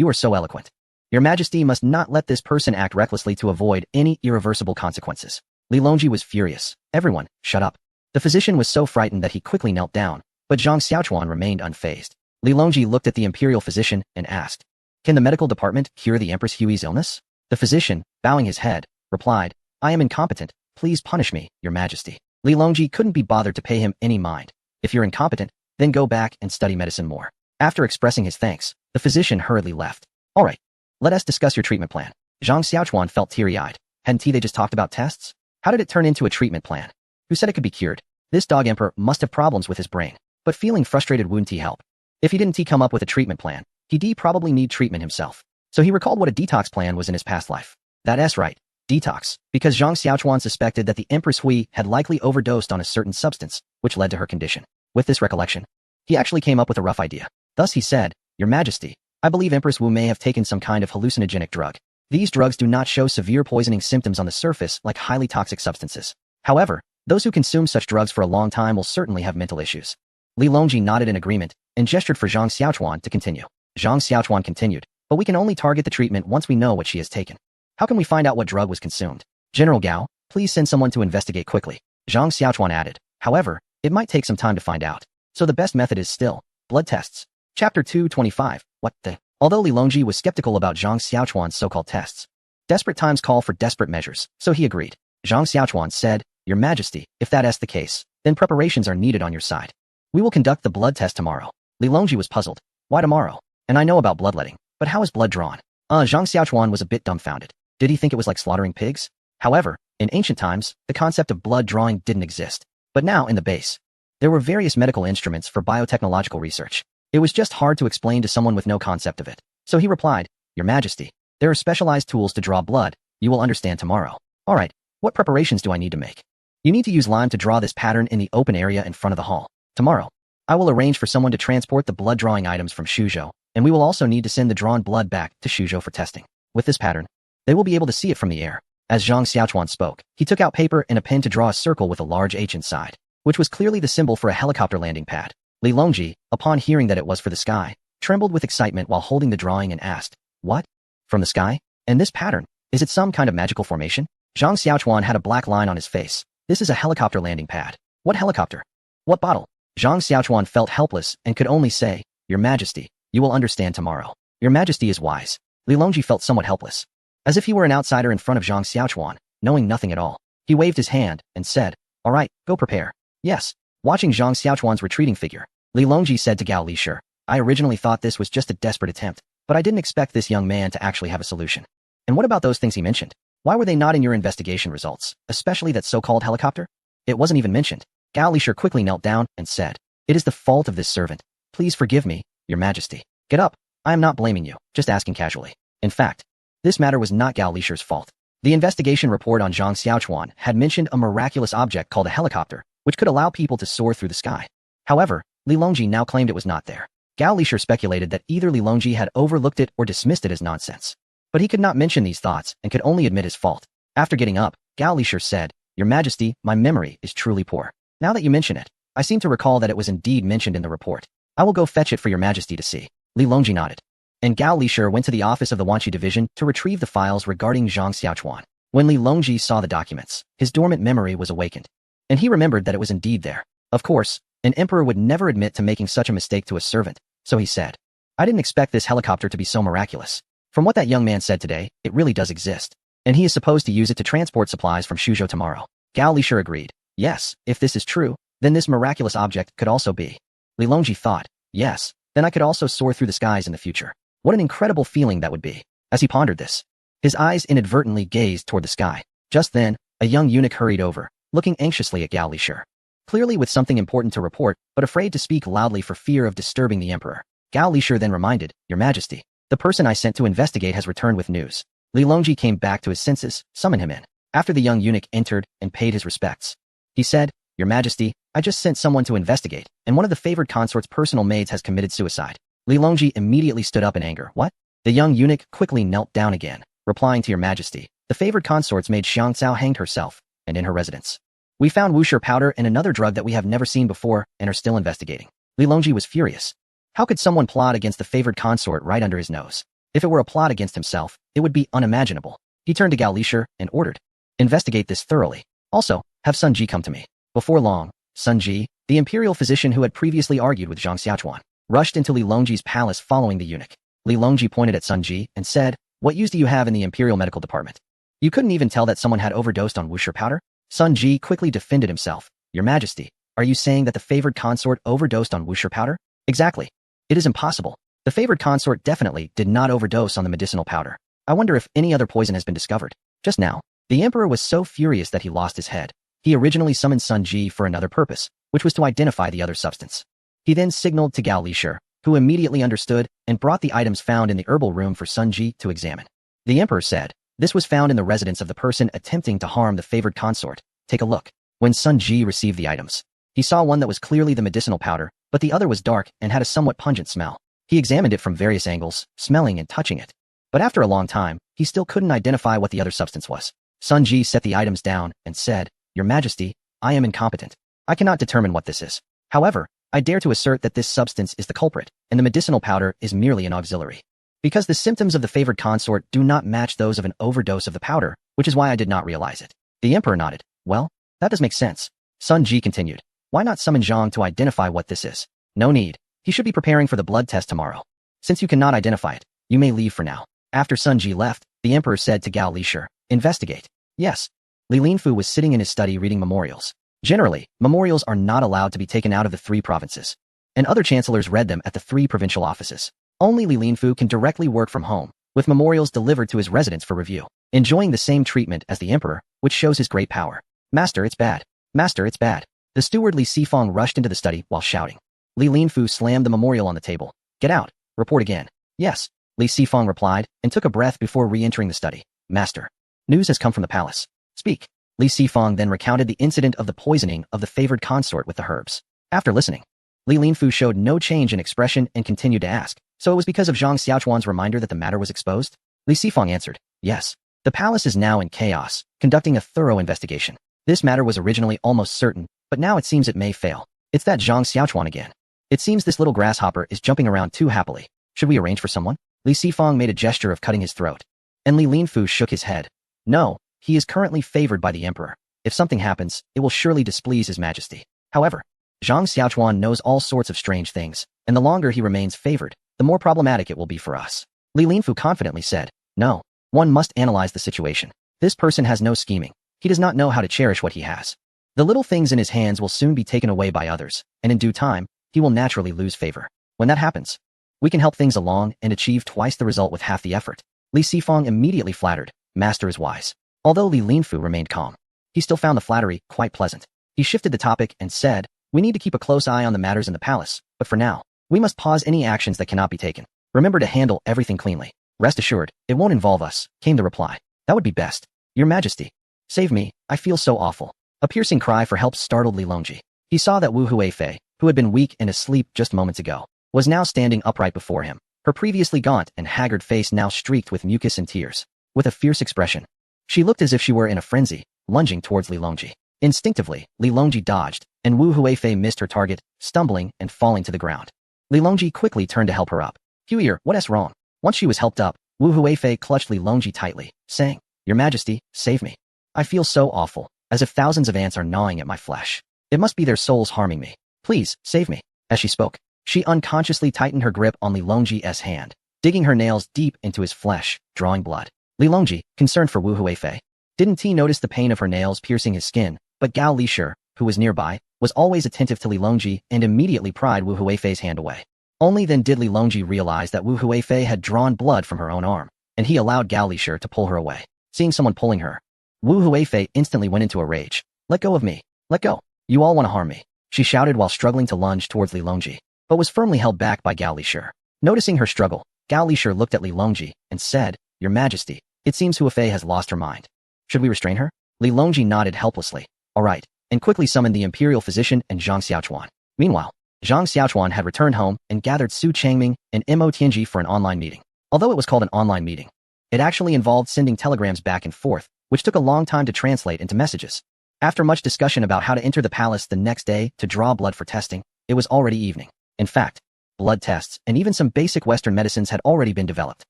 are so eloquent. Your Majesty must not let this person act recklessly to avoid any irreversible consequences. Li Longji was furious. Everyone, shut up. The physician was so frightened that he quickly knelt down, but Zhang Xiaochuan remained unfazed. Li Longji looked at the imperial physician and asked, can the medical department cure the Empress Hui's illness? The physician, bowing his head, replied, I am incompetent. Please punish me, Your Majesty. Li Longji couldn't be bothered to pay him any mind. If you're incompetent, then go back and study medicine more. After expressing his thanks, the physician hurriedly left. All right. Let us discuss your treatment plan. Zhang Xiaochuan felt teary-eyed. Hadn't they just talked about tests? How did it turn into a treatment plan? Who said it could be cured? This dog emperor must have problems with his brain. But feeling frustrated wouldn't he help? If he didn't come up with a treatment plan, he'd probably need treatment himself. So he recalled what a detox plan was in his past life. That's right. Detox, because Zhang Xiaochuan suspected that the Empress Hui had likely overdosed on a certain substance, which led to her condition. With this recollection, he actually came up with a rough idea. Thus he said, Your Majesty, I believe Empress Wu may have taken some kind of hallucinogenic drug. These drugs do not show severe poisoning symptoms on the surface like highly toxic substances. However, those who consume such drugs for a long time will certainly have mental issues. Li Longji nodded in agreement and gestured for Zhang Xiaochuan to continue. Zhang Xiaochuan continued, but we can only target the treatment once we know what she has taken. How can we find out what drug was consumed? General Gao, please send someone to investigate quickly. Zhang Xiaochuan added. However, it might take some time to find out. So the best method is still blood tests. Chapter 225. What the? Although Li Longji was skeptical about Zhang Xiaochuan's so-called tests, desperate times call for desperate measures, so he agreed. Zhang Xiaochuan said, Your Majesty, if that is the case, then preparations are needed on your side. We will conduct the blood test tomorrow. Li Longji was puzzled. Why tomorrow? And I know about bloodletting, but how is blood drawn? Zhang Xiaochuan was a bit dumbfounded. Did he think it was like slaughtering pigs? However, in ancient times, the concept of blood drawing didn't exist. But now, in the base, there were various medical instruments for biotechnological research. It was just hard to explain to someone with no concept of it. So he replied, Your Majesty, there are specialized tools to draw blood. You will understand tomorrow. All right, what preparations do I need to make? You need to use lime to draw this pattern in the open area in front of the hall. Tomorrow, I will arrange for someone to transport the blood drawing items from Shuzhou, and we will also need to send the drawn blood back to Shuzhou for testing. With this pattern, they will be able to see it from the air. As Zhang Xiaochuan spoke, he took out paper and a pen to draw a circle with a large H inside, which was clearly the symbol for a helicopter landing pad. Li Longji, upon hearing that it was for the sky, trembled with excitement while holding the drawing and asked, What? From the sky? And this pattern, is it some kind of magical formation? Zhang Xiaochuan had a black line on his face. This is a helicopter landing pad. What helicopter? What bottle? Zhang Xiaochuan felt helpless and could only say, Your Majesty, you will understand tomorrow. Your Majesty is wise. Li Longji felt somewhat helpless. As if he were an outsider in front of Zhang Xiaochuan, knowing nothing at all. He waved his hand and said, All right, go prepare. Yes. Watching Zhang Xiaochuan's retreating figure, Li Longji said to Gao Lisher, I originally thought this was just a desperate attempt, but I didn't expect this young man to actually have a solution. And what about those things he mentioned? Why were they not in your investigation results, especially that so-called helicopter? It wasn't even mentioned. Gao Lisher quickly knelt down and said, It is the fault of this servant. Please forgive me, Your Majesty. Get up. I am not blaming you, just asking casually. In fact, this matter was not Gao Lisher's fault. The investigation report on Zhang Xiaochuan had mentioned a miraculous object called a helicopter, which could allow people to soar through the sky. However, Li Longji now claimed it was not there. Gao Lisher speculated that either Li Longji had overlooked it or dismissed it as nonsense. But he could not mention these thoughts and could only admit his fault. After getting up, Gao Lisher said, Your Majesty, my memory is truly poor. Now that you mention it, I seem to recall that it was indeed mentioned in the report. I will go fetch it for Your Majesty to see. Li Longji nodded. And Gao Lisher went to the office of the Wanqi division to retrieve the files regarding Zhang Xiaochuan. When Li Longji saw the documents, his dormant memory was awakened. And he remembered that it was indeed there. Of course, an emperor would never admit to making such a mistake to a servant, so he said, I didn't expect this helicopter to be so miraculous. From what that young man said today, it really does exist. And he is supposed to use it to transport supplies from Shuzhou tomorrow. Gao Lisher agreed. Yes, if this is true, then this miraculous object could also be. Li Longji thought, yes, then I could also soar through the skies in the future. What an incredible feeling that would be. As he pondered this, his eyes inadvertently gazed toward the sky. Just then, a young eunuch hurried over, looking anxiously at Gao Lisher. Clearly with something important to report, but afraid to speak loudly for fear of disturbing the emperor. Gao Lisher then reminded, Your Majesty, the person I sent to investigate has returned with news. Li Longji came back to his senses, summoned him in. After the young eunuch entered and paid his respects, he said, Your Majesty, I just sent someone to investigate, and one of the favored consort's personal maids has committed suicide. Li Longji immediately stood up in anger. What? The young eunuch quickly knelt down again, replying to Your Majesty, the favored consort's maid Xiang Cao hanged herself, and in her residence. We found wuxia powder and another drug that we have never seen before and are still investigating. Li Longji was furious. How could someone plot against the favored consort right under his nose? If it were a plot against himself, it would be unimaginable. He turned to Gao Lisher and ordered, investigate this thoroughly. Also, have Sun Ji come to me. Before long, Sun Ji, the imperial physician who had previously argued with Zhang Xiaochuan, rushed into Li Longji's palace following the eunuch. Li Longji pointed at Sun Ji and said, What use do you have in the imperial medical department? You couldn't even tell that someone had overdosed on wuxia powder? Sun Ji quickly defended himself. Your Majesty, are you saying that the favored consort overdosed on wuxia powder? Exactly. It is impossible. The favored consort definitely did not overdose on the medicinal powder. I wonder if any other poison has been discovered. Just now, the emperor was so furious that he lost his head. He originally summoned Sun Ji for another purpose, which was to identify the other substance. He then signaled to Gao Lisher, who immediately understood and brought the items found in the herbal room for Sun Ji to examine. The emperor said, This was found in the residence of the person attempting to harm the favored consort. Take a look. When Sun Ji received the items, he saw one that was clearly the medicinal powder, but the other was dark and had a somewhat pungent smell. He examined it from various angles, smelling and touching it. But after a long time, he still couldn't identify what the other substance was. Sun Ji set the items down and said, "Your Majesty, I am incompetent. I cannot determine what this is. However, I dare to assert that this substance is the culprit, and the medicinal powder is merely an auxiliary. Because the symptoms of the favored consort do not match those of an overdose of the powder, which is why I did not realize it." The emperor nodded. "Well, that does make sense." Sun Ji continued. "Why not summon Zhang to identify what this is?" "No need. He should be preparing for the blood test tomorrow. Since you cannot identify it, you may leave for now." After Sun Ji left, the emperor said to Gao Lishur, "Investigate." Yes. Li Linfu was sitting in his study reading memorials. Generally, memorials are not allowed to be taken out of the 3 provinces, and other chancellors read them at the 3 provincial offices. Only Li Linfu can directly work from home, with memorials delivered to his residence for review, enjoying the same treatment as the emperor, which shows his great power. "Master, it's bad. Master, it's bad." The steward Li Sifang rushed into the study while shouting. Li Linfu slammed the memorial on the table. "Get out. Report again." "Yes," Li Sifang replied, and took a breath before re-entering the study. "Master, news has come from the palace." "Speak." Li Sifang then recounted the incident of the poisoning of the favored consort with the herbs. After listening, Li Linfu showed no change in expression and continued to ask, "So it was because of Zhang Xiaochuan's reminder that the matter was exposed?" Li Sifang answered, "Yes. The palace is now in chaos, conducting a thorough investigation. This matter was originally almost certain, but now it seems it may fail. It's that Zhang Xiaochuan again. It seems this little grasshopper is jumping around too happily. Should we arrange for someone?" Li Sifang made a gesture of cutting his throat, and Li Linfu shook his head. "No. He is currently favored by the emperor. If something happens, it will surely displease his majesty. However, Zhang Xiaochuan knows all sorts of strange things, and the longer he remains favored, the more problematic it will be for us." Li Linfu confidently said, "No, one must analyze the situation. This person has no scheming. He does not know how to cherish what he has. The little things in his hands will soon be taken away by others, and in due time, he will naturally lose favor. When that happens, we can help things along and achieve twice the result with half the effort." Li Sifang immediately flattered, "Master is wise." Although Li Linfu remained calm, he still found the flattery quite pleasant. He shifted the topic and said, "We need to keep a close eye on the matters in the palace, but for now, we must pause any actions that cannot be taken. Remember to handle everything cleanly." "Rest assured, it won't involve us," came the reply. "That would be best. Your Majesty, save me, I feel so awful." A piercing cry for help startled Li Longji. He saw that Wu Huifei, who had been weak and asleep just moments ago, was now standing upright before him, her previously gaunt and haggard face now streaked with mucus and tears. With a fierce expression, she looked as if she were in a frenzy, lunging towards Li Longji. Instinctively, Li Longji dodged, and Wu Huifei missed her target, stumbling and falling to the ground. Li Longji quickly turned to help her up. "Huier, what's wrong?" Once she was helped up, Wu Huifei clutched Li Longji tightly, saying, "Your Majesty, save me. I feel so awful, as if thousands of ants are gnawing at my flesh. It must be their souls harming me. Please, save me." As she spoke, she unconsciously tightened her grip on Li Longji's hand, digging her nails deep into his flesh, drawing blood. Li Longji, concerned for Wu Huifei, didn't notice the pain of her nails piercing his skin, but Gao Lishur, who was nearby, was always attentive to Li Longji and immediately pried Wu Huifei's hand away. Only then did Li Longji realize that Wu Huifei had drawn blood from her own arm, and he allowed Gao Lishur to pull her away. Seeing someone pulling her, Wu Huifei instantly went into a rage. "Let go of me. Let go. You all want to harm me," she shouted while struggling to lunge towards Li Longji, but was firmly held back by Gao Lishur. Noticing her struggle, Gao Lishur looked at Li Longji and said, "Your Majesty, it seems Huifei has lost her mind. Should we restrain her?" Li Longji nodded helplessly. "All right," and quickly summoned the imperial physician and Zhang Xiaochuan. Meanwhile, Zhang Xiaochuan had returned home and gathered Su Changming and Mo Tianji for an online meeting. Although it was called an online meeting, it actually involved sending telegrams back and forth, which took a long time to translate into messages. After much discussion about how to enter the palace the next day to draw blood for testing, it was already evening. In fact, blood tests and even some basic Western medicines had already been developed.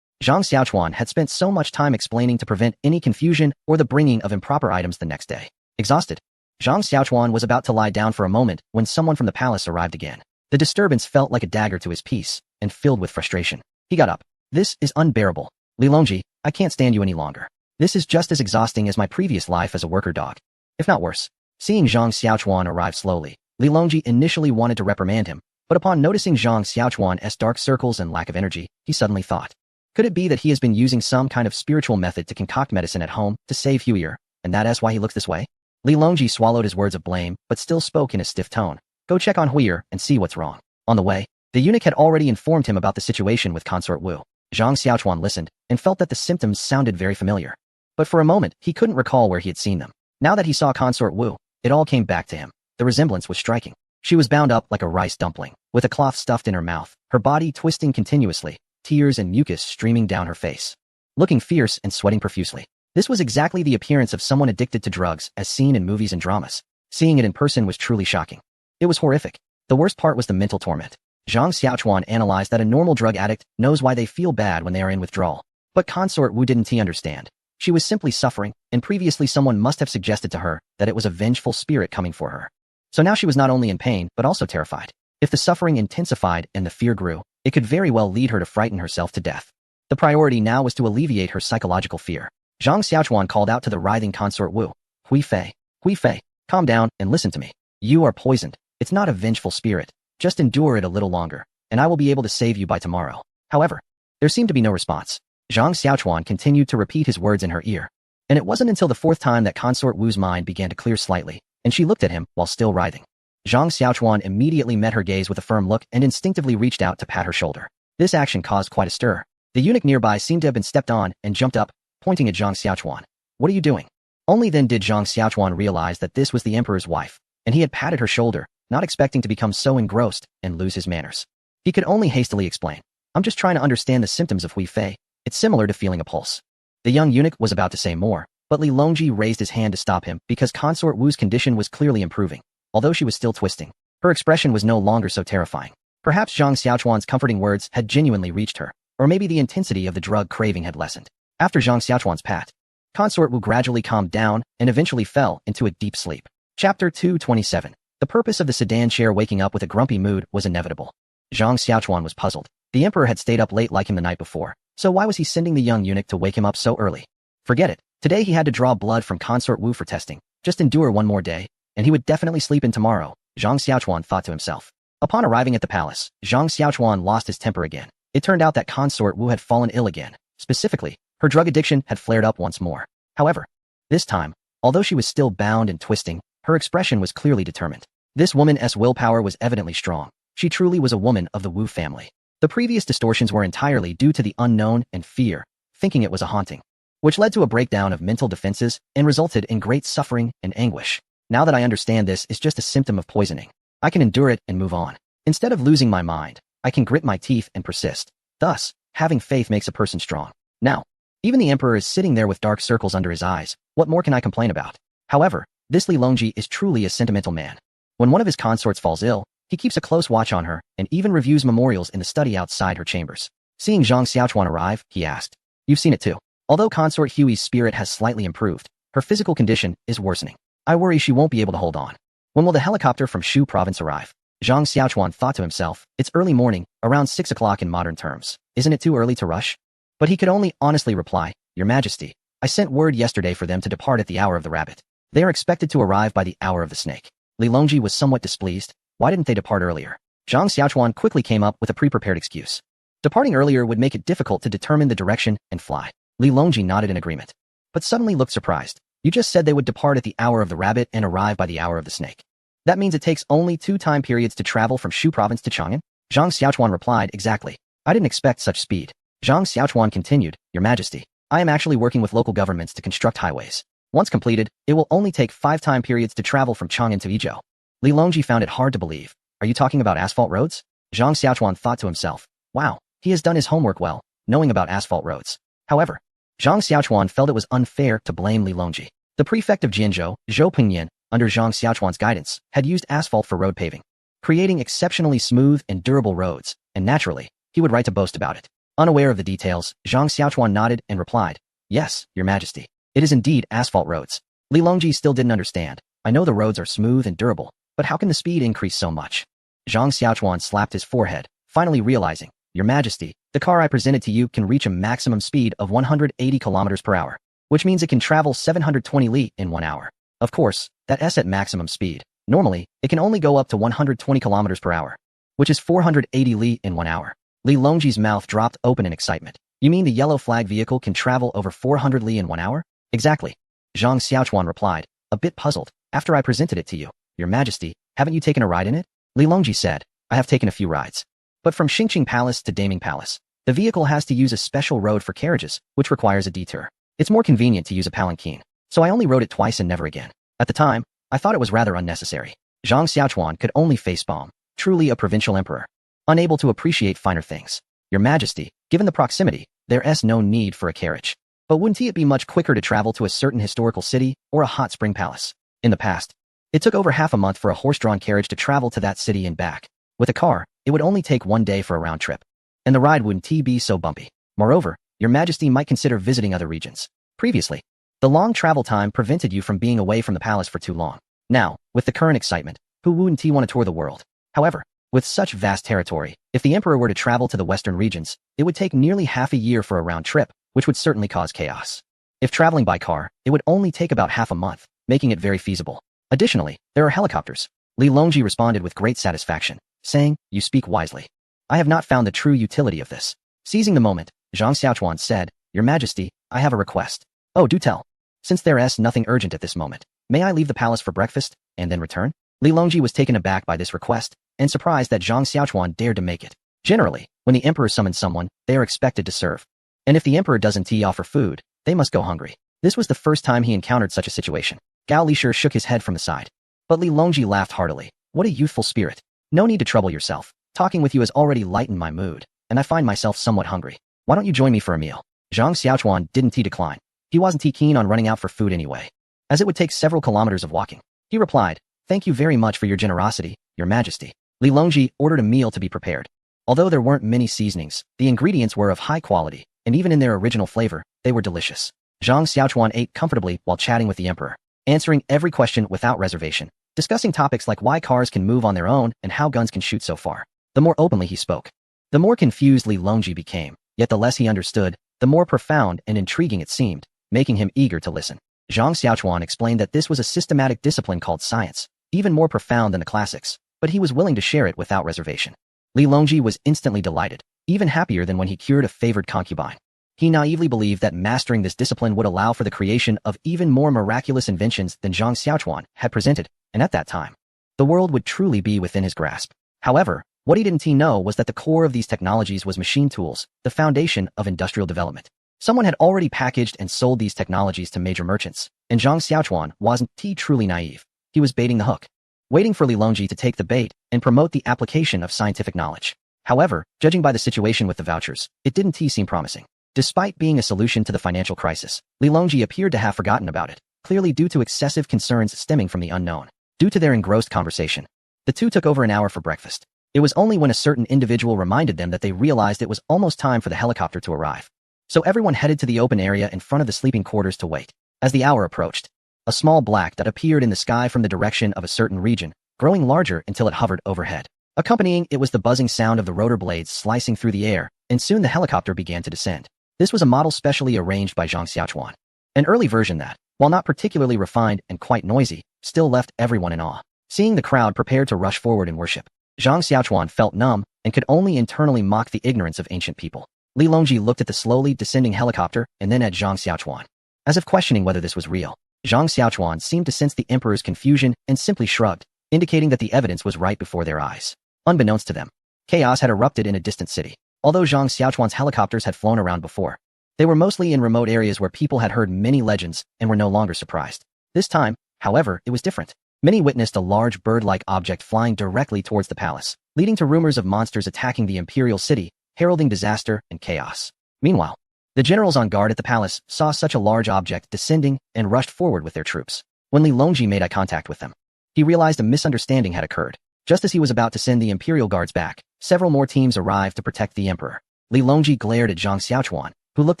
Zhang Xiaochuan had spent so much time explaining to prevent any confusion or the bringing of improper items the next day. Exhausted, Zhang Xiaochuan was about to lie down for a moment when someone from the palace arrived again. The disturbance felt like a dagger to his peace, and filled with frustration, he got up. "This is unbearable. Li Longji, I can't stand you any longer. This is just as exhausting as my previous life as a worker dog, if not worse." Seeing Zhang Xiaochuan arrive slowly, Li Longji initially wanted to reprimand him, but upon noticing Zhang Xiaochuan's dark circles and lack of energy, he suddenly thought, could it be that he has been using some kind of spiritual method to concoct medicine at home to save Huier, and that is why he looks this way? Li Longji swallowed his words of blame, but still spoke in a stiff tone. "Go check on Huier and see what's wrong." On the way, the eunuch had already informed him about the situation with Consort Wu. Zhang Xiaochuan listened and felt that the symptoms sounded very familiar. But for a moment, he couldn't recall where he had seen them. Now that he saw Consort Wu, it all came back to him. The resemblance was striking. She was bound up like a rice dumpling, with a cloth stuffed in her mouth, her body twisting continuously, tears and mucus streaming down her face. Looking fierce and sweating profusely. This was exactly the appearance of someone addicted to drugs as seen in movies and dramas. Seeing it in person was truly shocking. It was horrific. The worst part was the mental torment. Zhang Xiaochuan analyzed that a normal drug addict knows why they feel bad when they are in withdrawal. But Consort Wu didn't understand. She was simply suffering, and previously someone must have suggested to her that it was a vengeful spirit coming for her. So now she was not only in pain, but also terrified. If the suffering intensified and the fear grew, it could very well lead her to frighten herself to death. The priority now was to alleviate her psychological fear. Zhang Xiaochuan called out to the writhing Consort Wu. Hui Fei, calm down and listen to me. You are poisoned. It's not a vengeful spirit. Just endure it a little longer, and I will be able to save you by tomorrow. However, there seemed to be no response. Zhang Xiaochuan continued to repeat his words in her ear. And it wasn't until the fourth time that Consort Wu's mind began to clear slightly, and she looked at him while still writhing. Zhang Xiaochuan immediately met her gaze with a firm look and instinctively reached out to pat her shoulder. This action caused quite a stir. The eunuch nearby seemed to have been stepped on and jumped up, pointing at Zhang Xiaochuan. What are you doing? Only then did Zhang Xiaochuan realize that this was the emperor's wife, and he had patted her shoulder, not expecting to become so engrossed and lose his manners. He could only hastily explain. I'm just trying to understand the symptoms of Hui Fei. It's similar to feeling a pulse. The young eunuch was about to say more, but Li Longji raised his hand to stop him because Consort Wu's condition was clearly improving. Although she was still twisting, her expression was no longer so terrifying. Perhaps Zhang Xiaochuan's comforting words had genuinely reached her, or maybe the intensity of the drug craving had lessened. After Zhang Xiaochuan's pat, Consort Wu gradually calmed down and eventually fell into a deep sleep. Chapter 227. The purpose of the sedan chair waking up with a grumpy mood was inevitable. Zhang Xiaochuan was puzzled. The emperor had stayed up late like him the night before, so why was he sending the young eunuch to wake him up so early? Forget it. Today he had to draw blood from Consort Wu for testing. Just endure one more day, and he would definitely sleep in tomorrow, Zhang Xiaochuan thought to himself. Upon arriving at the palace, Zhang Xiaochuan lost his temper again. It turned out that Consort Wu had fallen ill again. Specifically, her drug addiction had flared up once more. However, this time, although she was still bound and twisting, her expression was clearly determined. This woman's willpower was evidently strong. She truly was a woman of the Wu family. The previous distortions were entirely due to the unknown and fear, thinking it was a haunting, which led to a breakdown of mental defenses and resulted in great suffering and anguish. Now that I understand this is just a symptom of poisoning, I can endure it and move on. Instead of losing my mind, I can grit my teeth and persist. Thus, having faith makes a person strong. Now, even the emperor is sitting there with dark circles under his eyes. What more can I complain about? However, this Li Longji is truly a sentimental man. When one of his consorts falls ill, he keeps a close watch on her and even reviews memorials in the study outside her chambers. Seeing Zhang Xiaochuan arrive, he asked, "You've seen it too." Although Consort Hui's spirit has slightly improved, her physical condition is worsening. I worry she won't be able to hold on. When will the helicopter from Shu province arrive? Zhang Xiaochuan thought to himself. It's early morning, around 6 o'clock in modern terms. Isn't it too early to rush? But he could only honestly reply, Your Majesty, I sent word yesterday for them to depart at the hour of the rabbit. They are expected to arrive by the hour of the snake. Li Longji was somewhat displeased. Why didn't they depart earlier? Zhang Xiaochuan quickly came up with a pre-prepared excuse. Departing earlier would make it difficult to determine the direction and fly. Li Longji nodded in agreement, but suddenly looked surprised. You just said they would depart at the hour of the rabbit and arrive by the hour of the snake. That means it takes only 2 time periods to travel from Shu province to Chang'an? Zhang Xiaochuan replied, exactly. I didn't expect such speed. Zhang Xiaochuan continued, Your Majesty, I am actually working with local governments to construct highways. Once completed, it will only take 5 time periods to travel from Chang'an to Izhou. Li Longji found it hard to believe. Are you talking about asphalt roads? Zhang Xiaochuan thought to himself. Wow, he has done his homework well, knowing about asphalt roads. However, Zhang Xiaochuan felt it was unfair to blame Li Longji. The prefect of Jianzhou, Zhou Pingyan, under Zhang Xiaochuan's guidance, had used asphalt for road paving, creating exceptionally smooth and durable roads, and naturally, he would write to boast about it. Unaware of the details, Zhang Xiaochuan nodded and replied, Yes, Your Majesty. It is indeed asphalt roads. Li Longji still didn't understand. I know the roads are smooth and durable, but how can the speed increase so much? Zhang Xiaochuan slapped his forehead, finally realizing, Your Majesty, the car I presented to you can reach a maximum speed of 180 kilometers per hour, which means it can travel 720 li in 1 hour. Of course, that's at maximum speed. Normally, it can only go up to 120 kilometers per hour, which is 480 li in 1 hour. Li Longji's mouth dropped open in excitement. You mean the yellow flag vehicle can travel over 400 li in 1 hour? Exactly. Zhang Xiaochuan replied, a bit puzzled. After I presented it to you, Your Majesty, haven't you taken a ride in it? Li Longji said, I have taken a few rides. But from Xingqing Palace to Daming Palace, the vehicle has to use a special road for carriages, which requires a detour. It's more convenient to use a palanquin, so I only rode it twice and never again. At the time, I thought it was rather unnecessary. Zhang Xiaochuan could only facepalm, truly a provincial emperor, unable to appreciate finer things. Your Majesty, given the proximity, there's no need for a carriage. But wouldn't it be much quicker to travel to a certain historical city or a hot spring palace? In the past, it took over half a month for a horse-drawn carriage to travel to that city and back. With a car, it would only take 1 day for a round trip. And the ride wouldn't be so bumpy. Moreover, Your Majesty might consider visiting other regions. Previously, the long travel time prevented you from being away from the palace for too long. Now, with the current excitement, who wouldn't want to tour the world? However, with such vast territory, if the emperor were to travel to the western regions, it would take nearly half a year for a round trip, which would certainly cause chaos. If traveling by car, it would only take about half a month, making it very feasible. Additionally, there are helicopters. Li Longji responded with great satisfaction, saying, "You speak wisely. I have not found the true utility of this." Seizing the moment, Zhang Xiaochuan said, "Your Majesty, I have a request." "Oh, do tell. Since there's nothing urgent at this moment, may I leave the palace for breakfast, and then return?" Li Longji was taken aback by this request, and surprised that Zhang Xiaochuan dared to make it. Generally, when the emperor summons someone, they are expected to serve. And if the emperor doesn't offer food, they must go hungry. This was the first time he encountered such a situation. Gao Lishir shook his head from the side. But Li Longji laughed heartily. "What a youthful spirit. No need to trouble yourself. Talking with you has already lightened my mood, and I find myself somewhat hungry. Why don't you join me for a meal?" Zhang Xiaochuan didn't decline. He wasn't keen on running out for food anyway, as it would take several kilometers of walking. He replied, "Thank you very much for your generosity, Your Majesty." Li Longji ordered a meal to be prepared. Although there weren't many seasonings, the ingredients were of high quality, and even in their original flavor, they were delicious. Zhang Xiaochuan ate comfortably while chatting with the emperor, answering every question without reservation, discussing topics like why cars can move on their own and how guns can shoot so far. The more openly he spoke, the more confused Li Longji became, yet the less he understood, the more profound and intriguing it seemed, making him eager to listen. Zhang Xiaochuan explained that this was a systematic discipline called science, even more profound than the classics, but he was willing to share it without reservation. Li Longji was instantly delighted, even happier than when he cured a favored concubine. He naively believed that mastering this discipline would allow for the creation of even more miraculous inventions than Zhang Xiaochuan had presented, and at that time, the world would truly be within his grasp. However, what he didn't know was that the core of these technologies was machine tools, the foundation of industrial development. Someone had already packaged and sold these technologies to major merchants, and Zhang Xiaochuan wasn't truly naive. He was baiting the hook, waiting for Li Longji to take the bait and promote the application of scientific knowledge. However, judging by the situation with the vouchers, it didn't seem promising. Despite being a solution to the financial crisis, Li Longji appeared to have forgotten about it, clearly due to excessive concerns stemming from the unknown. Due to their engrossed conversation, the two took over an hour for breakfast. It was only when a certain individual reminded them that they realized it was almost time for the helicopter to arrive. So everyone headed to the open area in front of the sleeping quarters to wait. As the hour approached, a small black dot appeared in the sky from the direction of a certain region, growing larger until it hovered overhead. Accompanying it was the buzzing sound of the rotor blades slicing through the air, and soon the helicopter began to descend. This was a model specially arranged by Zhang Xiaochuan. An early version that, while not particularly refined and quite noisy, still left everyone in awe. Seeing the crowd prepared to rush forward in worship, Zhang Xiaochuan felt numb and could only internally mock the ignorance of ancient people. Li Longji looked at the slowly descending helicopter and then at Zhang Xiaochuan, as if questioning whether this was real. Zhang Xiaochuan seemed to sense the emperor's confusion and simply shrugged, indicating that the evidence was right before their eyes. Unbeknownst to them, chaos had erupted in a distant city. Although Zhang Xiaochuan's helicopters had flown around before, they were mostly in remote areas where people had heard many legends and were no longer surprised. This time, however, it was different. Many witnessed a large bird-like object flying directly towards the palace, leading to rumors of monsters attacking the imperial city, heralding disaster and chaos. Meanwhile, the generals on guard at the palace saw such a large object descending and rushed forward with their troops. When Li Longji made eye contact with them, he realized a misunderstanding had occurred. Just as he was about to send the imperial guards back, several more teams arrived to protect the emperor. Li Longji glared at Zhang Xiaochuan, who looked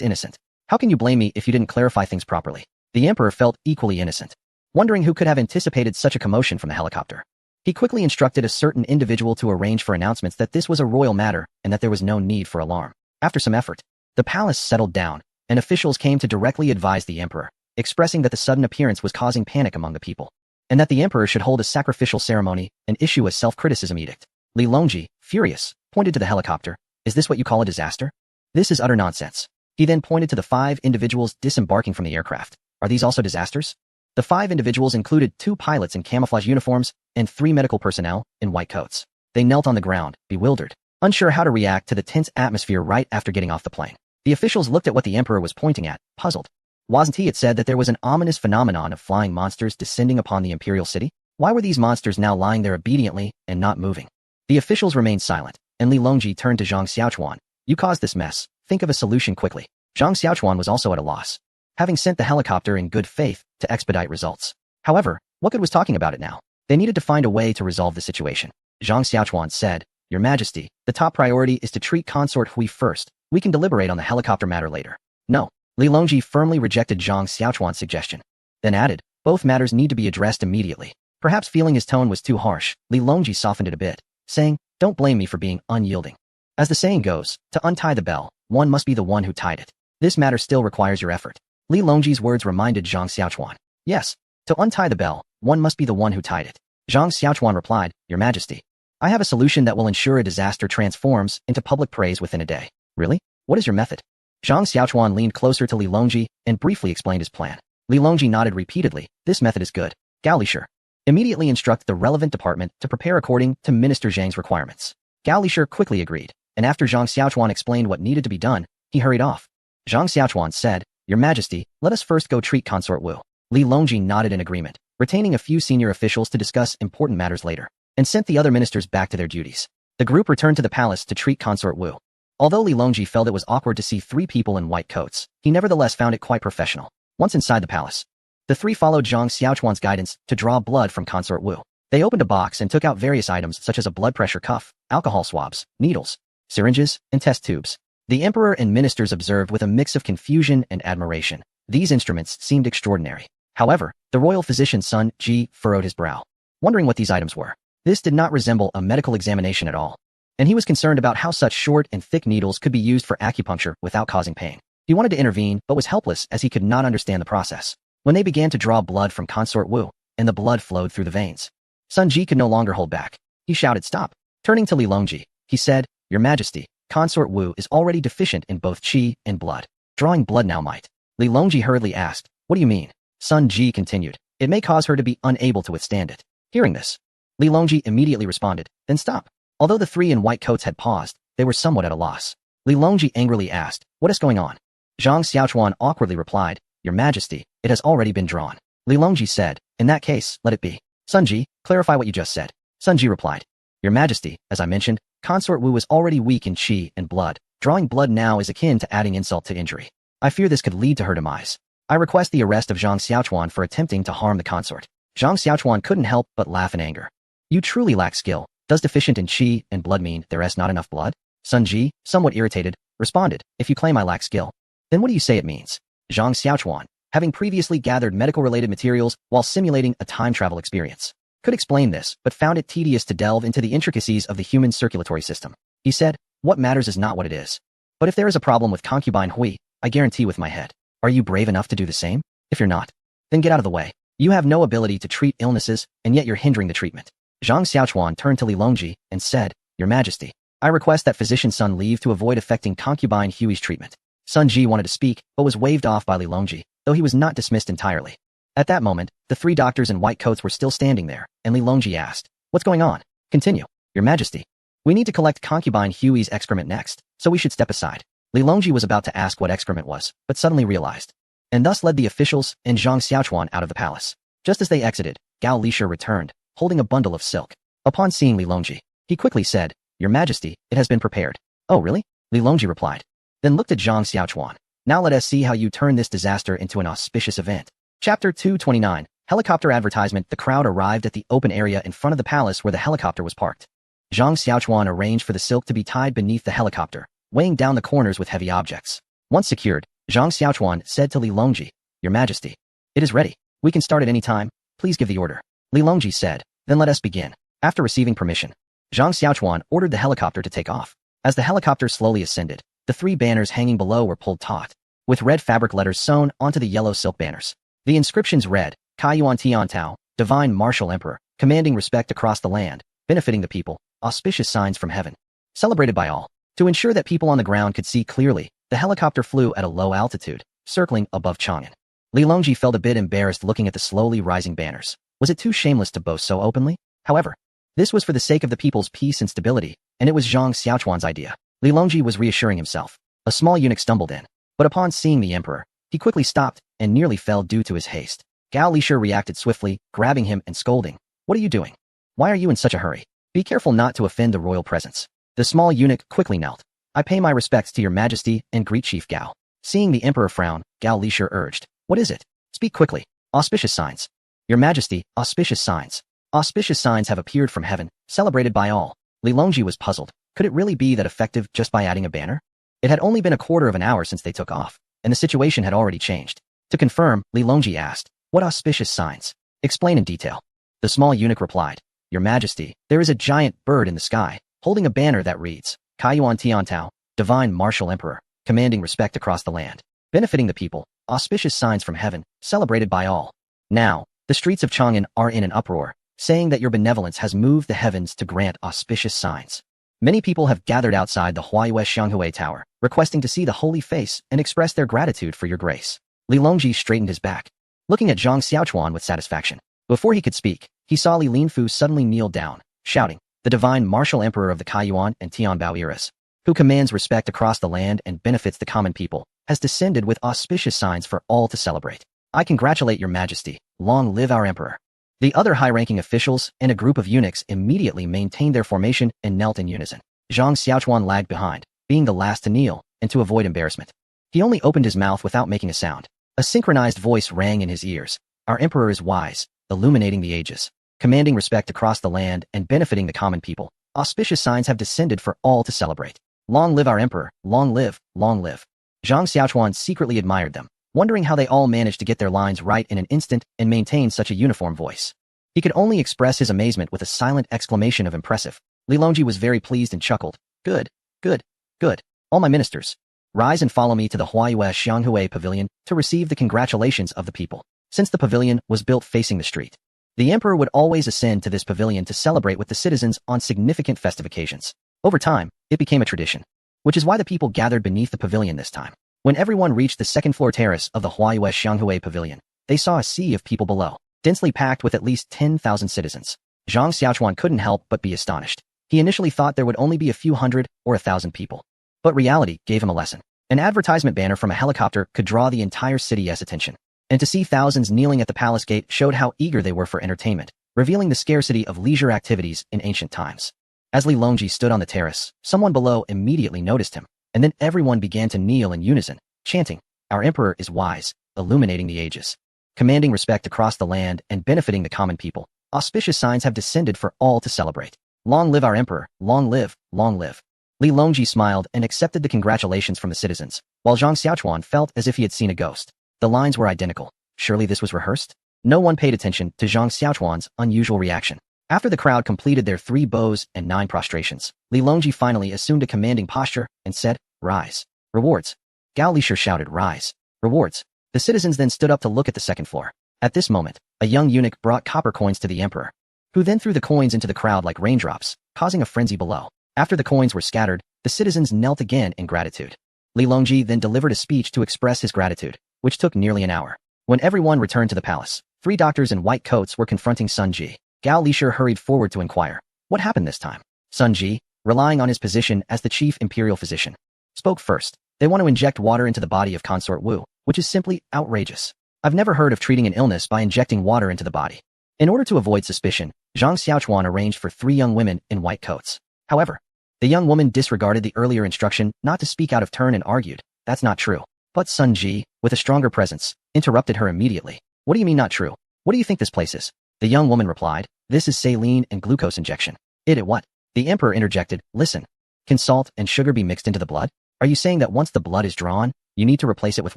innocent. "How can you blame me if you didn't clarify things properly?" The emperor felt equally innocent, wondering who could have anticipated such a commotion from the helicopter. He quickly instructed a certain individual to arrange for announcements that this was a royal matter and that there was no need for alarm. After some effort, the palace settled down, and officials came to directly advise the emperor, expressing that the sudden appearance was causing panic among the people, and that the emperor should hold a sacrificial ceremony and issue a self-criticism edict. Li Longji, furious, pointed to the helicopter. "Is this what you call a disaster? This is utter nonsense." He then pointed to the 5 individuals disembarking from the aircraft. "Are these also disasters?" The 5 individuals included 2 pilots in camouflage uniforms and 3 medical personnel in white coats. They knelt on the ground, bewildered, unsure how to react to the tense atmosphere right after getting off the plane. The officials looked at what the emperor was pointing at, puzzled. Wasn't it said that there was an ominous phenomenon of flying monsters descending upon the imperial city? Why were these monsters now lying there obediently and not moving? The officials remained silent, and Li Longji turned to Zhang Xiaochuan. You caused this mess. Think of a solution quickly. Zhang Xiaochuan was also at a loss, having sent the helicopter in good faith to expedite results. However, what good was talking about it now? They needed to find a way to resolve the situation. Zhang Xiaochuan said, Your Majesty, the top priority is to treat Consort Hui first. We can deliberate on the helicopter matter later. No. Li Longji firmly rejected Zhang Xiaochuan's suggestion, then added, both matters need to be addressed immediately. Perhaps feeling his tone was too harsh, Li Longji softened it a bit, saying, Don't blame me for being unyielding. As the saying goes, to untie the bell, one must be the one who tied it. This matter still requires your effort. Li Longji's words reminded Zhang Xiaochuan. Yes, to untie the bell, one must be the one who tied it. Zhang Xiaochuan replied, Your Majesty, I have a solution that will ensure a disaster transforms into public praise within a day. Really? What is your method? Zhang Xiaochuan leaned closer to Li Longji and briefly explained his plan. Li Longji nodded repeatedly. This method is good. Gao Lishur, immediately instruct the relevant department to prepare according to Minister Zhang's requirements. Gao Lishur quickly agreed, and after Zhang Xiaochuan explained what needed to be done, he hurried off. Zhang Xiaochuan said, Your Majesty, let us first go treat Consort Wu. Li Longji nodded in agreement, retaining a few senior officials to discuss important matters later, and sent the other ministers back to their duties. The group returned to the palace to treat Consort Wu. Although Li Longji felt it was awkward to see 3 people in white coats, he nevertheless found it quite professional. Once inside the palace, the 3 followed Zhang Xiaochuan's guidance to draw blood from Consort Wu. They opened a box and took out various items such as a blood pressure cuff, alcohol swabs, needles, syringes, and test tubes. The emperor and ministers observed with a mix of confusion and admiration. These instruments seemed extraordinary. However, the royal physician Sun Ji furrowed his brow, wondering what these items were. This did not resemble a medical examination at all, and he was concerned about how such short and thick needles could be used for acupuncture without causing pain. He wanted to intervene, but was helpless as he could not understand the process. When they began to draw blood from Consort Wu, and the blood flowed through the veins, Sun Ji could no longer hold back. He shouted, Stop! Turning to Li Longji, he said, Your Majesty, Consort Wu is already deficient in both qi and blood. Drawing blood now might. Li Longji hurriedly asked, What do you mean? Sun Ji continued, It may cause her to be unable to withstand it. Hearing this, Li Longji immediately responded, Then stop. Although the 3 in white coats had paused, they were somewhat at a loss. Li Longji angrily asked, What is going on? Zhang Xiaochuan awkwardly replied, Your Majesty, it has already been drawn. Li Longji said, In that case, let it be. Sun Ji, clarify what you just said. Sun Ji replied, Your Majesty, as I mentioned, Consort Wu is already weak in qi and blood. Drawing blood now is akin to adding insult to injury. I fear this could lead to her demise. I request the arrest of Zhang Xiaochuan for attempting to harm the consort. Zhang Xiaochuan couldn't help but laugh in anger. You truly lack skill. Does deficient in qi and blood mean there is not enough blood? Sun Ji, somewhat irritated, responded, If you claim I lack skill, then what do you say it means? Zhang Xiaochuan, having previously gathered medical-related materials while simulating a time travel experience, could explain this, but found it tedious to delve into the intricacies of the human circulatory system. He said, What matters is not what it is. But if there is a problem with concubine Hui, I guarantee with my head. Are you brave enough to do the same? If you're not, then get out of the way. You have no ability to treat illnesses, and yet you're hindering the treatment. Zhang Xiaochuan turned to Li Longji and said, Your Majesty, I request that physician Sun leave to avoid affecting concubine Hui's treatment. Sun Ji wanted to speak, but was waved off by Li Longji, though he was not dismissed entirely. At that moment, the 3 doctors in white coats were still standing there, and Li Longji asked, What's going on? Continue. Your Majesty, we need to collect concubine Hui's excrement next, so we should step aside. Li Longji was about to ask what excrement was, but suddenly realized, and thus led the officials and Zhang Xiaochuan out of the palace. Just as they exited, Gao Lishur returned, holding a bundle of silk. Upon seeing Li Longji, he quickly said, Your Majesty, it has been prepared. Oh really? Li Longji replied. Then looked at Zhang Xiaochuan. Now let us see how you turn this disaster into an auspicious event. Chapter 229, Helicopter Advertisement. The crowd arrived at the open area in front of the palace where the helicopter was parked. Zhang Xiaochuan arranged for the silk to be tied beneath the helicopter, weighing down the corners with heavy objects. Once secured, Zhang Xiaochuan said to Li Longji, Your Majesty, it is ready. We can start at any time. Please give the order. Li Longji said, Then let us begin. After receiving permission, Zhang Xiaochuan ordered the helicopter to take off. As the helicopter slowly ascended, the 3 banners hanging below were pulled taut, with red fabric letters sewn onto the yellow silk banners. The inscriptions read, Kai Yuan Tian Tao, Divine Martial Emperor, commanding respect across the land, benefiting the people, auspicious signs from heaven, celebrated by all. To ensure that people on the ground could see clearly, the helicopter flew at a low altitude, circling above Chang'an. Li Longji felt a bit embarrassed looking at the slowly rising banners. Was it too shameless to boast so openly? However, this was for the sake of the people's peace and stability, and it was Zhang Xiaochuan's idea. Li Longji was reassuring himself. A small eunuch stumbled in, but upon seeing the emperor, he quickly stopped and nearly fell due to his haste. Gao Lisher reacted swiftly, grabbing him and scolding. What are you doing? Why are you in such a hurry? Be careful not to offend the royal presence. The small eunuch quickly knelt. I pay my respects to your majesty and greet Chief Gao. Seeing the emperor frown, Gao Lisher urged. What is it? Speak quickly. Auspicious signs. Your majesty, auspicious signs. Auspicious signs have appeared from heaven, celebrated by all. Li Longji was puzzled. Could it really be that effective just by adding a banner? It had only been a quarter of an hour since they took off, and the situation had already changed. To confirm, Li Longji asked, what auspicious signs? Explain in detail. The small eunuch replied, Your Majesty, there is a giant bird in the sky, holding a banner that reads, Kaiyuan Tiantao, Divine Martial Emperor, commanding respect across the land, benefiting the people, auspicious signs from heaven, celebrated by all. Now, the streets of Chang'an are in an uproar, saying that your benevolence has moved the heavens to grant auspicious signs. Many people have gathered outside the Huaiyue Xianghui Tower, requesting to see the holy face and express their gratitude for your grace. Li Longji straightened his back, looking at Zhang Xiaochuan with satisfaction. Before he could speak, he saw Li Linfu suddenly kneel down, shouting, the divine martial emperor of the Kaiyuan and Tianbao eras, who commands respect across the land and benefits the common people, has descended with auspicious signs for all to celebrate. I congratulate your majesty. Long live our emperor. The other high-ranking officials and a group of eunuchs immediately maintained their formation and knelt in unison. Zhang Xiaochuan lagged behind, being the last to kneel, and to avoid embarrassment. He only opened his mouth without making a sound. A synchronized voice rang in his ears. Our emperor is wise, illuminating the ages, commanding respect across the land and benefiting the common people. Auspicious signs have descended for all to celebrate. Long live our emperor, long live, long live. Zhang Xiaochuan secretly admired them, wondering how they all managed to get their lines right in an instant and maintain such a uniform voice. He could only express his amazement with a silent exclamation of impressive. Li Longji was very pleased and chuckled. Good, good, good. All my ministers, rise and follow me to the Huaiyue Xianghui Pavilion to receive the congratulations of the people. Since the pavilion was built facing the street, the emperor would always ascend to this pavilion to celebrate with the citizens on significant festive occasions. Over time, it became a tradition, which is why the people gathered beneath the pavilion this time. When everyone reached the second-floor terrace of the Huaiyue Xianghui Pavilion, they saw a sea of people below, densely packed with at least 10,000 citizens. Zhang Xiaochuan couldn't help but be astonished. He initially thought there would only be a few hundred or 1,000 people. But reality gave him a lesson. An advertisement banner from a helicopter could draw the entire city's attention. And to see thousands kneeling at the palace gate showed how eager they were for entertainment, revealing the scarcity of leisure activities in ancient times. As Li Longji stood on the terrace, someone below immediately noticed him, and then everyone began to kneel in unison, chanting, Our emperor is wise, illuminating the ages, commanding respect across the land and benefiting the common people. Auspicious signs have descended for all to celebrate. Long live our emperor, long live, long live. Li Longji smiled and accepted the congratulations from the citizens, while Zhang Xiaochuan felt as if he had seen a ghost. The lines were identical. Surely this was rehearsed? No one paid attention to Zhang Xiaochuan's unusual reaction. After the crowd completed their 3 bows and 9 prostrations, Li Longji finally assumed a commanding posture and said, Rise. Rewards. Gao Lisher shouted, Rise. Rewards. The citizens then stood up to look at the second floor. At this moment, a young eunuch brought copper coins to the emperor, who then threw the coins into the crowd like raindrops, causing a frenzy below. After the coins were scattered, the citizens knelt again in gratitude. Li Longji then delivered a speech to express his gratitude, which took nearly an hour. When everyone returned to the palace, 3 doctors in white coats were confronting Sun Ji. Gao Lisher hurried forward to inquire, what happened this time? Sun Ji, relying on his position as the chief imperial physician, spoke first. They want to inject water into the body of Consort Wu, which is simply outrageous. I've never heard of treating an illness by injecting water into the body. In order to avoid suspicion, Zhang Xiaochuan arranged for 3 young women in white coats. However, the young woman disregarded the earlier instruction not to speak out of turn and argued, that's not true. But Sun Ji, with a stronger presence, interrupted her immediately. What do you mean not true? What do you think this place is? The young woman replied, this is saline and glucose injection. It what? The emperor interjected, listen. Can salt and sugar be mixed into the blood? Are you saying that once the blood is drawn, you need to replace it with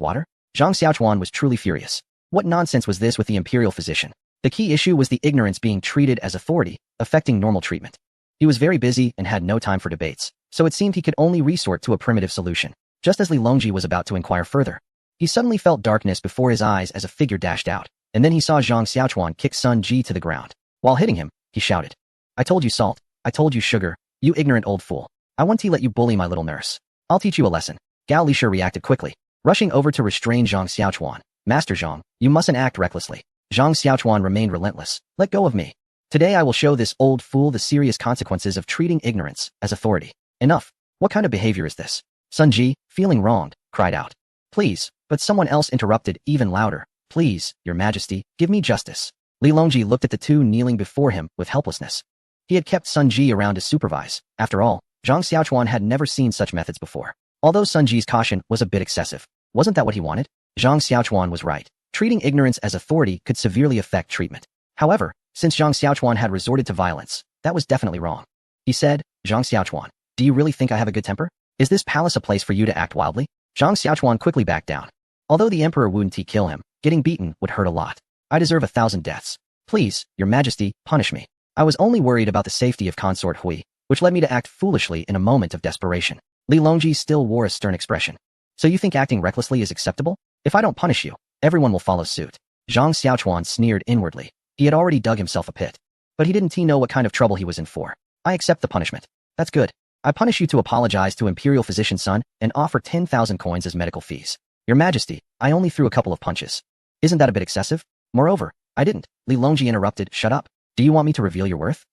water? Zhang Xiaochuan was truly furious. What nonsense was this with the imperial physician? The key issue was the ignorance being treated as authority, affecting normal treatment. He was very busy and had no time for debates, so it seemed he could only resort to a primitive solution. Just as Li Longji was about to inquire further, he suddenly felt darkness before his eyes as a figure dashed out, and then he saw Zhang Xiaochuan kick Sun Ji to the ground. While hitting him, he shouted, I told you salt, I told you sugar, you ignorant old fool. I won't let you bully my little nurse. I'll teach you a lesson. Gao Lisher reacted quickly, rushing over to restrain Zhang Xiaochuan. Master Zhang, you mustn't act recklessly. Zhang Xiaochuan remained relentless. Let go of me. Today I will show this old fool the serious consequences of treating ignorance as authority. Enough. What kind of behavior is this? Sun Ji, feeling wronged, cried out. Please, But someone else interrupted even louder. Please, Your Majesty, give me justice. Li Longji looked at the two kneeling before him with helplessness. He had kept Sun Ji around to supervise. After all, Zhang Xiaochuan had never seen such methods before. Although Sun Ji's caution was a bit excessive, wasn't that what he wanted? Zhang Xiaochuan was right. Treating ignorance as authority could severely affect treatment. However, since Zhang Xiaochuan had resorted to violence, that was definitely wrong. He said, Zhang Xiaochuan, do you really think I have a good temper? Is this palace a place for you to act wildly? Zhang Xiaochuan quickly backed down. Although the emperor wouldn't kill him, getting beaten would hurt a lot. I deserve 1,000 deaths. Please, Your Majesty, punish me. I was only worried about the safety of Consort Hui, which led me to act foolishly in a moment of desperation. Li Longji still wore a stern expression. So you think acting recklessly is acceptable? If I don't punish you, everyone will follow suit. Zhang Xiaochuan sneered inwardly. He had already dug himself a pit. But he didn't know what kind of trouble he was in for. I accept the punishment. That's good. I punish you to apologize to Imperial Physician Sun and offer 10,000 coins as medical fees. Your Majesty, I only threw a couple of punches. Isn't that a bit excessive? Moreover, I didn't. Li Longji interrupted. Shut up. Do you want me to reveal your worth?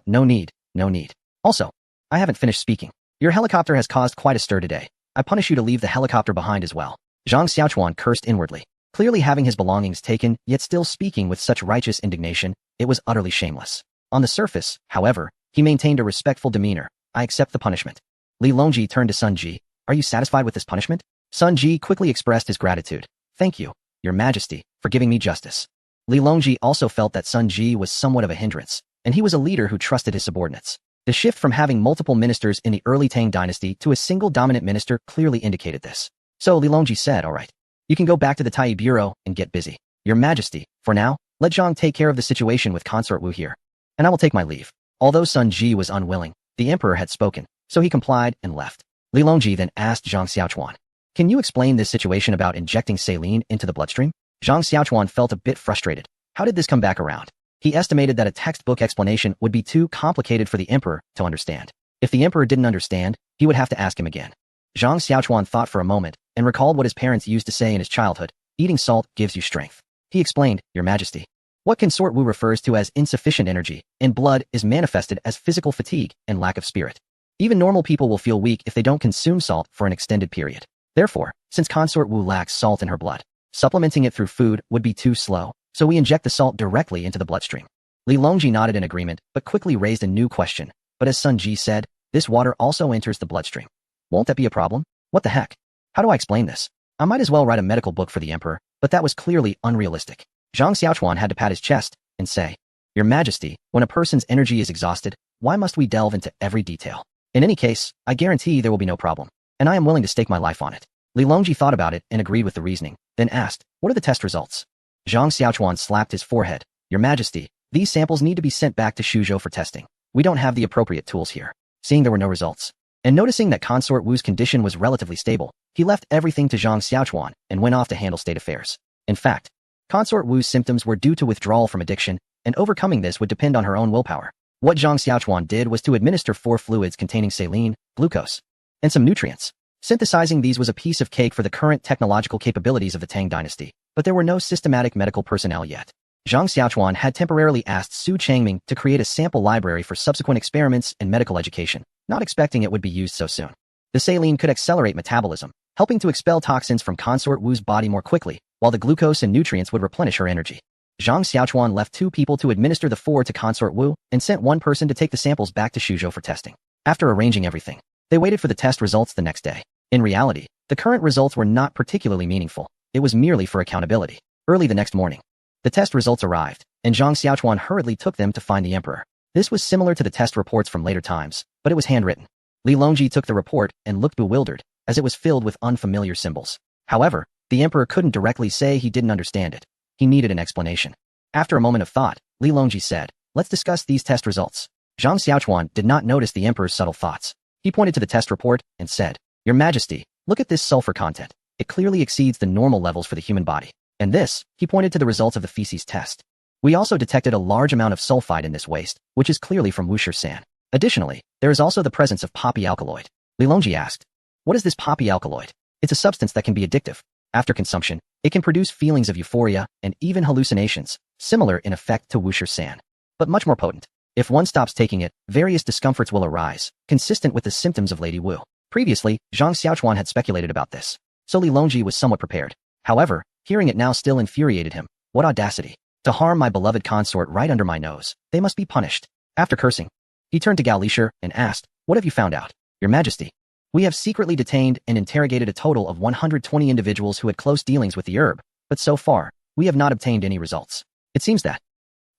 No need. No need. Also, I haven't finished speaking. Your helicopter has caused quite a stir today. I punish you to leave the helicopter behind as well. Zhang Xiaochuan cursed inwardly. Clearly having his belongings taken, yet still speaking with such righteous indignation, it was utterly shameless. On the surface, however, he maintained a respectful demeanor. I accept the punishment. Li Longji turned to Sun Ji. Are you satisfied with this punishment? Sun Ji quickly expressed his gratitude. Thank you, Your Majesty, for giving me justice. Li Longji also felt that Sun Ji was somewhat of a hindrance, and he was a leader who trusted his subordinates. The shift from having multiple ministers in the early Tang dynasty to a single dominant minister clearly indicated this. So Li Longji said, all right. You can go back to the Tai Bureau and get busy. Your Majesty, for now, let Zhang take care of the situation with Consort Wu here. And I will take my leave. Although Sun Ji was unwilling, the emperor had spoken, so he complied and left. Li Longji then asked Zhang Xiaochuan, can you explain this situation about injecting saline into the bloodstream? Zhang Xiaochuan felt a bit frustrated. How did this come back around? He estimated that a textbook explanation would be too complicated for the emperor to understand. If the emperor didn't understand, he would have to ask him again. Zhang Xiaochuan thought for a moment and recalled what his parents used to say in his childhood, eating salt gives you strength. He explained, Your Majesty. What Consort Wu refers to as insufficient energy in blood is manifested as physical fatigue and lack of spirit. Even normal people will feel weak if they don't consume salt for an extended period. Therefore, since Consort Wu lacks salt in her blood, supplementing it through food would be too slow, so we inject the salt directly into the bloodstream. Li Longji nodded in agreement, but quickly raised a new question. But as Sun Ji said, this water also enters the bloodstream. Won't that be a problem? What the heck? How do I explain this? I might as well write a medical book for the emperor, but that was clearly unrealistic. Zhang Xiaochuan had to pat his chest and say, Your Majesty, when a person's energy is exhausted, why must we delve into every detail? In any case, I guarantee there will be no problem, and I am willing to stake my life on it. Li Longji thought about it and agreed with the reasoning, then asked, What are the test results? Zhang Xiaochuan slapped his forehead. Your Majesty, these samples need to be sent back to Shuzhou for testing. We don't have the appropriate tools here. Seeing there were no results, and noticing that Consort Wu's condition was relatively stable, he left everything to Zhang Xiaochuan and went off to handle state affairs. In fact, Consort Wu's symptoms were due to withdrawal from addiction, and overcoming this would depend on her own willpower. What Zhang Xiaochuan did was to administer 4 fluids containing saline, glucose, and some nutrients. Synthesizing these was a piece of cake for the current technological capabilities of the Tang dynasty, but there were no systematic medical personnel yet. Zhang Xiaochuan had temporarily asked Su Changming to create a sample library for subsequent experiments and medical education, not expecting it would be used so soon. The saline could accelerate metabolism, helping to expel toxins from Consort Wu's body more quickly, while the glucose and nutrients would replenish her energy. Zhang Xiaochuan left 2 people to administer the 4 to Consort Wu and sent 1 person to take the samples back to Shuzhou for testing. After arranging everything, they waited for the test results the next day. In reality, the current results were not particularly meaningful. It was merely for accountability. Early the next morning, the test results arrived, and Zhang Xiaochuan hurriedly took them to find the emperor. This was similar to the test reports from later times, but it was handwritten. Li Longji took the report and looked bewildered, as it was filled with unfamiliar symbols. However, the emperor couldn't directly say he didn't understand it. He needed an explanation. After a moment of thought, Li Longji said, Let's discuss these test results. Zhang Xiaochuan did not notice the emperor's subtle thoughts. He pointed to the test report and said, Your Majesty, look at this sulfur content. It clearly exceeds the normal levels for the human body. And this, he pointed to the results of the feces test. We also detected a large amount of sulfide in this waste, which is clearly from Wushi San. Additionally, there is also the presence of poppy alkaloid. Li Longji asked, What is this poppy alkaloid? It's a substance that can be addictive. After consumption, it can produce feelings of euphoria and even hallucinations, similar in effect to Wushi San, but much more potent. If one stops taking it, various discomforts will arise, consistent with the symptoms of Lady Wu. Previously, Zhang Xiaochuan had speculated about this, so Li Longji was somewhat prepared. However, hearing it now still infuriated him. What audacity! To harm my beloved consort right under my nose. They must be punished. After cursing, he turned to Gao Lishir and asked, "What have you found out, Your Majesty?" "We have secretly detained and interrogated a total of 120 individuals who had close dealings with the herb, but so far, we have not obtained any results. It seems that..."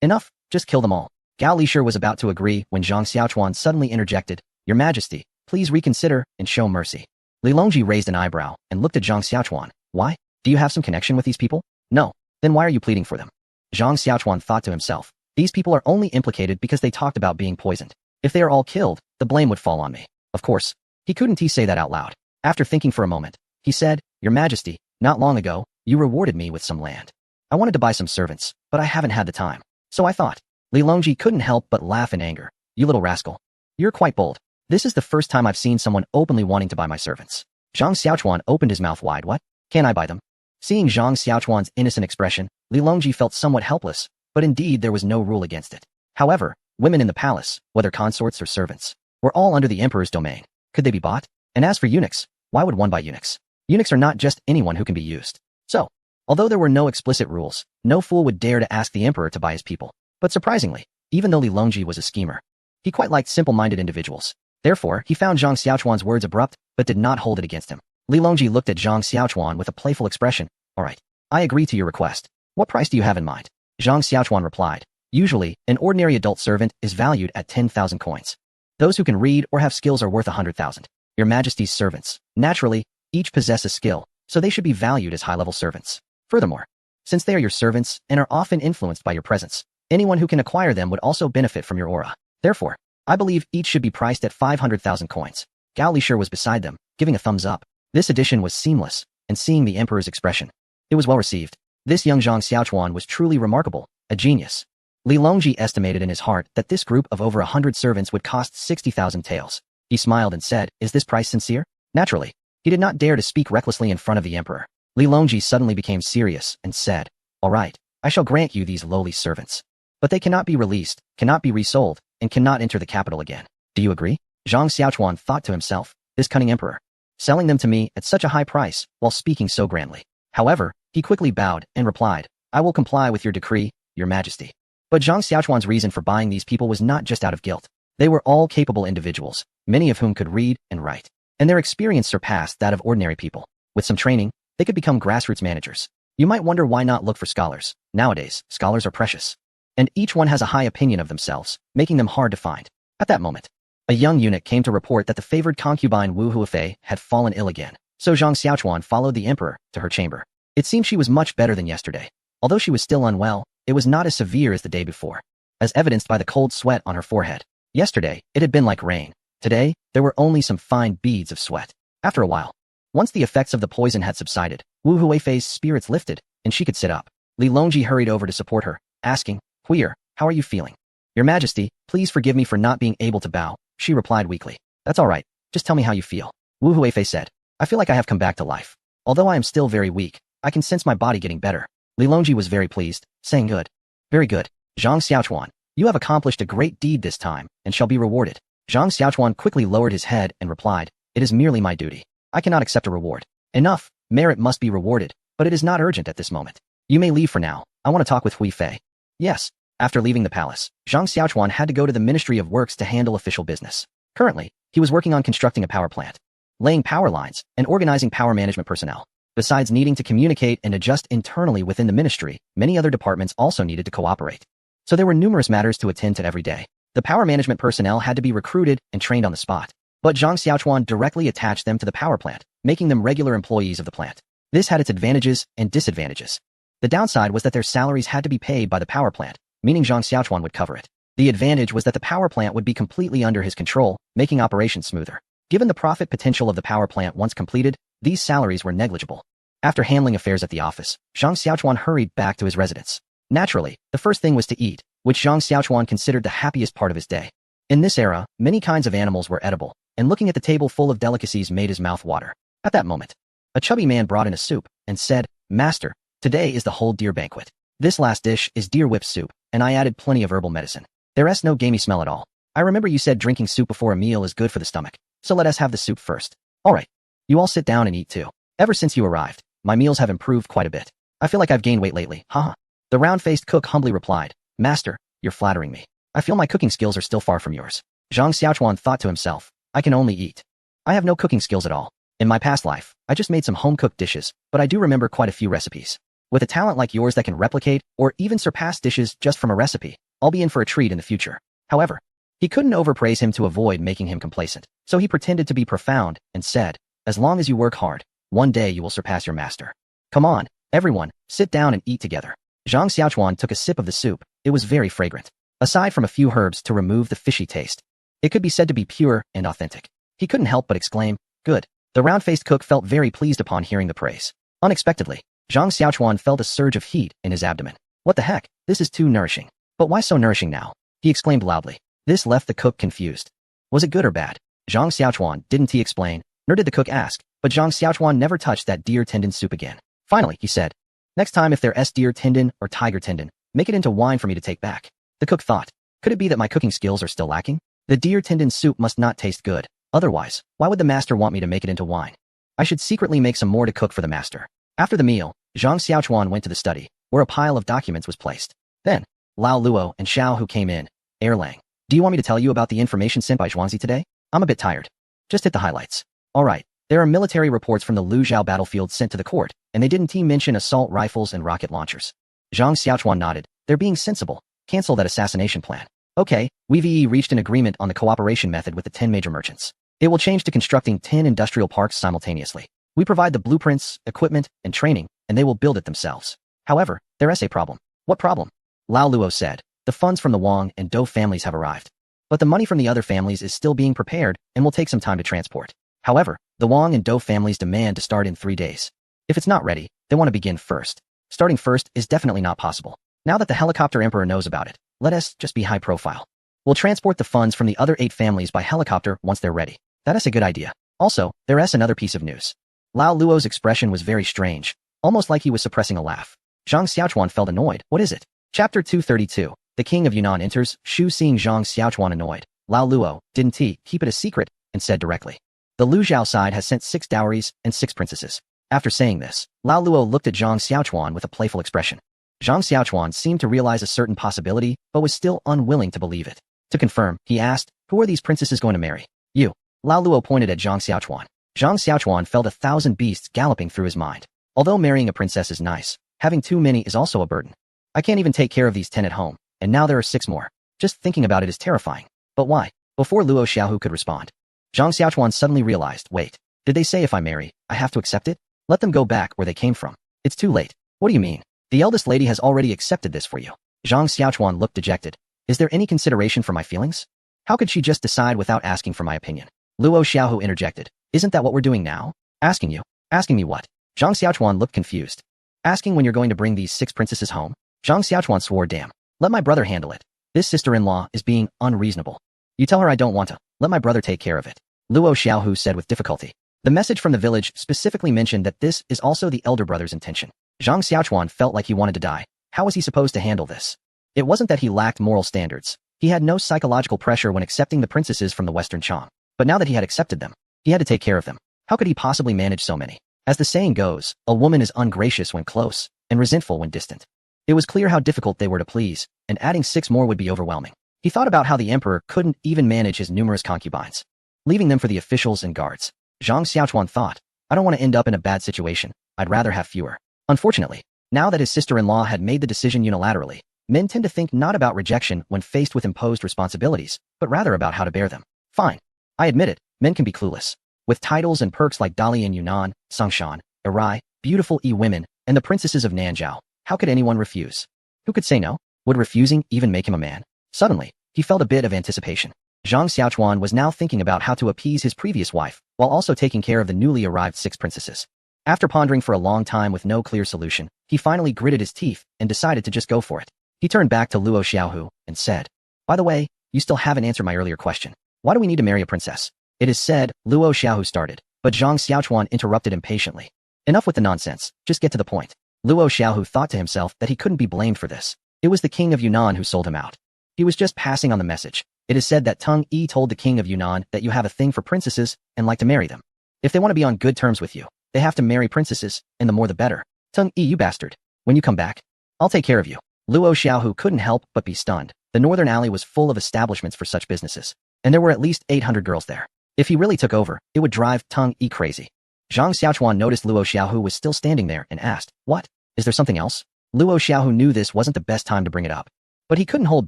"Enough, just kill them all." Gao Lishir was about to agree when Zhang Xiaochuan suddenly interjected, "Your Majesty, please reconsider and show mercy." Li Longji raised an eyebrow and looked at Zhang Xiaochuan. "Why? Do you have some connection with these people?" "No. Then why are you pleading for them?" Zhang Xiaochuan thought to himself, "These people are only implicated because they talked about being poisoned. If they are all killed, the blame would fall on me." Of course, he couldn't say that out loud. After thinking for a moment, he said, "Your Majesty, not long ago, you rewarded me with some land. I wanted to buy some servants, but I haven't had the time. So I thought." Li Longji couldn't help but laugh in anger. "You little rascal. You're quite bold. This is the first time I've seen someone openly wanting to buy my servants." Zhang Xiaochuan opened his mouth wide. "What? Can I buy them?" Seeing Zhang Xiaochuan's innocent expression, Li Longji felt somewhat helpless, but indeed there was no rule against it. However, women in the palace, whether consorts or servants, were all under the emperor's domain. Could they be bought? And as for eunuchs, why would one buy eunuchs? Eunuchs are not just anyone who can be used. So, although there were no explicit rules, no fool would dare to ask the emperor to buy his people. But surprisingly, even though Li Longji was a schemer, he quite liked simple-minded individuals. Therefore, he found Zhang Xiaochuan's words abrupt, but did not hold it against him. Li Longji looked at Zhang Xiaochuan with a playful expression. "All right, I agree to your request. What price do you have in mind?" Zhang Xiaochuan replied, "Usually, an ordinary adult servant is valued at 10,000 coins. Those who can read or have skills are worth 100,000. Your Majesty's servants, naturally, each possess a skill, so they should be valued as high-level servants. Furthermore, since they are your servants and are often influenced by your presence, anyone who can acquire them would also benefit from your aura. Therefore, I believe each should be priced at 500,000 coins." Gao Lishir was beside them, giving a thumbs up. This addition was seamless, and seeing the emperor's expression, it was well received. This young Zhang Xiaochuan was truly remarkable, a genius. Li Longji estimated in his heart that this group of over 100 servants would cost 60,000 taels. He smiled and said, "Is this price sincere?" Naturally, he did not dare to speak recklessly in front of the emperor. Li Longji suddenly became serious and said, "All right, I shall grant you these lowly servants. But they cannot be released, cannot be resold, and cannot enter the capital again. Do you agree?" Zhang Xiaochuan thought to himself, "This cunning emperor, selling them to me at such a high price while speaking so grandly." However, he quickly bowed and replied, "I will comply with your decree, Your Majesty." But Zhang Xiaochuan's reason for buying these people was not just out of guilt. They were all capable individuals, many of whom could read and write, and their experience surpassed that of ordinary people. With some training, they could become grassroots managers. You might wonder why not look for scholars. Nowadays, scholars are precious, and each one has a high opinion of themselves, making them hard to find. At that moment, a young eunuch came to report that the favored concubine Wu Huifei had fallen ill again. So Zhang Xiaochuan followed the emperor to her chamber. It seemed she was much better than yesterday. Although she was still unwell, it was not as severe as the day before, as evidenced by the cold sweat on her forehead. Yesterday, it had been like rain. Today, there were only some fine beads of sweat. After a while, once the effects of the poison had subsided, Wu Huifei's spirits lifted, and she could sit up. Li Longji hurried over to support her, asking, "Huir, how are you feeling?" "Your Majesty, please forgive me for not being able to bow," she replied weakly. "That's all right. Just tell me how you feel." Wu Huifei said, "I feel like I have come back to life. Although I am still very weak, I can sense my body getting better." Li Longji was very pleased, saying, "Good. Very good. Zhang Xiaochuan, you have accomplished a great deed this time, and shall be rewarded." Zhang Xiaochuan quickly lowered his head and replied, "It is merely my duty. I cannot accept a reward." "Enough. Merit must be rewarded, but it is not urgent at this moment. You may leave for now. I want to talk with Huifei." "Yes." After leaving the palace, Zhang Xiaochuan had to go to the Ministry of Works to handle official business. Currently, he was working on constructing a power plant, laying power lines, and organizing power management personnel. Besides needing to communicate and adjust internally within the ministry, many other departments also needed to cooperate. So there were numerous matters to attend to every day. The power management personnel had to be recruited and trained on the spot. But Zhang Xiaochuan directly attached them to the power plant, making them regular employees of the plant. This had its advantages and disadvantages. The downside was that their salaries had to be paid by the power plant, meaning Zhang Xiaochuan would cover it. The advantage was that the power plant would be completely under his control, making operations smoother. Given the profit potential of the power plant once completed, these salaries were negligible. After handling affairs at the office, Zhang Xiaochuan hurried back to his residence. Naturally, the first thing was to eat, which Zhang Xiaochuan considered the happiest part of his day. In this era, many kinds of animals were edible, and looking at the table full of delicacies made his mouth water. At that moment, a chubby man brought in a soup and said, "Master, today is the whole deer banquet. This last dish is deer whipped soup, and I added plenty of herbal medicine. There's no gamey smell at all. I remember you said drinking soup before a meal is good for the stomach, so let us have the soup first." "All right. You all sit down and eat too. Ever since you arrived, my meals have improved quite a bit. I feel like I've gained weight lately, haha. The round-faced cook humbly replied, Master, you're flattering me. I feel my cooking skills are still far from yours. Zhang Xiaochuan thought to himself, I can only eat. I have no cooking skills at all. In my past life, I just made some home-cooked dishes, but I do remember quite a few recipes. With a talent like yours that can replicate or even surpass dishes just from a recipe, I'll be in for a treat in the future. However, he couldn't overpraise him to avoid making him complacent, so he pretended to be profound and said, as long as you work hard, one day you will surpass your master. Come on, everyone, sit down and eat together. Zhang Xiaochuan took a sip of the soup. It was very fragrant. Aside from a few herbs to remove the fishy taste, it could be said to be pure and authentic. He couldn't help but exclaim, good. The round-faced cook felt very pleased upon hearing the praise. Unexpectedly, Zhang Xiaochuan felt a surge of heat in his abdomen. What the heck? This is too nourishing. But why so nourishing now? He exclaimed loudly. This left the cook confused. Was it good or bad? Zhang Xiaochuan, didn't he explain? Nor did the cook ask, but Zhang Xiaochuan never touched that deer tendon soup again. Finally, he said, next time if there's deer tendon or tiger tendon, make it into wine for me to take back. The cook thought, could it be that my cooking skills are still lacking? The deer tendon soup must not taste good. Otherwise, why would the master want me to make it into wine? I should secretly make some more to cook for the master. After the meal, Zhang Xiaochuan went to the study, where a pile of documents was placed. Then, Lao Luo and Xiao Hu came in. Erlang, do you want me to tell you about the information sent by Zhuangzi today? I'm a bit tired. Just hit the highlights. Alright, there are military reports from the Luzhao battlefield sent to the court, and they didn't mention assault rifles and rocket launchers. Zhang Xiaochuan nodded. They're being sensible. Cancel that assassination plan. Okay, we've reached an agreement on the cooperation method with the 10 major merchants. It will change to constructing 10 industrial parks simultaneously. We provide the blueprints, equipment, and training, and they will build it themselves. However, there's a problem. What problem? Lao Luo said. The funds from the Wang and Dou families have arrived. But the money from the other families is still being prepared and will take some time to transport. However, the Wang and Dou families demand to start in 3 days. If it's not ready, they want to begin first. Starting first is definitely not possible. Now that the helicopter emperor knows about it, let us just be high profile. We'll transport the funds from the other 8 families by helicopter once they're ready. That is a good idea. Also, there is another piece of news. Lao Luo's expression was very strange, almost like he was suppressing a laugh. Zhang Xiaochuan felt annoyed. What is it? Chapter 232. The king of Yunnan enters. Shu, seeing Zhang Xiaochuan annoyed. Lao Luo, didn't he keep it a secret? And said directly. The Luzhao side has sent 6 dowries and 6 princesses. After saying this, Lao Luo looked at Zhang Xiaochuan with a playful expression. Zhang Xiaochuan seemed to realize a certain possibility, but was still unwilling to believe it. To confirm, he asked, who are these princesses going to marry? You. Lao Luo pointed at Zhang Xiaochuan. Zhang Xiaochuan felt 1,000 beasts galloping through his mind. Although marrying a princess is nice, having too many is also a burden. I can't even take care of these 10 at home, and now there are 6 more. Just thinking about it is terrifying. But why? Before Luo Xiaohu could respond, Zhang Xiaochuan suddenly realized, wait, did they say if I marry, I have to accept it? Let them go back where they came from. It's too late. What do you mean? The eldest lady has already accepted this for you. Zhang Xiaochuan looked dejected. Is there any consideration for my feelings? How could she just decide without asking for my opinion? Luo Xiaohu interjected. Isn't that what we're doing now? Asking you. Asking me what? Zhang Xiaochuan looked confused. Asking when you're going to bring these 6 princesses home? Zhang Xiaochuan swore, damn. Let my brother handle it. This sister-in-law is being unreasonable. You tell her I don't want to. Let my brother take care of it. Luo Xiaohu said with difficulty. The message from the village specifically mentioned that this is also the elder brother's intention. Zhang Xiaochuan felt like he wanted to die. How was he supposed to handle this? It wasn't that he lacked moral standards. He had no psychological pressure when accepting the princesses from the Western Chong. But now that he had accepted them, he had to take care of them. How could he possibly manage so many? As the saying goes, a woman is ungracious when close, and resentful when distant. It was clear how difficult they were to please, and adding 6 more would be overwhelming. He thought about how the emperor couldn't even manage his numerous concubines, leaving them for the officials and guards. Zhang Xiaochuan thought, I don't want to end up in a bad situation. I'd rather have fewer. Unfortunately, now that his sister-in-law had made the decision unilaterally, men tend to think not about rejection when faced with imposed responsibilities, but rather about how to bear them. Fine. I admit it, men can be clueless. With titles and perks like Dali in Yunnan, Songshan, Erai, beautiful women, and the princesses of Nanzhao, how could anyone refuse? Who could say no? Would refusing even make him a man? Suddenly, he felt a bit of anticipation. Zhang Xiaochuan was now thinking about how to appease his previous wife, while also taking care of the newly arrived 6 princesses. After pondering for a long time with no clear solution, he finally gritted his teeth and decided to just go for it. He turned back to Luo Xiaohu and said, by the way, you still haven't answered my earlier question. Why do we need to marry a princess? It is said, Luo Xiaohu started, but Zhang Xiaochuan interrupted impatiently. Enough with the nonsense, just get to the point. Luo Xiaohu thought to himself that he couldn't be blamed for this. It was the king of Yunnan who sold him out. He was just passing on the message. It is said that Tung Yi told the king of Yunnan that you have a thing for princesses and like to marry them. If they want to be on good terms with you, They have to marry princesses, and the more the better. Tung Yi, you bastard. When you come back, I'll take care of you. Luo Xiaohu couldn't help but be stunned. The northern alley was full of establishments for such businesses, and there were at least 800 girls there. If he really took over, it would drive Tung Yi crazy. Zhang Xiaochuan noticed Luo Xiaohu was still standing there and asked, "What? Is there something else?" Luo Xiaohu knew this wasn't the best time to bring it up, but he couldn't hold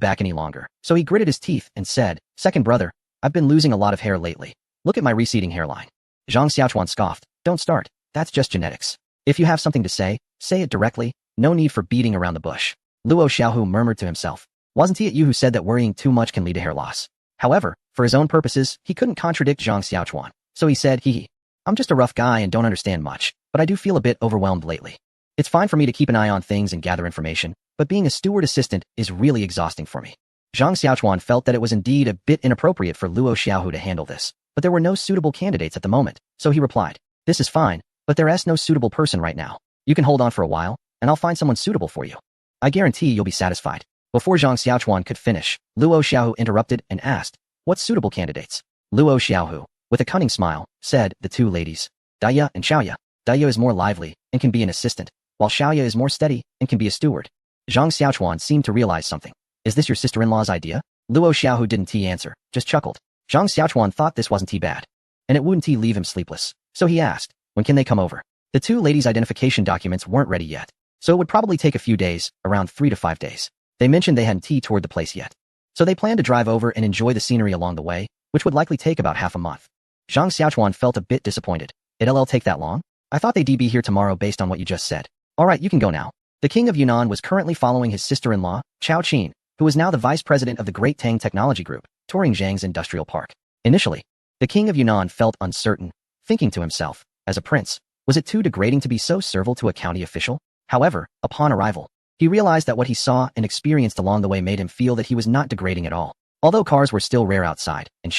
back any longer, so he gritted his teeth and said, "Second brother, I've been losing a lot of hair lately. Look at my receding hairline." Zhang Xiaochuan scoffed, "Don't start. That's just genetics. If you have something to say it directly. No need for beating around the bush." Luo Xiaohu murmured to himself. Wasn't it you who said that worrying too much can lead to hair loss? However, for his own purposes, he couldn't contradict Zhang Xiaochuan, so he said, "Hee hee. I'm just a rough guy and don't understand much, but I do feel a bit overwhelmed lately. It's fine for me to keep an eye on things and gather information, but being a steward assistant is really exhausting for me." Zhang Xiaochuan felt that it was indeed a bit inappropriate for Luo Xiaohu to handle this, but there were no suitable candidates at the moment, so he replied, "This is fine, but there is no suitable person right now. You can hold on for a while, and I'll find someone suitable for you. I guarantee you'll be satisfied." Before Zhang Xiaochuan could finish, Luo Xiaohu interrupted and asked, "What suitable candidates?" Luo Xiaohu, with a cunning smile, said, "The two ladies, Daya and Xiaoya. Daya is more lively and can be an assistant, while Xiaoya is more steady and can be a steward." Zhang Xiaochuan seemed to realize something. "Is this your sister-in-law's idea?" Luo Xiaohu didn't answer, just chuckled. Zhang Xiaochuan thought this wasn't bad, and it wouldn't leave him sleepless, so he asked, "When can they come over?" The two ladies' identification documents weren't ready yet, so it would probably take a few days, around 3 to 5 days. They mentioned they hadn't toured the place yet, so they planned to drive over and enjoy the scenery along the way, which would likely take about half a month. Zhang Xiaochuan felt a bit disappointed. "It'll take that long? I thought they'd be here tomorrow based on what you just said." "Alright, you can go now." The king of Yunnan was currently following his sister-in-law, Chao Qin, who was now the vice president of the Great Tang Technology Group, touring Zhang's industrial park. Initially, the king of Yunnan felt uncertain, thinking to himself, as a prince, was it too degrading to be so servile to a county official? However, upon arrival, he realized that what he saw and experienced along the way made him feel that he was not degrading at all. Although cars were still rare outside, and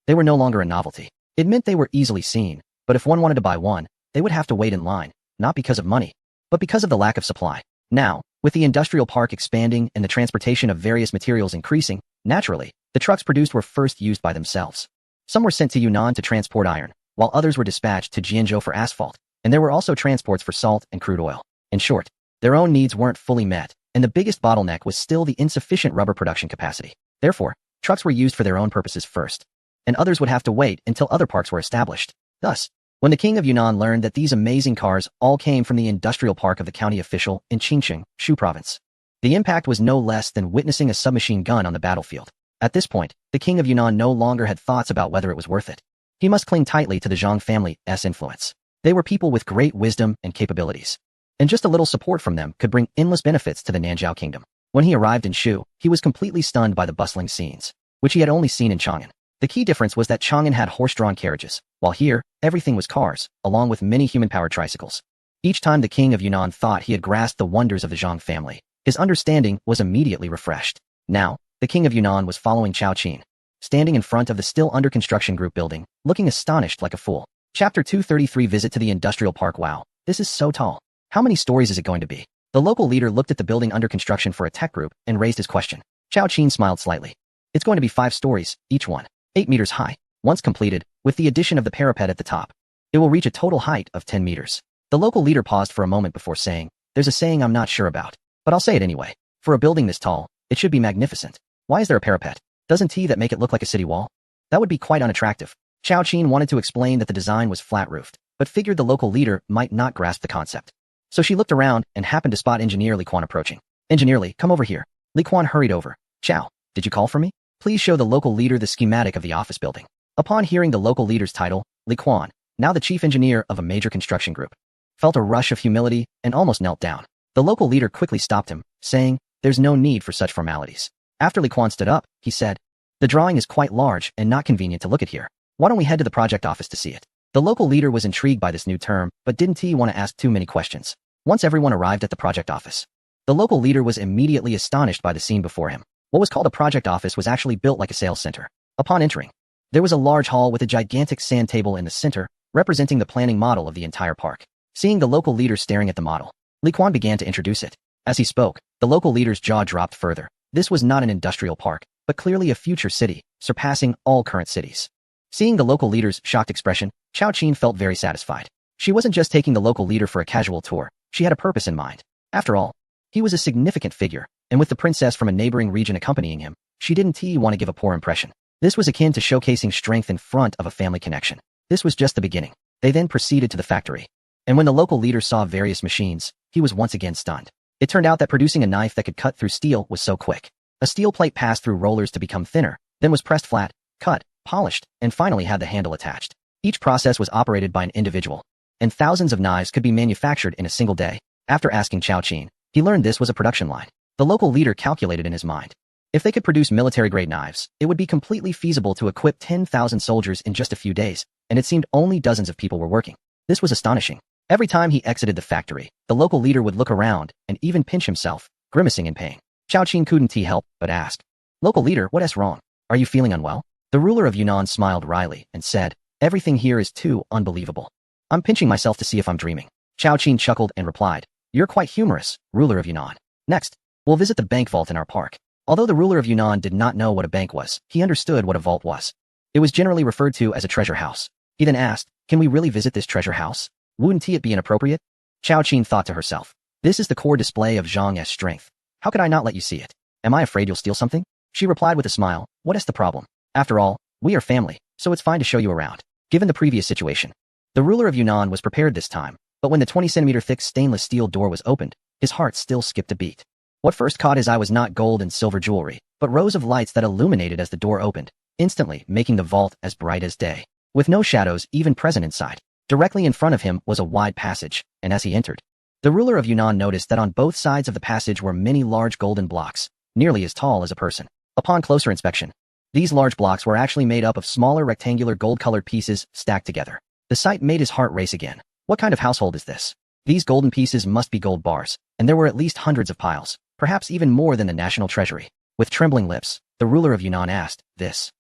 they were no longer a novelty. It meant they were easily seen, but if one wanted to buy one, they would have to wait in line, not because of money, but because of the lack of supply. Now, with the industrial park expanding and the transportation of various materials increasing, naturally, the trucks produced were first used by themselves. Some were sent to Yunnan to transport iron, while others were dispatched to Jianzhou for asphalt, and there were also transports for salt and crude oil. In short, their own needs weren't fully met, and the biggest bottleneck was still the insufficient rubber production capacity. Therefore, trucks were used for their own purposes first, and others would have to wait until other parks were established. Thus, when the king of Yunnan learned that these amazing cars all came from the industrial park of the county official in Qingqing, Shu province, the impact was no less than witnessing a submachine gun on the battlefield. At this point, the king of Yunnan no longer had thoughts about whether it was worth it. He must cling tightly to the Zhang family's influence. They were people with great wisdom and capabilities, and just a little support from them could bring endless benefits to the Nanzhao kingdom. When he arrived in Shu, he was completely stunned by the bustling scenes, which he had only seen in Chang'an. The key difference was that Chang'an had horse-drawn carriages, while here, everything was cars, along with many human-powered tricycles. Each time the king of Yunnan thought he had grasped the wonders of the Zhang family, his understanding was immediately refreshed. Now, the king of Yunnan was following Chao Qin, standing in front of the still under construction group building, looking astonished like a fool. Chapter 233 Visit to the Industrial Park. Wow, this is so tall. How many stories is it going to be? The local leader looked at the building under construction for a tech group and raised his question. Chao Qin smiled slightly. It's going to be 5 stories, each one 8 meters high. Once completed, with the addition of the parapet at the top, it will reach a total height of 10 meters. The local leader paused for a moment before saying, "There's a saying I'm not sure about, but I'll say it anyway. For a building this tall, it should be magnificent. Why is there a parapet? Doesn't that make it look like a city wall? That would be quite unattractive." Chao Qin wanted to explain that the design was flat-roofed, but figured the local leader might not grasp the concept. So she looked around and happened to spot Engineer Li Quan approaching. "Engineer Li, come over here." Li Quan hurried over. "Chao, did you call for me? Please show the local leader the schematic of the office building." Upon hearing the local leader's title, Li Quan, now the chief engineer of a major construction group, felt a rush of humility and almost knelt down. The local leader quickly stopped him, saying, "There's no need for such formalities." After Li Quan stood up, he said, "The drawing is quite large and not convenient to look at here. Why don't we head to the project office to see it?" The local leader was intrigued by this new term, but didn't want to ask too many questions. Once everyone arrived at the project office, the local leader was immediately astonished by the scene before him. What was called a project office was actually built like a sales center. Upon entering, there was a large hall with a gigantic sand table in the center, representing the planning model of the entire park. Seeing the local leader staring at the model, Li Quan began to introduce it. As he spoke, the local leader's jaw dropped further. This was not an industrial park, but clearly a future city, surpassing all current cities. Seeing the local leader's shocked expression, Chao Qin felt very satisfied. She wasn't just taking the local leader for a casual tour, she had a purpose in mind. After all, he was a significant figure, and with the princess from a neighboring region accompanying him, she didn't want to give a poor impression. This was akin to showcasing strength in front of a family connection. This was just the beginning. They then proceeded to the factory. And when the local leader saw various machines, he was once again stunned. It turned out that producing a knife that could cut through steel was so quick. A steel plate passed through rollers to become thinner, then was pressed flat, cut, polished, and finally had the handle attached. Each process was operated by an individual, and thousands of knives could be manufactured in a single day. After asking Chao Qin, he learned this was a production line. The local leader calculated in his mind. If they could produce military-grade knives, it would be completely feasible to equip 10,000 soldiers in just a few days, and it seemed only dozens of people were working. This was astonishing. Every time he exited the factory, the local leader would look around and even pinch himself, grimacing in pain. Chao Qin couldn't help but ask, "Local leader, what's wrong? Are you feeling unwell?" The ruler of Yunnan smiled wryly and said, "Everything here is too unbelievable. I'm pinching myself to see if I'm dreaming." Chao Qin chuckled and replied, "You're quite humorous, ruler of Yunnan. Next, we'll visit the bank vault in our park." Although the ruler of Yunnan did not know what a bank was, he understood what a vault was. It was generally referred to as a treasure house. He then asked, "Can we really visit this treasure house? Wouldn't it be inappropriate?" Chao Qin thought to herself, "This is the core display of Zhang's strength. How could I not let you see it? Am I afraid you'll steal something?" She replied with a smile, "What is the problem? After all, we are family, so it's fine to show you around." Given the previous situation, the ruler of Yunnan was prepared this time, but when the 20-centimeter thick stainless steel door was opened, his heart still skipped a beat. What first caught his eye was not gold and silver jewelry, but rows of lights that illuminated as the door opened, instantly making the vault as bright as day, with no shadows even present inside. Directly in front of him was a wide passage, and as he entered, the ruler of Yunnan noticed that on both sides of the passage were many large golden blocks, nearly as tall as a person. Upon closer inspection, these large blocks were actually made up of smaller rectangular gold-colored pieces stacked together. The sight made his heart race again. What kind of household is this? These golden pieces must be gold bars, and there were at least hundreds of piles, perhaps even more than the national treasury. With trembling lips, the ruler of Yunnan asked, This.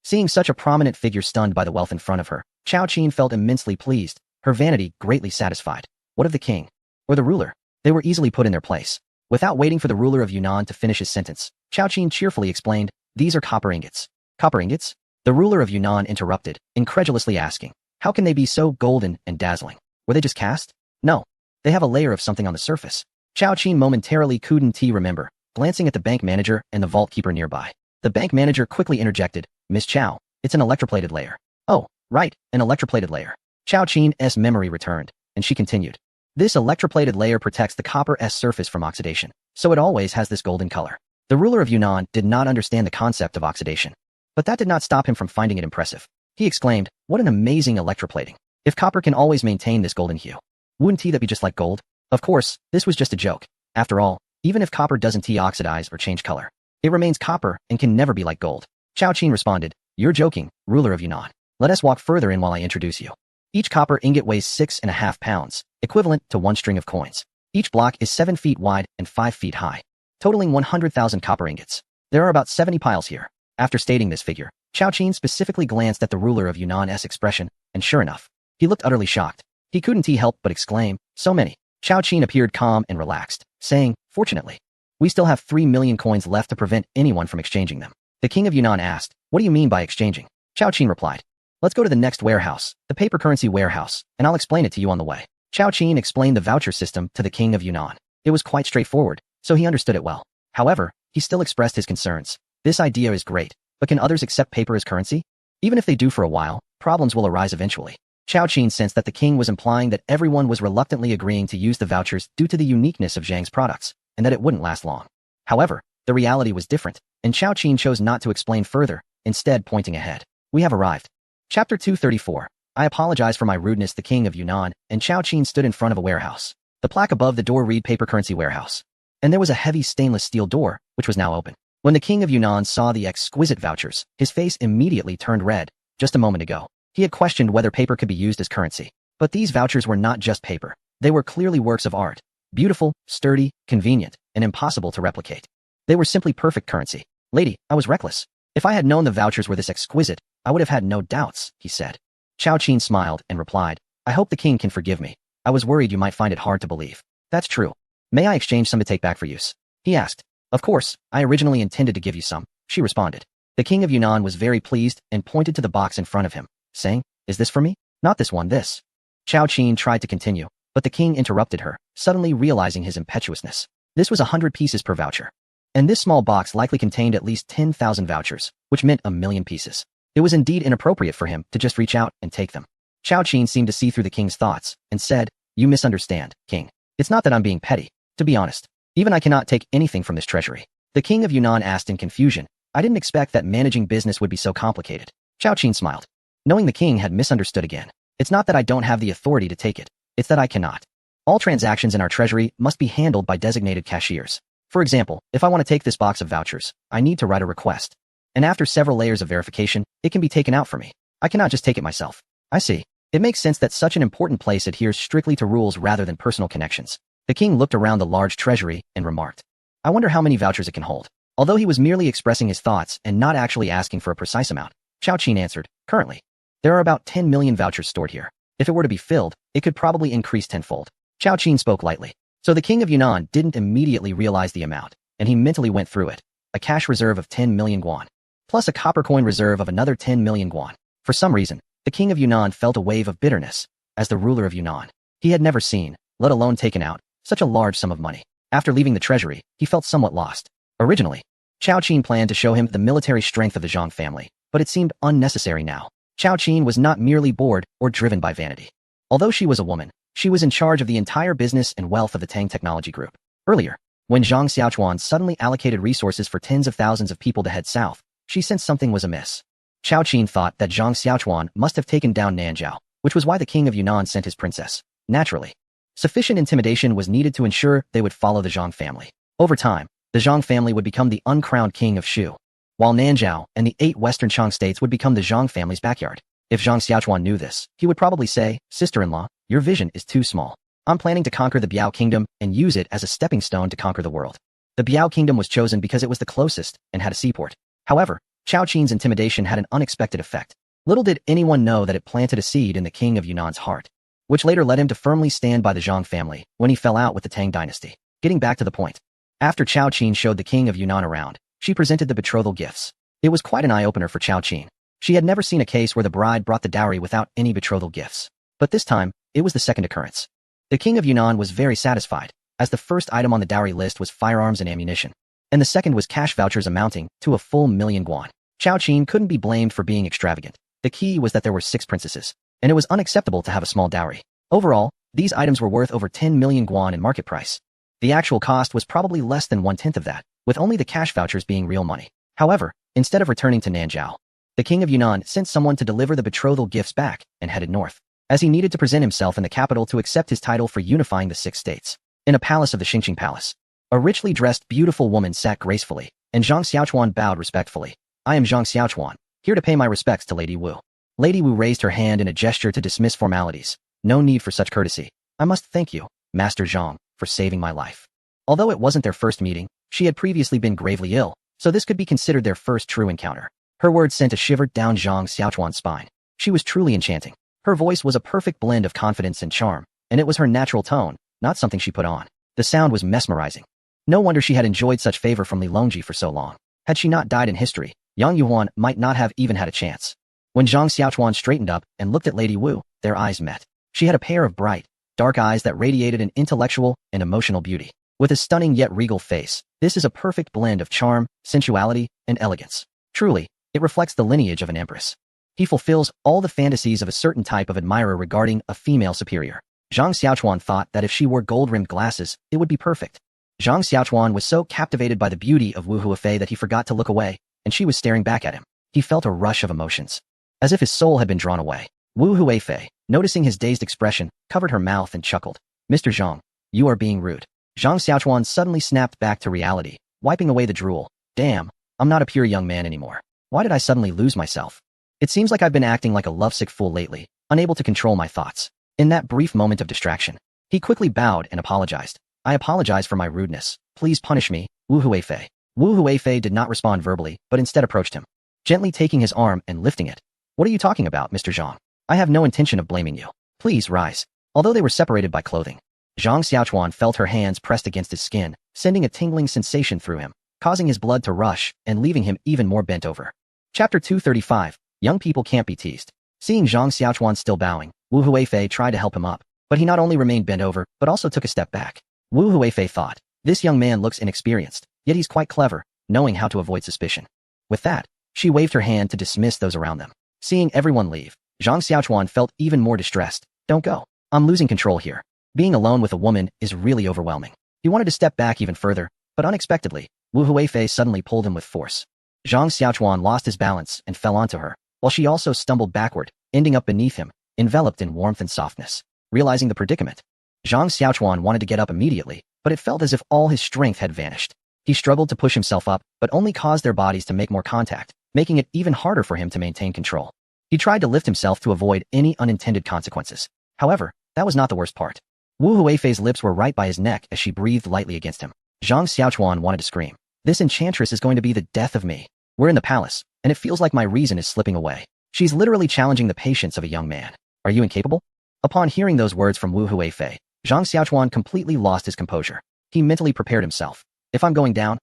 Seeing such a prominent figure stunned by the wealth in front of her, Chao Qin felt immensely pleased, her vanity greatly satisfied. What of the king? Or the ruler? They were easily put in their place. Without waiting for the ruler of Yunnan to finish his sentence, Chao Qin cheerfully explained, "These are copper ingots." "Copper ingots?" The ruler of Yunnan interrupted, incredulously asking, "How can they be so golden and dazzling? Were they just cast?" "No. They have a layer of something on the surface." Chao Qin momentarily couldn't remember, glancing at the bank manager and the vault keeper nearby. The bank manager quickly interjected, "Miss Chao, it's an electroplated layer." "Oh, right, an electroplated layer." Chao Qin's memory returned, and she continued, "This electroplated layer protects the copper's surface from oxidation, so it always has this golden color." The ruler of Yunnan did not understand the concept of oxidation, but that did not stop him from finding it impressive. He exclaimed, "What an amazing electroplating. If copper can always maintain this golden hue, wouldn't that be just like gold?" Of course, this was just a joke. After all, even if copper doesn't oxidize or change color, it remains copper and can never be like gold. Chao Qin responded, "You're joking, ruler of Yunnan. Let us walk further in while I introduce you." Each copper ingot weighs 6.5 pounds, equivalent to one string of coins. Each block is 7 feet wide and 5 feet high, totaling 100,000 copper ingots. There are about 70 piles here. After stating this figure, Chao Qin specifically glanced at the ruler of Yunnan's expression, and sure enough, he looked utterly shocked. He couldn't help but exclaim, "So many." Chao Qin appeared calm and relaxed, saying, "Fortunately, we still have 3 million coins left to prevent anyone from exchanging them." The king of Yunnan asked, "What do you mean by exchanging?" Chao Qin replied, "Let's go to the next warehouse, the paper currency warehouse, and I'll explain it to you on the way." Chao Qin explained the voucher system to the king of Yunnan. It was quite straightforward, so he understood it well. However, he still expressed his concerns. "This idea is great, but can others accept paper as currency? Even if they do for a while, problems will arise eventually." Chao Qin sensed that the king was implying that everyone was reluctantly agreeing to use the vouchers due to the uniqueness of Zhang's products, and that it wouldn't last long. However, the reality was different, and Chao Qin chose not to explain further, instead pointing ahead. "We have arrived." Chapter 234. I apologize for my rudeness. The king of Yunnan and Chao Qin stood in front of a warehouse. The plaque above the door read Paper Currency Warehouse, and there was a heavy stainless steel door, which was now open. When the king of Yunnan saw the exquisite vouchers, his face immediately turned red. Just a moment ago, he had questioned whether paper could be used as currency. But these vouchers were not just paper. They were clearly works of art. Beautiful, sturdy, convenient, and impossible to replicate. They were simply perfect currency. "Lady, I was reckless. If I had known the vouchers were this exquisite, I would have had no doubts," he said. Chao Qin smiled and replied, "I hope the king can forgive me. I was worried you might find it hard to believe." "That's true. May I exchange some to take back for use?" he asked. "Of course, I originally intended to give you some," she responded. The king of Yunnan was very pleased and pointed to the box in front of him, saying, "Is this for me?" "Not this one, this." Chao Qin tried to continue, but the king interrupted her, suddenly realizing his impetuousness. This was 100 pieces per voucher. And this small box likely contained at least 10,000 vouchers, which meant 1,000,000 pieces. It was indeed inappropriate for him to just reach out and take them. Chao Qin seemed to see through the king's thoughts and said, "You misunderstand, king. It's not that I'm being petty. To be honest, even I cannot take anything from this treasury." The king of Yunnan asked in confusion, "I didn't expect that managing business would be so complicated." Chao Qin smiled. Knowing the king had misunderstood again. "It's not that I don't have the authority to take it. It's that I cannot. All transactions in our treasury must be handled by designated cashiers. For example, if I want to take this box of vouchers, I need to write a request. And after several layers of verification, it can be taken out for me. I cannot just take it myself." "I see. It makes sense that such an important place adheres strictly to rules rather than personal connections." The king looked around the large treasury and remarked, "I wonder how many vouchers it can hold." Although he was merely expressing his thoughts and not actually asking for a precise amount, Chao Qin answered, "Currently, there are about 10 million vouchers stored here. If it were to be filled, it could probably increase tenfold." Chao Qin spoke lightly. So the king of Yunnan didn't immediately realize the amount, and he mentally went through it. A cash reserve of 10 million guan, plus a copper coin reserve of another 10 million guan. For some reason, the king of Yunnan felt a wave of bitterness. As the ruler of Yunnan, he had never seen, let alone taken out, such a large sum of money. After leaving the treasury, he felt somewhat lost. Originally, Chao Qin planned to show him the military strength of the Zhang family, but it seemed unnecessary now. Chao Qin was not merely bored or driven by vanity. Although she was a woman, she was in charge of the entire business and wealth of the Tang Technology Group. Earlier, when Zhang Xiaochuan suddenly allocated resources for tens of thousands of people to head south, she sensed something was amiss. Chao Qin thought that Zhang Xiaochuan must have taken down Nanzhao, which was why the king of Yunnan sent his princess. Naturally, sufficient intimidation was needed to ensure they would follow the Zhang family. Over time, the Zhang family would become the uncrowned king of Shu, while Nanzhao and the 8 western Chang states would become the Zhang family's backyard. If Zhang Xiaochuan knew this, he would probably say, "Sister-in-law, your vision is too small. I'm planning to conquer the Biao kingdom and use it as a stepping stone to conquer the world." The Biao kingdom was chosen because it was the closest and had a seaport. However, Chao Qin's intimidation had an unexpected effect. Little did anyone know that it planted a seed in the king of Yunnan's heart, which later led him to firmly stand by the Zhang family when he fell out with the Tang dynasty. Getting back to the point. After Chao Qin showed the king of Yunnan around, she presented the betrothal gifts. It was quite an eye-opener for Chao Qin. She had never seen a case where the bride brought the dowry without any betrothal gifts. But this time, it was the second occurrence. The king of Yunnan was very satisfied, as the first item on the dowry list was firearms and ammunition, and the second was cash vouchers amounting to a full 1,000,000 guan. Chao Qin couldn't be blamed for being extravagant. The key was that there were 6 princesses, and it was unacceptable to have a small dowry. Overall, these items were worth over 10 million guan in market price. The actual cost was probably less than 1/10 of that, with only the cash vouchers being real money. However, instead of returning to Nanzhao, the king of Yunnan sent someone to deliver the betrothal gifts back and headed north, as he needed to present himself in the capital to accept his title for unifying the 6 states. In a palace of the Xingqing Palace, a richly dressed beautiful woman sat gracefully, and Zhang Xiaochuan bowed respectfully. "I am Zhang Xiaochuan, here to pay my respects to Lady Wu." Lady Wu raised her hand in a gesture to dismiss formalities. "No need for such courtesy. I must thank you, Master Zhang, for saving my life." Although it wasn't their first meeting, she had previously been gravely ill, so this could be considered their first true encounter. Her words sent a shiver down Zhang Xiaochuan's spine. She was truly enchanting. Her voice was a perfect blend of confidence and charm, and it was her natural tone, not something she put on. The sound was mesmerizing. No wonder she had enjoyed such favor from Li Longji for so long. Had she not died in history, Yang Yuan might not have even had a chance. When Zhang Xiaochuan straightened up and looked at Lady Wu, their eyes met. She had a pair of bright, dark eyes that radiated an intellectual and emotional beauty. With a stunning yet regal face, this is a perfect blend of charm, sensuality, and elegance. Truly, it reflects the lineage of an empress. He fulfills all the fantasies of a certain type of admirer regarding a female superior. Zhang Xiaochuan thought that if she wore gold-rimmed glasses, it would be perfect. Zhang Xiaochuan was so captivated by the beauty of Wu Huifei that he forgot to look away, and she was staring back at him. He felt a rush of emotions, as if his soul had been drawn away. Wu Huifei, noticing his dazed expression, covered her mouth and chuckled. "Mr. Zhang, you are being rude." Zhang Xiaochuan suddenly snapped back to reality, wiping away the drool. "Damn, I'm not a pure young man anymore. Why did I suddenly lose myself? It seems like I've been acting like a lovesick fool lately, unable to control my thoughts." In that brief moment of distraction, he quickly bowed and apologized. "I apologize for my rudeness. Please punish me, Wu Huifei." Wu Huifei did not respond verbally, but instead approached him, gently taking his arm and lifting it. "What are you talking about, Mr. Zhang? I have no intention of blaming you. Please rise." Although they were separated by clothing, Zhang Xiaochuan felt her hands pressed against his skin, sending a tingling sensation through him, causing his blood to rush and leaving him even more bent over. Chapter 235, Young People Can't Be Teased. Seeing Zhang Xiaochuan still bowing, Wu Huifei tried to help him up, but he not only remained bent over, but also took a step back. Wu Huifei thought, this young man looks inexperienced, yet he's quite clever, knowing how to avoid suspicion. With that, she waved her hand to dismiss those around them. Seeing everyone leave, Zhang Xiaochuan felt even more distressed. Don't go. I'm losing control here. Being alone with a woman is really overwhelming. He wanted to step back even further, but unexpectedly, Wu Huifei suddenly pulled him with force. Zhang Xiaochuan lost his balance and fell onto her, while she also stumbled backward, ending up beneath him, enveloped in warmth and softness. Realizing the predicament, Zhang Xiaochuan wanted to get up immediately, but it felt as if all his strength had vanished. He struggled to push himself up, but only caused their bodies to make more contact, making it even harder for him to maintain control. He tried to lift himself to avoid any unintended consequences. However, that was not the worst part. Wu Huifei's lips were right by his neck as she breathed lightly against him. Zhang Xiaochuan wanted to scream. This enchantress is going to be the death of me. We're in the palace, and it feels like my reason is slipping away. She's literally challenging the patience of a young man. Are you incapable? Upon hearing those words from Wu Huifei, Zhang Xiaochuan completely lost his composure. He mentally prepared himself. If I'm going down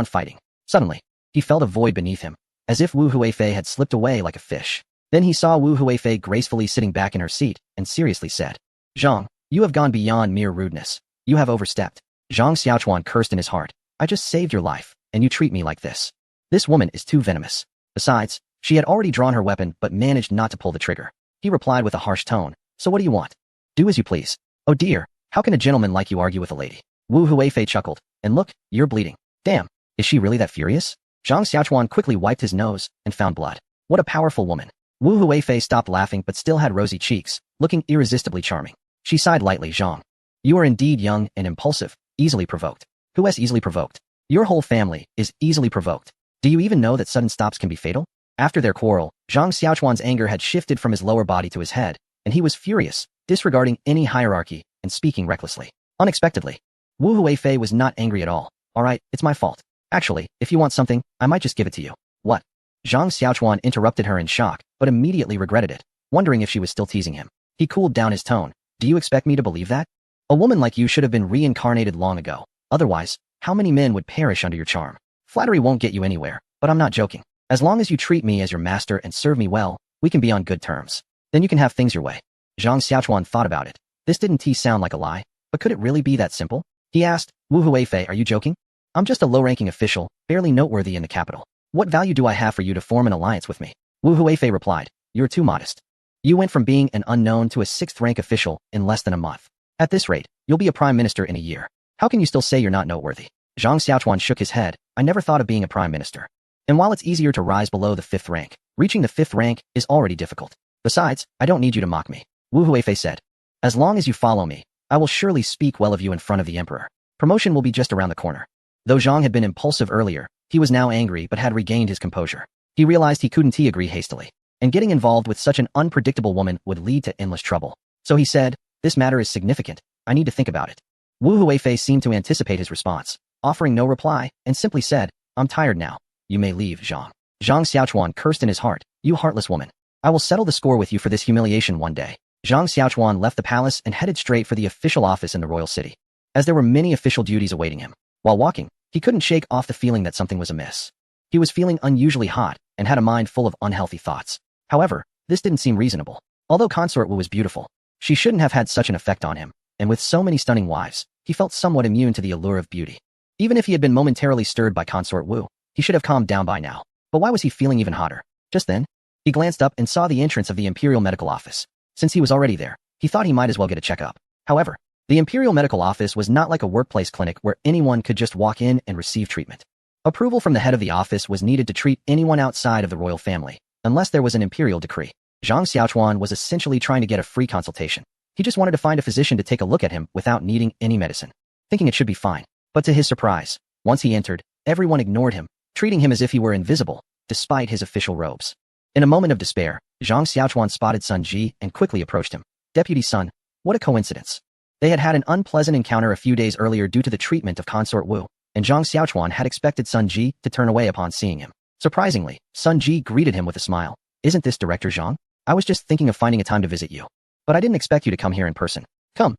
fighting. Suddenly, he felt a void beneath him, as if Wu Huifei had slipped away like a fish. Then he saw Wu Huifei gracefully sitting back in her seat and seriously said, Zhang, you have gone beyond mere rudeness. You have overstepped. Zhang Xiaochuan cursed in his heart. I just saved your life, and you treat me like this. This woman is too venomous. Besides, she had already drawn her weapon but managed not to pull the trigger. He replied with a harsh tone, so what do you want? Do as you please. Oh dear, how can a gentleman like you argue with a lady? Wu Huifei chuckled, and look, you're bleeding. Damn, is she really that furious? Zhang Xiaochuan quickly wiped his nose and found blood. What a powerful woman. Wu Huifei stopped laughing but still had rosy cheeks, looking irresistibly charming. She sighed lightly. Zhang, you are indeed young and impulsive, easily provoked. Who is easily provoked? Your whole family is easily provoked. Do you even know that sudden stops can be fatal? After their quarrel, Zhang Xiaochuan's anger had shifted from his lower body to his head, and he was furious, disregarding any hierarchy and speaking recklessly. Unexpectedly, Wu Huifei was not angry at all. Alright, it's my fault. Actually, if you want something, I might just give it to you. What? Zhang Xiaochuan interrupted her in shock, but immediately regretted it, wondering if she was still teasing him. He cooled down his tone. Do you expect me to believe that? A woman like you should have been reincarnated long ago. Otherwise, how many men would perish under your charm? Flattery won't get you anywhere, but I'm not joking. As long as you treat me as your master and serve me well, we can be on good terms. Then you can have things your way. Zhang Xiaochuan thought about it. This didn't sound like a lie, but could it really be that simple? He asked, Wu Huifei, are you joking? I'm just a low-ranking official, barely noteworthy in the capital. What value do I have for you to form an alliance with me? Wu Huifei replied, you're too modest. You went from being an unknown to a 6th-rank official in less than a month. At this rate, you'll be a prime minister in a year. How can you still say you're not noteworthy? Zhang Xiaochuan shook his head. I never thought of being a prime minister. And while it's easier to rise below the 5th rank, reaching the 5th rank is already difficult. Besides, I don't need you to mock me. Wu Huifei said. As long as you follow me, I will surely speak well of you in front of the emperor. Promotion will be just around the corner. Though Zhang had been impulsive earlier, he was now angry but had regained his composure. He realized he couldn't agree hastily, and getting involved with such an unpredictable woman would lead to endless trouble. So he said, this matter is significant. I need to think about it. Wu Huifei seemed to anticipate his response, offering no reply, and simply said, I'm tired now. You may leave, Zhang. Zhang Xiaochuan cursed in his heart. You heartless woman. I will settle the score with you for this humiliation one day. Zhang Xiaochuan left the palace and headed straight for the official office in the royal city. As there were many official duties awaiting him, while walking, he couldn't shake off the feeling that something was amiss. He was feeling unusually hot and had a mind full of unhealthy thoughts. However, this didn't seem reasonable. Although Consort Wu was beautiful, she shouldn't have had such an effect on him, and with so many stunning wives, he felt somewhat immune to the allure of beauty. Even if he had been momentarily stirred by Consort Wu, he should have calmed down by now. But why was he feeling even hotter? Just then, he glanced up and saw the entrance of the Imperial Medical Office. Since he was already there, he thought he might as well get a checkup. However, the Imperial Medical Office was not like a workplace clinic where anyone could just walk in and receive treatment. Approval from the head of the office was needed to treat anyone outside of the royal family, unless there was an imperial decree. Zhang Xiaochuan was essentially trying to get a free consultation. He just wanted to find a physician to take a look at him without needing any medicine, thinking it should be fine. But to his surprise, once he entered, everyone ignored him, treating him as if he were invisible, despite his official robes. In a moment of despair, Zhang Xiaochuan spotted Sun Ji and quickly approached him. Deputy Sun, what a coincidence. They had had an unpleasant encounter a few days earlier due to the treatment of Consort Wu, and Zhang Xiaochuan had expected Sun Ji to turn away upon seeing him. Surprisingly, Sun Ji greeted him with a smile. Isn't this Director Zhang? I was just thinking of finding a time to visit you. But I didn't expect you to come here in person. Come,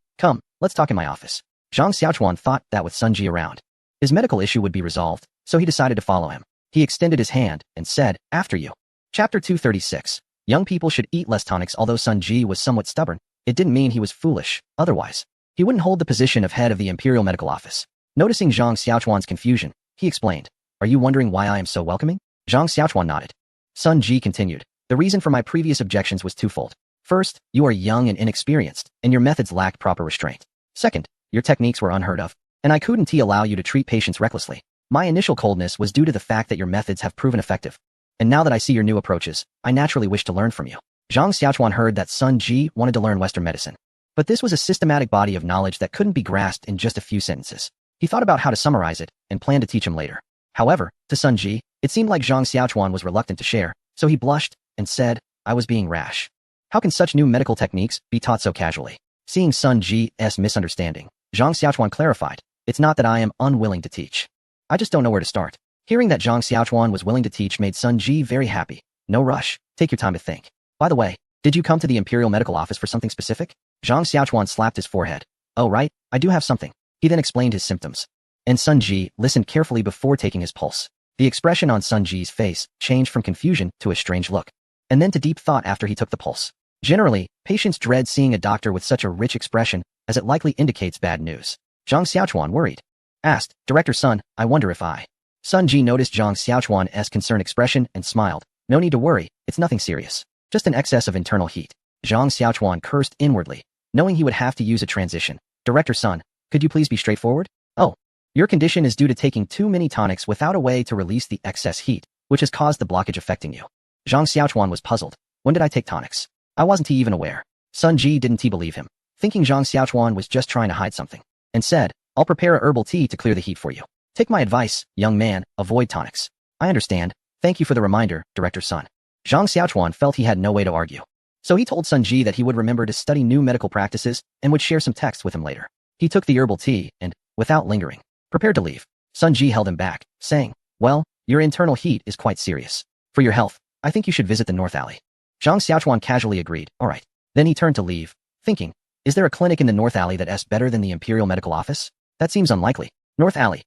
let's talk in my office. Zhang Xiaochuan thought that with Sun Ji around, his medical issue would be resolved, so he decided to follow him. He extended his hand and said, after you. Chapter 236. Young people should eat less tonics. Although Sun Ji was somewhat stubborn, it didn't mean he was foolish. Otherwise, he wouldn't hold the position of head of the Imperial Medical Office. Noticing Zhang Xiaochuan's confusion, he explained, "Are you wondering why I am so welcoming?" Zhang Xiaochuan nodded. Sun Ji continued, "The reason for my previous objections was twofold. First, you are young and inexperienced, and your methods lacked proper restraint. Second, your techniques were unheard of, and I couldn't allow you to treat patients recklessly. My initial coldness was due to the fact that your methods have proven effective. And now that I see your new approaches, I naturally wish to learn from you." Zhang Xiaochuan heard that Sun Ji wanted to learn Western medicine. But this was a systematic body of knowledge that couldn't be grasped in just a few sentences. He thought about how to summarize it and planned to teach him later. However, to Sun Ji, it seemed like Zhang Xiaochuan was reluctant to share, so he blushed and said, "I was being rash. How can such new medical techniques be taught so casually?" Seeing Sun Ji's misunderstanding, Zhang Xiaochuan clarified, "It's not that I am unwilling to teach. I just don't know where to start." Hearing that Zhang Xiaochuan was willing to teach made Sun Ji very happy. "No rush, take your time to think. By the way, did you come to the Imperial Medical Office for something specific?" Zhang Xiaochuan slapped his forehead. "Oh right, I do have something." He then explained his symptoms. And Sun Ji listened carefully before taking his pulse. The expression on Sun Ji's face changed from confusion to a strange look, and then to deep thought after he took the pulse. Generally, patients dread seeing a doctor with such a rich expression, as it likely indicates bad news. Zhang Xiaochuan, worried, asked, "Director Sun, I wonder if I..." Sun Ji noticed Zhang Xiaochuan's concerned expression and smiled. "No need to worry, it's nothing serious. Just an excess of internal heat." Zhang Xiaochuan cursed inwardly, knowing he would have to use a transition. "Director Sun, could you please be straightforward?" "Oh, your condition is due to taking too many tonics without a way to release the excess heat, which has caused the blockage affecting you." Zhang Xiaochuan was puzzled. "When did I take tonics? I wasn't even aware." Sun Ji didn't believe him, thinking Zhang Xiaochuan was just trying to hide something, and said, "I'll prepare a herbal tea to clear the heat for you. Take my advice, young man, avoid tonics." "I understand. Thank you for the reminder, Director Sun." Zhang Xiaochuan felt he had no way to argue. So he told Sun Ji that he would remember to study new medical practices and would share some texts with him later. He took the herbal tea and, without lingering, prepared to leave. Sun Ji held him back, saying, "Well, your internal heat is quite serious. For your health, I think you should visit the North Alley." Zhang Xiaochuan casually agreed, "All right." Then he turned to leave, thinking, "Is there a clinic in the North Alley that's better than the Imperial Medical Office? That seems unlikely. North Alley,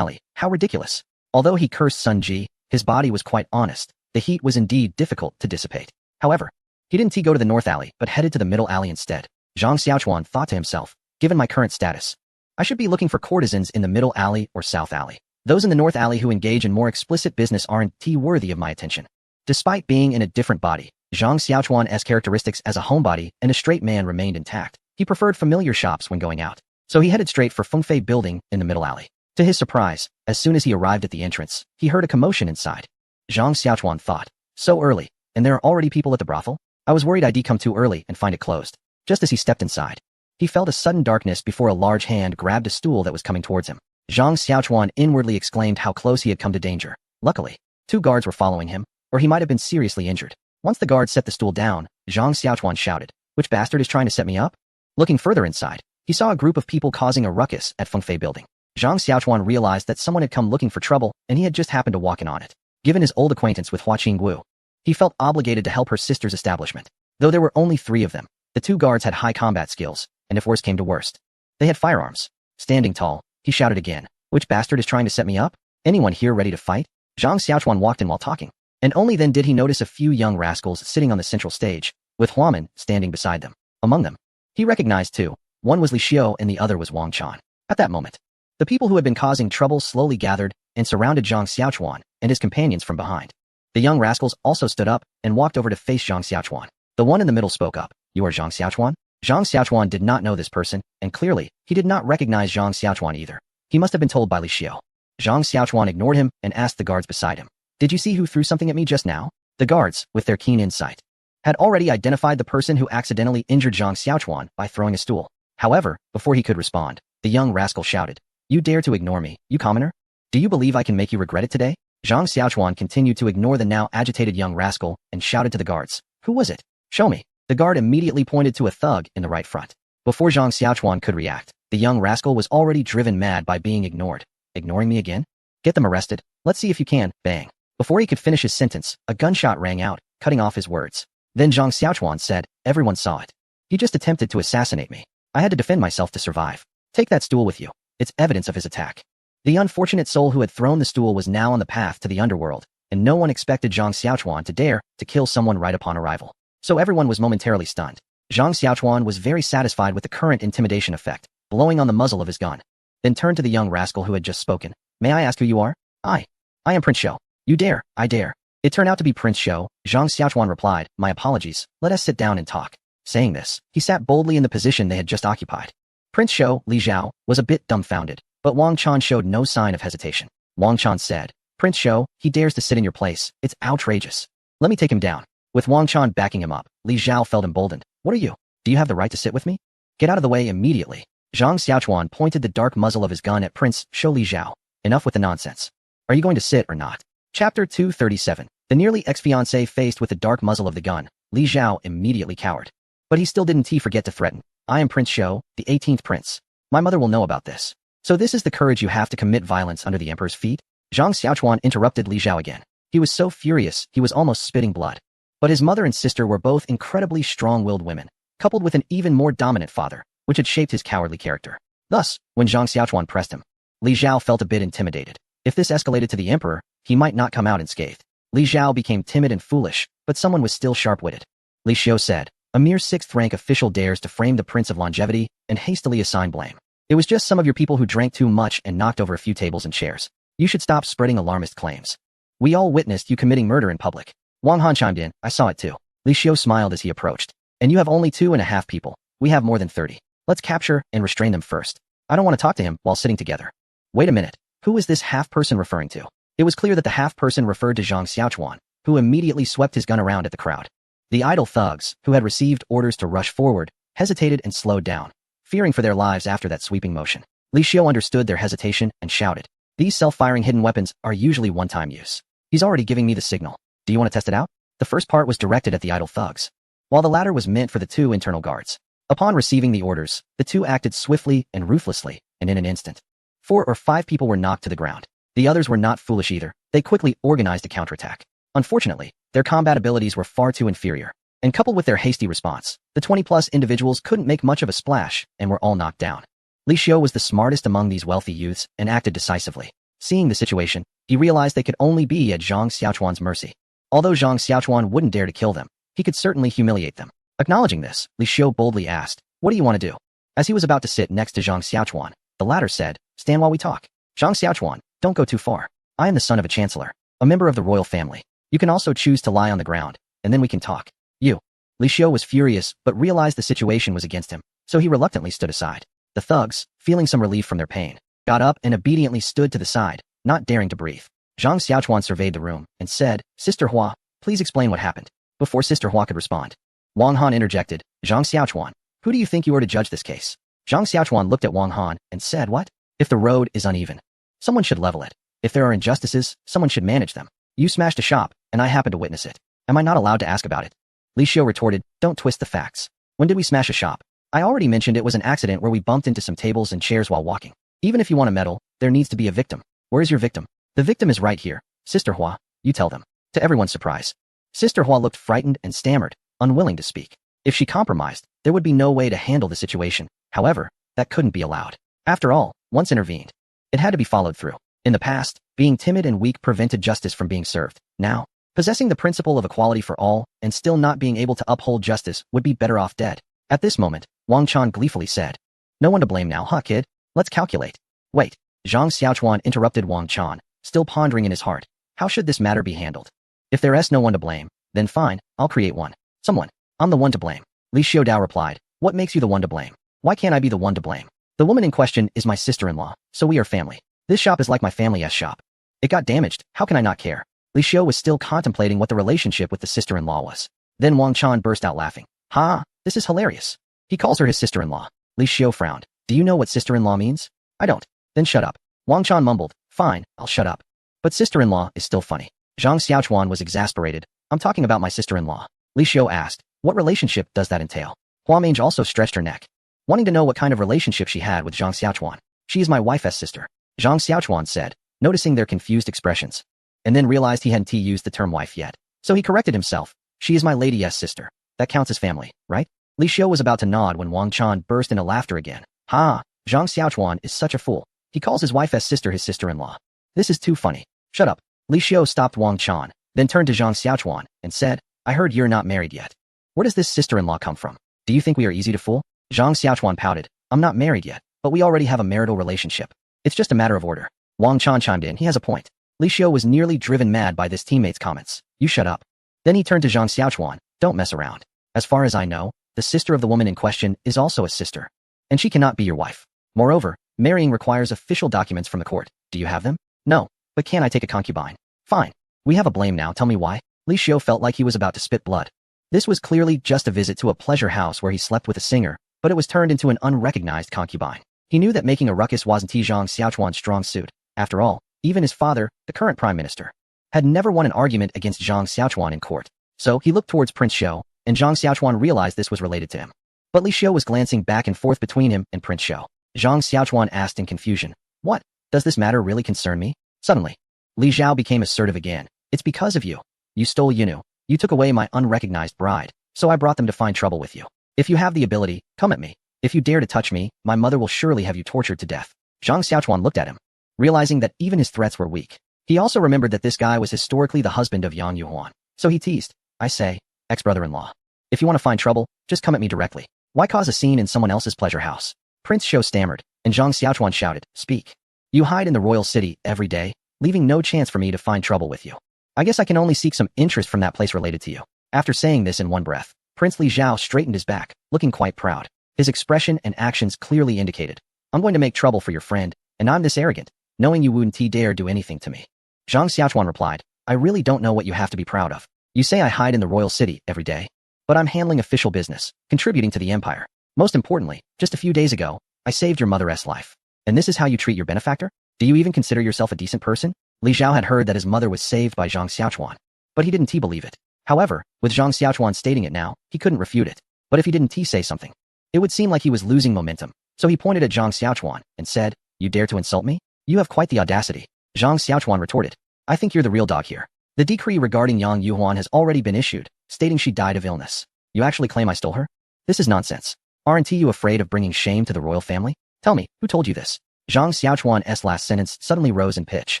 how ridiculous." Although he cursed Sun Ji, his body was quite honest. The heat was indeed difficult to dissipate. However, he didn't go to the North Alley, but headed to the Middle Alley instead. Zhang Xiaochuan thought to himself, "Given my current status, I should be looking for courtesans in the Middle Alley or South Alley. Those in the North Alley who engage in more explicit business aren't worthy of my attention." Despite being in a different body, Zhang Xiaochuan's characteristics as a homebody and a straight man remained intact. He preferred familiar shops when going out, so he headed straight for Fengfei Building in the Middle Alley. To his surprise, as soon as he arrived at the entrance, he heard a commotion inside. Zhang Xiaochuan thought, "So early, and there are already people at the brothel? I was worried I'd come too early and find it closed." Just as he stepped inside, he felt a sudden darkness before a large hand grabbed a stool that was coming towards him. Zhang Xiaochuan inwardly exclaimed how close he had come to danger. Luckily, 2 guards were following him, or he might have been seriously injured. Once the guard set the stool down, Zhang Xiaochuan shouted, "Which bastard is trying to set me up?" Looking further inside, he saw a group of people causing a ruckus at Fengfei Building. Zhang Xiaochuan realized that someone had come looking for trouble, and he had just happened to walk in on it. Given his old acquaintance with Hua Qingguo, he felt obligated to help her sister's establishment. Though there were only 3 of them, the 2 guards had high combat skills, and if worse came to worst, they had firearms. Standing tall, he shouted again, "Which bastard is trying to set me up? Anyone here ready to fight?" Zhang Xiaochuan walked in while talking, and only then did he notice a few young rascals sitting on the central stage, with Huaman standing beside them. Among them, he recognized 2. One was Li Xiao and the other was Wang Chan. At that moment, the people who had been causing trouble slowly gathered and surrounded Zhang Xiaochuan and his companions from behind. The young rascals also stood up and walked over to face Zhang Xiaochuan. The one in the middle spoke up, "You are Zhang Xiaochuan?" Zhang Xiaochuan did not know this person, and clearly, he did not recognize Zhang Xiaochuan either. He must have been told by Li Xiao. Zhang Xiaochuan ignored him and asked the guards beside him, "Did you see who threw something at me just now?" The guards, with their keen insight, had already identified the person who accidentally injured Zhang Xiaochuan by throwing a stool. However, before he could respond, the young rascal shouted, "You dare to ignore me, you commoner? Do you believe I can make you regret it today?" Zhang Xiaochuan continued to ignore the now agitated young rascal and shouted to the guards, "Who was it? Show me." The guard immediately pointed to a thug in the right front. Before Zhang Xiaochuan could react, the young rascal was already driven mad by being ignored. "Ignoring me again? Get them arrested. Let's see if you can." Bang. Before he could finish his sentence, a gunshot rang out, cutting off his words. Then Zhang Xiaochuan said, "Everyone saw it. He just attempted to assassinate me. I had to defend myself to survive. Take that stool with you. It's evidence of his attack." The unfortunate soul who had thrown the stool was now on the path to the underworld, and no one expected Zhang Xiaochuan to dare to kill someone right upon arrival. So everyone was momentarily stunned. Zhang Xiaochuan was very satisfied with the current intimidation effect, blowing on the muzzle of his gun. Then turned to the young rascal who had just spoken. May I ask who you are? I am Prince Shou. You dare, I dare. It turned out to be Prince Shou. Zhang Xiaochuan replied, my apologies, let us sit down and talk. Saying this, he sat boldly in the position they had just occupied. Prince Shou, Li Zhao, was a bit dumbfounded, but Wang Chan showed no sign of hesitation. Wang Chan said, Prince Shou, he dares to sit in your place, it's outrageous. Let me take him down. With Wang Chan backing him up, Li Zhao felt emboldened. What are you? Do you have the right to sit with me? Get out of the way immediately. Zhang Xiaochuan pointed the dark muzzle of his gun at Prince Shou. Li Zhao. Enough with the nonsense. Are you going to sit or not? Chapter 237. The nearly ex-fiancé faced with the dark muzzle of the gun, Li Zhao immediately cowered. But he still didn't forget to threaten. I am Prince Shou, the 18th prince. My mother will know about this. So this is the courage you have to commit violence under the emperor's feet? Zhang Xiaochuan interrupted Li Zhao again. He was so furious, he was almost spitting blood. But his mother and sister were both incredibly strong-willed women, coupled with an even more dominant father, which had shaped his cowardly character. Thus, when Zhang Xiaochuan pressed him, Li Zhao felt a bit intimidated. If this escalated to the emperor, he might not come out unscathed. Li Zhao became timid and foolish, but someone was still sharp-witted. Li Xiu said, a mere 6th-rank official dares to frame the Prince of Longevity and hastily assign blame. It was just some of your people who drank too much and knocked over a few tables and chairs. You should stop spreading alarmist claims. We all witnessed you committing murder in public. Wang Han chimed in, I saw it too. Li Xiu smiled as he approached. And you have only 2.5 people. We have more than 30. Let's capture and restrain them first. I don't want to talk to him while sitting together. Wait a minute. Who is this half-person referring to? It was clear that the half-person referred to Zhang Xiaochuan, who immediately swept his gun around at the crowd. The idle thugs, who had received orders to rush forward, hesitated and slowed down, fearing for their lives after that sweeping motion. Li Xiu understood their hesitation and shouted, these self-firing hidden weapons are usually one-time use. He's already giving me the signal. Do you want to test it out? The first part was directed at the idle thugs, while the latter was meant for the 2 internal guards. Upon receiving the orders, the 2 acted swiftly and ruthlessly, and in an instant, 4 or 5 people were knocked to the ground. The others were not foolish either. They quickly organized a counterattack. Unfortunately, their combat abilities were far too inferior, and coupled with their hasty response, the 20-plus individuals couldn't make much of a splash and were all knocked down. Li Xiu was the smartest among these wealthy youths and acted decisively. Seeing the situation, he realized they could only be at Zhang Xiaochuan's mercy. Although Zhang Xiaochuan wouldn't dare to kill them, he could certainly humiliate them. Acknowledging this, Li Xiu boldly asked, what do you want to do? As he was about to sit next to Zhang Xiaochuan, the latter said, stand while we talk. Zhang Xiaochuan, don't go too far. I am the son of a chancellor, a member of the royal family. You can also choose to lie on the ground, and then we can talk. You. Li Xiu was furious, but realized the situation was against him, so he reluctantly stood aside. The thugs, feeling some relief from their pain, got up and obediently stood to the side, not daring to breathe. Zhang Xiaochuan surveyed the room and said, Sister Hua, please explain what happened. Before Sister Hua could respond, Wang Han interjected, Zhang Xiaochuan, who do you think you are to judge this case? Zhang Xiaochuan looked at Wang Han and said, what? If the road is uneven, someone should level it. If there are injustices, someone should manage them. You smashed a shop, and I happened to witness it. Am I not allowed to ask about it? Li Xiu retorted, don't twist the facts. When did we smash a shop? I already mentioned it was an accident where we bumped into some tables and chairs while walking. Even if you want to meddle, there needs to be a victim. Where is your victim? The victim is right here. Sister Hua, you tell them. To everyone's surprise, Sister Hua looked frightened and stammered, unwilling to speak. If she compromised, there would be no way to handle the situation. However, that couldn't be allowed. After all, once intervened, it had to be followed through. In the past, being timid and weak prevented justice from being served. Now, possessing the principle of equality for all and still not being able to uphold justice would be better off dead. At this moment, Wang Chan gleefully said, no one to blame now, huh, kid? Let's calculate. Wait. Zhang Xiaochuan interrupted Wang Chan, still pondering in his heart. How should this matter be handled? If there is no one to blame, then fine, I'll create one. Someone. I'm the one to blame. Li Xiudao replied, what makes you the one to blame? Why can't I be the one to blame? The woman in question is my sister-in-law, so we are family. This shop is like my family's shop. It got damaged, how can I not care? Li Xiu was still contemplating what the relationship with the sister-in-law was. Then Wang Chan burst out laughing. Ha, this is hilarious. He calls her his sister-in-law. Li Xiu frowned. Do you know what sister-in-law means? I don't. Then shut up. Wang Chan mumbled. Fine, I'll shut up. But sister-in-law is still funny. Zhang Xiaochuan was exasperated. I'm talking about my sister-in-law. Li Xiu asked, what relationship does that entail? Hua Mange also stretched her neck, wanting to know what kind of relationship she had with Zhang Xiaochuan. She is my wife's sister. Zhang Xiaochuan said, noticing their confused expressions, and then realized he hadn't used the term wife yet. So he corrected himself. She is my lady's sister. That counts as family, right? Li Xiu was about to nod when Wang Chan burst into laughter again. Ha! Zhang Xiaochuan is such a fool. He calls his wife's sister his sister-in-law. This is too funny. Shut up. Li Xiu stopped Wang Chan, then turned to Zhang Xiaochuan and said, I heard you're not married yet. Where does this sister-in-law come from? Do you think we are easy to fool? Zhang Xiaochuan pouted, I'm not married yet, but we already have a marital relationship. It's just a matter of order. Wang Chan chimed in, he has a point. Li Xiu was nearly driven mad by this teammate's comments. You shut up. Then he turned to Zhang Xiaochuan, don't mess around. As far as I know, the sister of the woman in question is also a sister. And she cannot be your wife. Moreover, marrying requires official documents from the court. Do you have them? No. But can I take a concubine? Fine. We have a blame now, tell me why. Li Xiu felt like he was about to spit blood. This was clearly just a visit to a pleasure house where he slept with a singer, but it was turned into an unrecognized concubine. He knew that making a ruckus wasn't Zhang Xiaochuan's strong suit. After all, even his father, the current prime minister, had never won an argument against Zhang Xiaochuan in court. So he looked towards Prince Xiu, and Zhang Xiaochuan realized this was related to him. But Li Xiu was glancing back and forth between him and Prince Xiu. Zhang Xiaochuan asked in confusion, what? Does this matter really concern me? Suddenly, Li Xiao became assertive again. It's because of you. You stole Yunu. You took away my unrecognized bride, so I brought them to find trouble with you. If you have the ability, come at me. If you dare to touch me, my mother will surely have you tortured to death. Zhang Xiaochuan looked at him, realizing that even his threats were weak. He also remembered that this guy was historically the husband of Yang Yuhuan. So he teased, I say, ex-brother-in-law. If you want to find trouble, just come at me directly. Why cause a scene in someone else's pleasure house? Prince Xiu stammered, and Zhang Xiaochuan shouted, speak. You hide in the royal city every day, leaving no chance for me to find trouble with you. I guess I can only seek some interest from that place related to you. After saying this in one breath, Prince Li Xiao straightened his back, looking quite proud. His expression and actions clearly indicated, I'm going to make trouble for your friend, and I'm this arrogant, knowing you wouldn't dare do anything to me. Zhang Xiaochuan replied, I really don't know what you have to be proud of. You say I hide in the royal city every day, but I'm handling official business, contributing to the empire. Most importantly, just a few days ago, I saved your mother's life. And this is how you treat your benefactor? Do you even consider yourself a decent person? Li Xiao had heard that his mother was saved by Zhang Xiaochuan, but he didn't believe it. However, with Zhang Xiaochuan stating it now, he couldn't refute it. But if he didn't say something, it would seem like he was losing momentum. So he pointed at Zhang Xiaochuan and said, you dare to insult me? You have quite the audacity. Zhang Xiaochuan retorted, I think you're the real dog here. The decree regarding Yang Yuhuan has already been issued, stating she died of illness. You actually claim I stole her? This is nonsense. Aren't you afraid of bringing shame to the royal family? Tell me, who told you this? Zhang Xiaochuan's last sentence suddenly rose in pitch,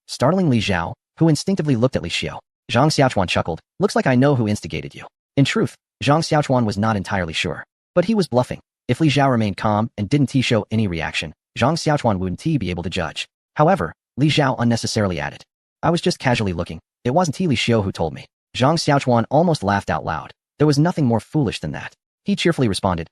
startling Li Xiao, who instinctively looked at Li Xiu. Zhang Xiaochuan chuckled, looks like I know who instigated you. In truth, Zhang Xiaochuan was not entirely sure, but he was bluffing. If Li Xiao remained calm and didn't show any reaction, Zhang Xiaochuan wouldn't be able to judge. However, Li Xiao unnecessarily added, I was just casually looking. It wasn't Li Xiu who told me. Zhang Xiaochuan almost laughed out loud. There was nothing more foolish than that. He cheerfully responded,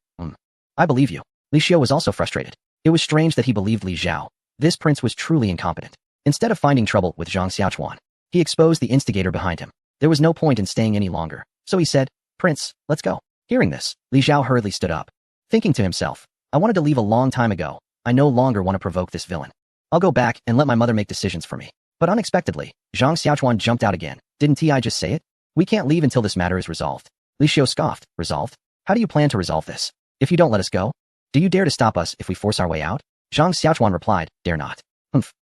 I believe you. Li Xiu was also frustrated. It was strange that he believed Li Xiao. This prince was truly incompetent. Instead of finding trouble with Zhang Xiaochuan, he exposed the instigator behind him. There was no point in staying any longer, so he said, Prince, let's go. Hearing this, Li Xiao hurriedly stood up, thinking to himself, I wanted to leave a long time ago. I no longer want to provoke this villain. I'll go back and let my mother make decisions for me. But unexpectedly, Zhang Xiaochuan jumped out again. Didn't I just say it? We can't leave until this matter is resolved. Li Xiu scoffed. Resolved? How do you plan to resolve this? If you don't let us go? Do you dare to stop us if we force our way out? Zhang Xiaochuan replied, dare not.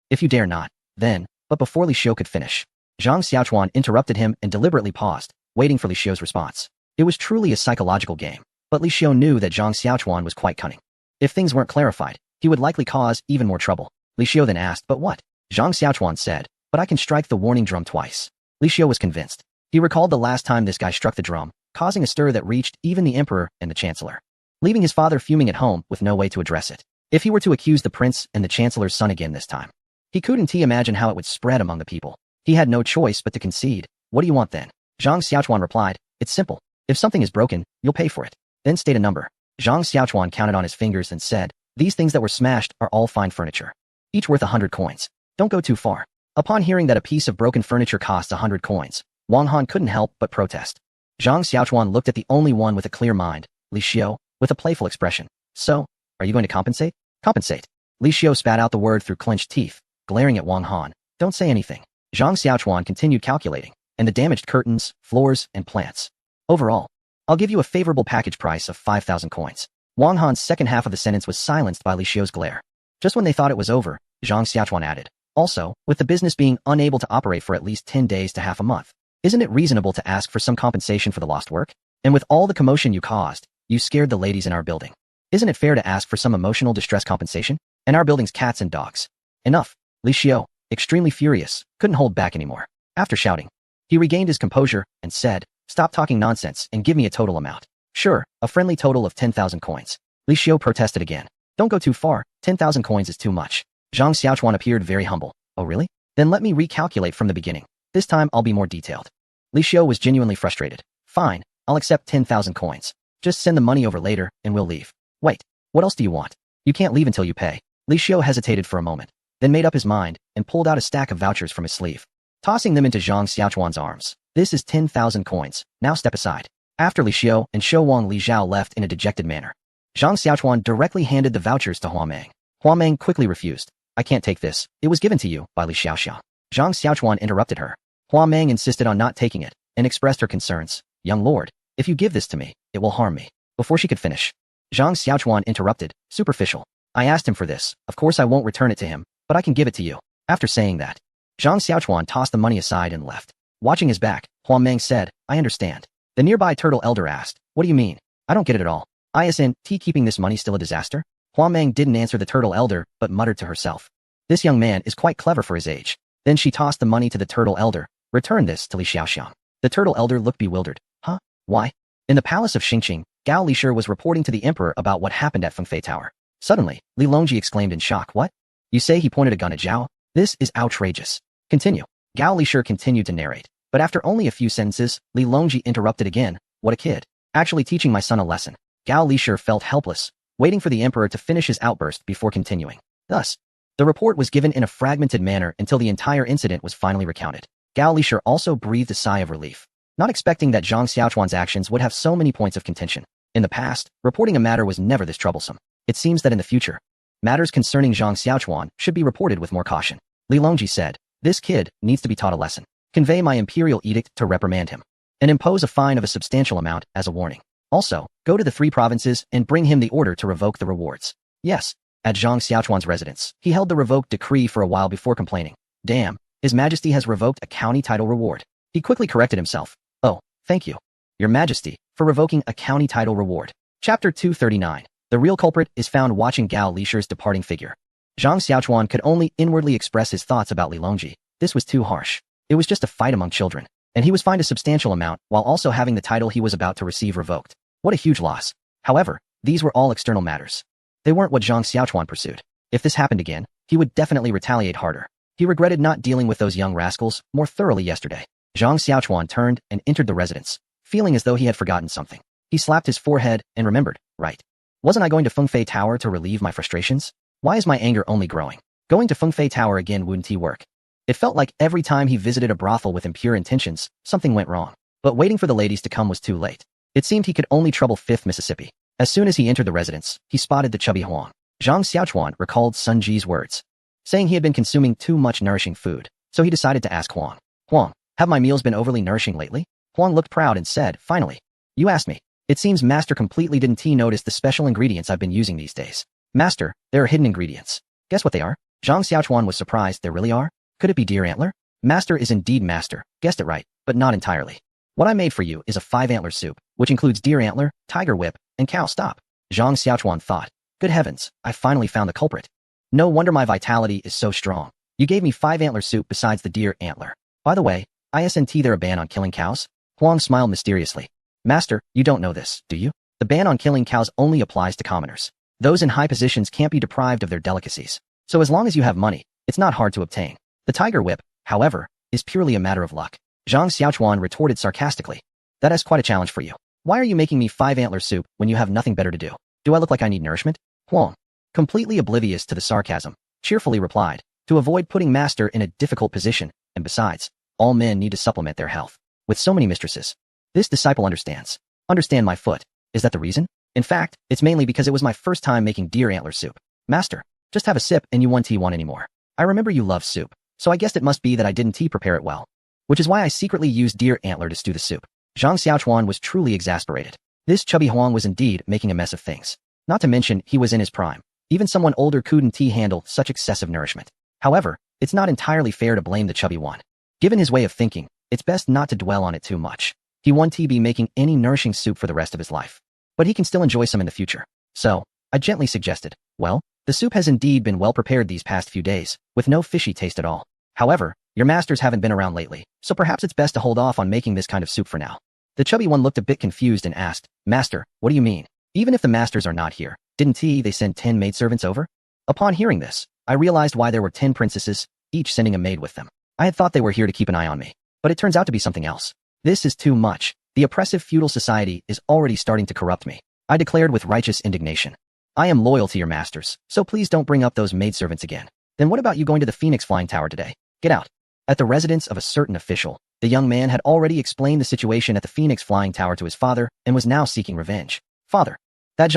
If you dare not, then, but before Li Xiu could finish, Zhang Xiaochuan interrupted him and deliberately paused, waiting for Li Xiu's response. It was truly a psychological game, but Li Xiu knew that Zhang Xiaochuan was quite cunning. If things weren't clarified, he would likely cause even more trouble. Li Xiu then asked, but what? Zhang Xiaochuan said, but I can strike the warning drum twice. Li Xiu was convinced. He recalled the last time this guy struck the drum, causing a stir that reached even the emperor and the chancellor, leaving his father fuming at home with no way to address it. If he were to accuse the prince and the chancellor's son again this time, he couldn't imagine how it would spread among the people. He had no choice but to concede. What do you want then? Zhang Xiaochuan replied, it's simple. If something is broken, you'll pay for it. Then state a number. Zhang Xiaochuan counted on his fingers and said, these things that were smashed are all fine furniture, each worth 100 coins. Don't go too far. Upon hearing that a piece of broken furniture costs 100 coins, Wang Han couldn't help but protest. Zhang Xiaochuan looked at the only one with a clear mind, Li Xiu, with a playful expression. So, are you going to compensate? Compensate. Li Xiu spat out the word through clenched teeth, glaring at Wang Han. Don't say anything. Zhang Xiaochuan continued calculating, and the damaged curtains, floors, and plants. Overall, I'll give you a favorable package price of 5,000 coins. Wang Han's second half of the sentence was silenced by Li Xiu's glare. Just when they thought it was over, Zhang Xiaochuan added, also, with the business being unable to operate for at least 10 days to half a month, isn't it reasonable to ask for some compensation for the lost work? And with all the commotion you caused, you scared the ladies in our building. Isn't it fair to ask for some emotional distress compensation? And our building's cats and dogs. Enough. Li Xiu, extremely furious, couldn't hold back anymore. After shouting, he regained his composure and said, "Stop talking nonsense and give me a total amount." "Sure, a friendly total of 10,000 coins." Li Xiu protested again. "Don't go too far, 10,000 coins is too much." Zhang Xiaochuan appeared very humble. "Oh really? Then let me recalculate from the beginning. This time I'll be more detailed." Li Xiu was genuinely frustrated. "Fine, I'll accept 10,000 coins. Just send the money over later and we'll leave." "Wait, what else do you want? You can't leave until you pay." Li Xiu hesitated for a moment, then made up his mind and pulled out a stack of vouchers from his sleeve, tossing them into Zhang Xiaochuan's arms. "This is 10,000 coins, now step aside." After Li Xiu and Shou Wang, Li Zhao left in a dejected manner. Zhang Xiaochuan directly handed the vouchers to Huameng. Huameng quickly refused. "I can't take this. It was given to you by Li Xiaoxiao." Zhang Xiaochuan interrupted her. Huameng insisted on not taking it and expressed her concerns. "Young lord, if you give this to me, it will harm me." Before she could finish, Zhang Xiaochuan interrupted. "Superficial. I asked him for this. Of course I won't return it to him, but I can give it to you." After saying that, Zhang Xiaochuan tossed the money aside and left. Watching his back, Huameng said, "I understand." The nearby turtle elder asked, "What do you mean? I don't get it at all. Isn't keeping this money still a disaster?" Huameng didn't answer the turtle elder, but muttered to herself, "This young man is quite clever for his age." Then she tossed the money to the turtle elder. "Return this to Li Xiaoxiang." The turtle elder looked bewildered. "Huh? Why?" In the palace of Xingqing, Gao Lishir was reporting to the emperor about what happened at Fengfei Tower. Suddenly, Li Longji exclaimed in shock, "What? You say he pointed a gun at Zhao? This is outrageous." Continue. Gao Lishir continued to narrate, but after only a few sentences, Li Longji interrupted again. "What a kid. Actually teaching my son a lesson." Gao Lishir felt helpless, waiting for the emperor to finish his outburst before continuing. Thus, the report was given in a fragmented manner until the entire incident was finally recounted. Gao Lishir also breathed a sigh of relief, not expecting that Zhang Xiaochuan's actions would have so many points of contention. In the past, reporting a matter was never this troublesome. It seems that in the future, matters concerning Zhang Xiaochuan should be reported with more caution. Li Longji said, "This kid needs to be taught a lesson. Convey my imperial edict to reprimand him, and impose a fine of a substantial amount as a warning. Also, go to the 3 provinces and bring him the order to revoke the rewards." Yes, at Zhang Xiaochuan's residence, he held the revoked decree for a while before complaining. "Damn, His Majesty has revoked a county title reward." He quickly corrected himself. "Oh, thank you, Your Majesty, for revoking a county title reward." Chapter 239. The real culprit is found. Watching Gao Lishir's departing figure, Zhang Xiaochuan could only inwardly express his thoughts about Li Longji. This was too harsh. It was just a fight among children, and he was fined a substantial amount while also having the title he was about to receive revoked. What a huge loss. However, these were all external matters. They weren't what Zhang Xiaochuan pursued. If this happened again, he would definitely retaliate harder. He regretted not dealing with those young rascals more thoroughly yesterday. Zhang Xiaochuan turned and entered the residence, feeling as though he had forgotten something. He slapped his forehead and remembered, right. Wasn't I going to Fengfei Tower to relieve my frustrations? Why is my anger only growing? Going to Fengfei Tower again wouldn't he work? It felt like every time he visited a brothel with impure intentions, something went wrong. But waiting for the ladies to come was too late. It seemed he could only trouble 5th Mississippi. As soon as he entered the residence, he spotted the chubby Huang. Zhang Xiaochuan recalled Sun Ji's words, saying he had been consuming too much nourishing food, so he decided to ask Huang. "Huang, have my meals been overly nourishing lately?" Huang looked proud and said, "Finally. You asked me. It seems Master completely didn't notice the special ingredients I've been using these days." "Master, there are hidden ingredients." "Guess what they are?" Zhang Xiaochuan was surprised. "There really are? Could it be deer antler?" "Master is indeed master. Guessed it right, but not entirely. What I made for you is a 5-antler soup, which includes deer antler, tiger whip, and cow stop." Zhang Xiaochuan thought, "Good heavens, I finally found the culprit. No wonder my vitality is so strong. You gave me 5-antler soup besides the deer antler. By the way, isn't there a ban on killing cows?" Huang smiled mysteriously. "Master, you don't know this, do you? The ban on killing cows only applies to commoners. Those in high positions can't be deprived of their delicacies. So as long as you have money, it's not hard to obtain. The tiger whip, however, is purely a matter of luck." Zhang Xiaochuan retorted sarcastically. "That is quite a challenge for you. Why are you making me 5-antler soup when you have nothing better to do? Do I look like I need nourishment?" Huang, completely oblivious to the sarcasm, cheerfully replied, "To avoid putting master in a difficult position, and besides, all men need to supplement their health. With so many mistresses. This disciple understands. Understand my foot. Is that the reason? In fact, it's mainly because it was my first time making deer antler soup. Master, just have a sip and you won't want anymore. I remember you love soup, so I guessed it must be that I didn't prepare it well. Which is why I secretly used deer antler to stew the soup." Zhang Xiaochuan was truly exasperated. This chubby Huang was indeed making a mess of things. Not to mention, he was in his prime. Even someone older couldn't handle such excessive nourishment. However, it's not entirely fair to blame the chubby one. Given his way of thinking, it's best not to dwell on it too much. He won't be making any nourishing soup for the rest of his life. But he can still enjoy some in the future. So, I gently suggested, "Well, the soup has indeed been well prepared these past few days, with no fishy taste at all. However, your masters haven't been around lately, so perhaps it's best to hold off on making this kind of soup for now. The chubby one looked a bit confused and asked, Master, what do you mean? Even if the masters are not here, didn't they send 10 maidservants over? Upon hearing this, I realized why there were 10 princesses, each sending a maid with them. I had thought they were here to keep an eye on me, but it turns out to be something else. This is too much. The oppressive feudal society is already starting to corrupt me, I declared with righteous indignation. I am loyal to your masters, so please don't bring up those maidservants again. Then what about you going to the Phoenix Flying Tower today? Get out. At the residence of a certain official, the young man had already explained the situation at the Phoenix Flying Tower to his father and was now seeking revenge. Father, that Jean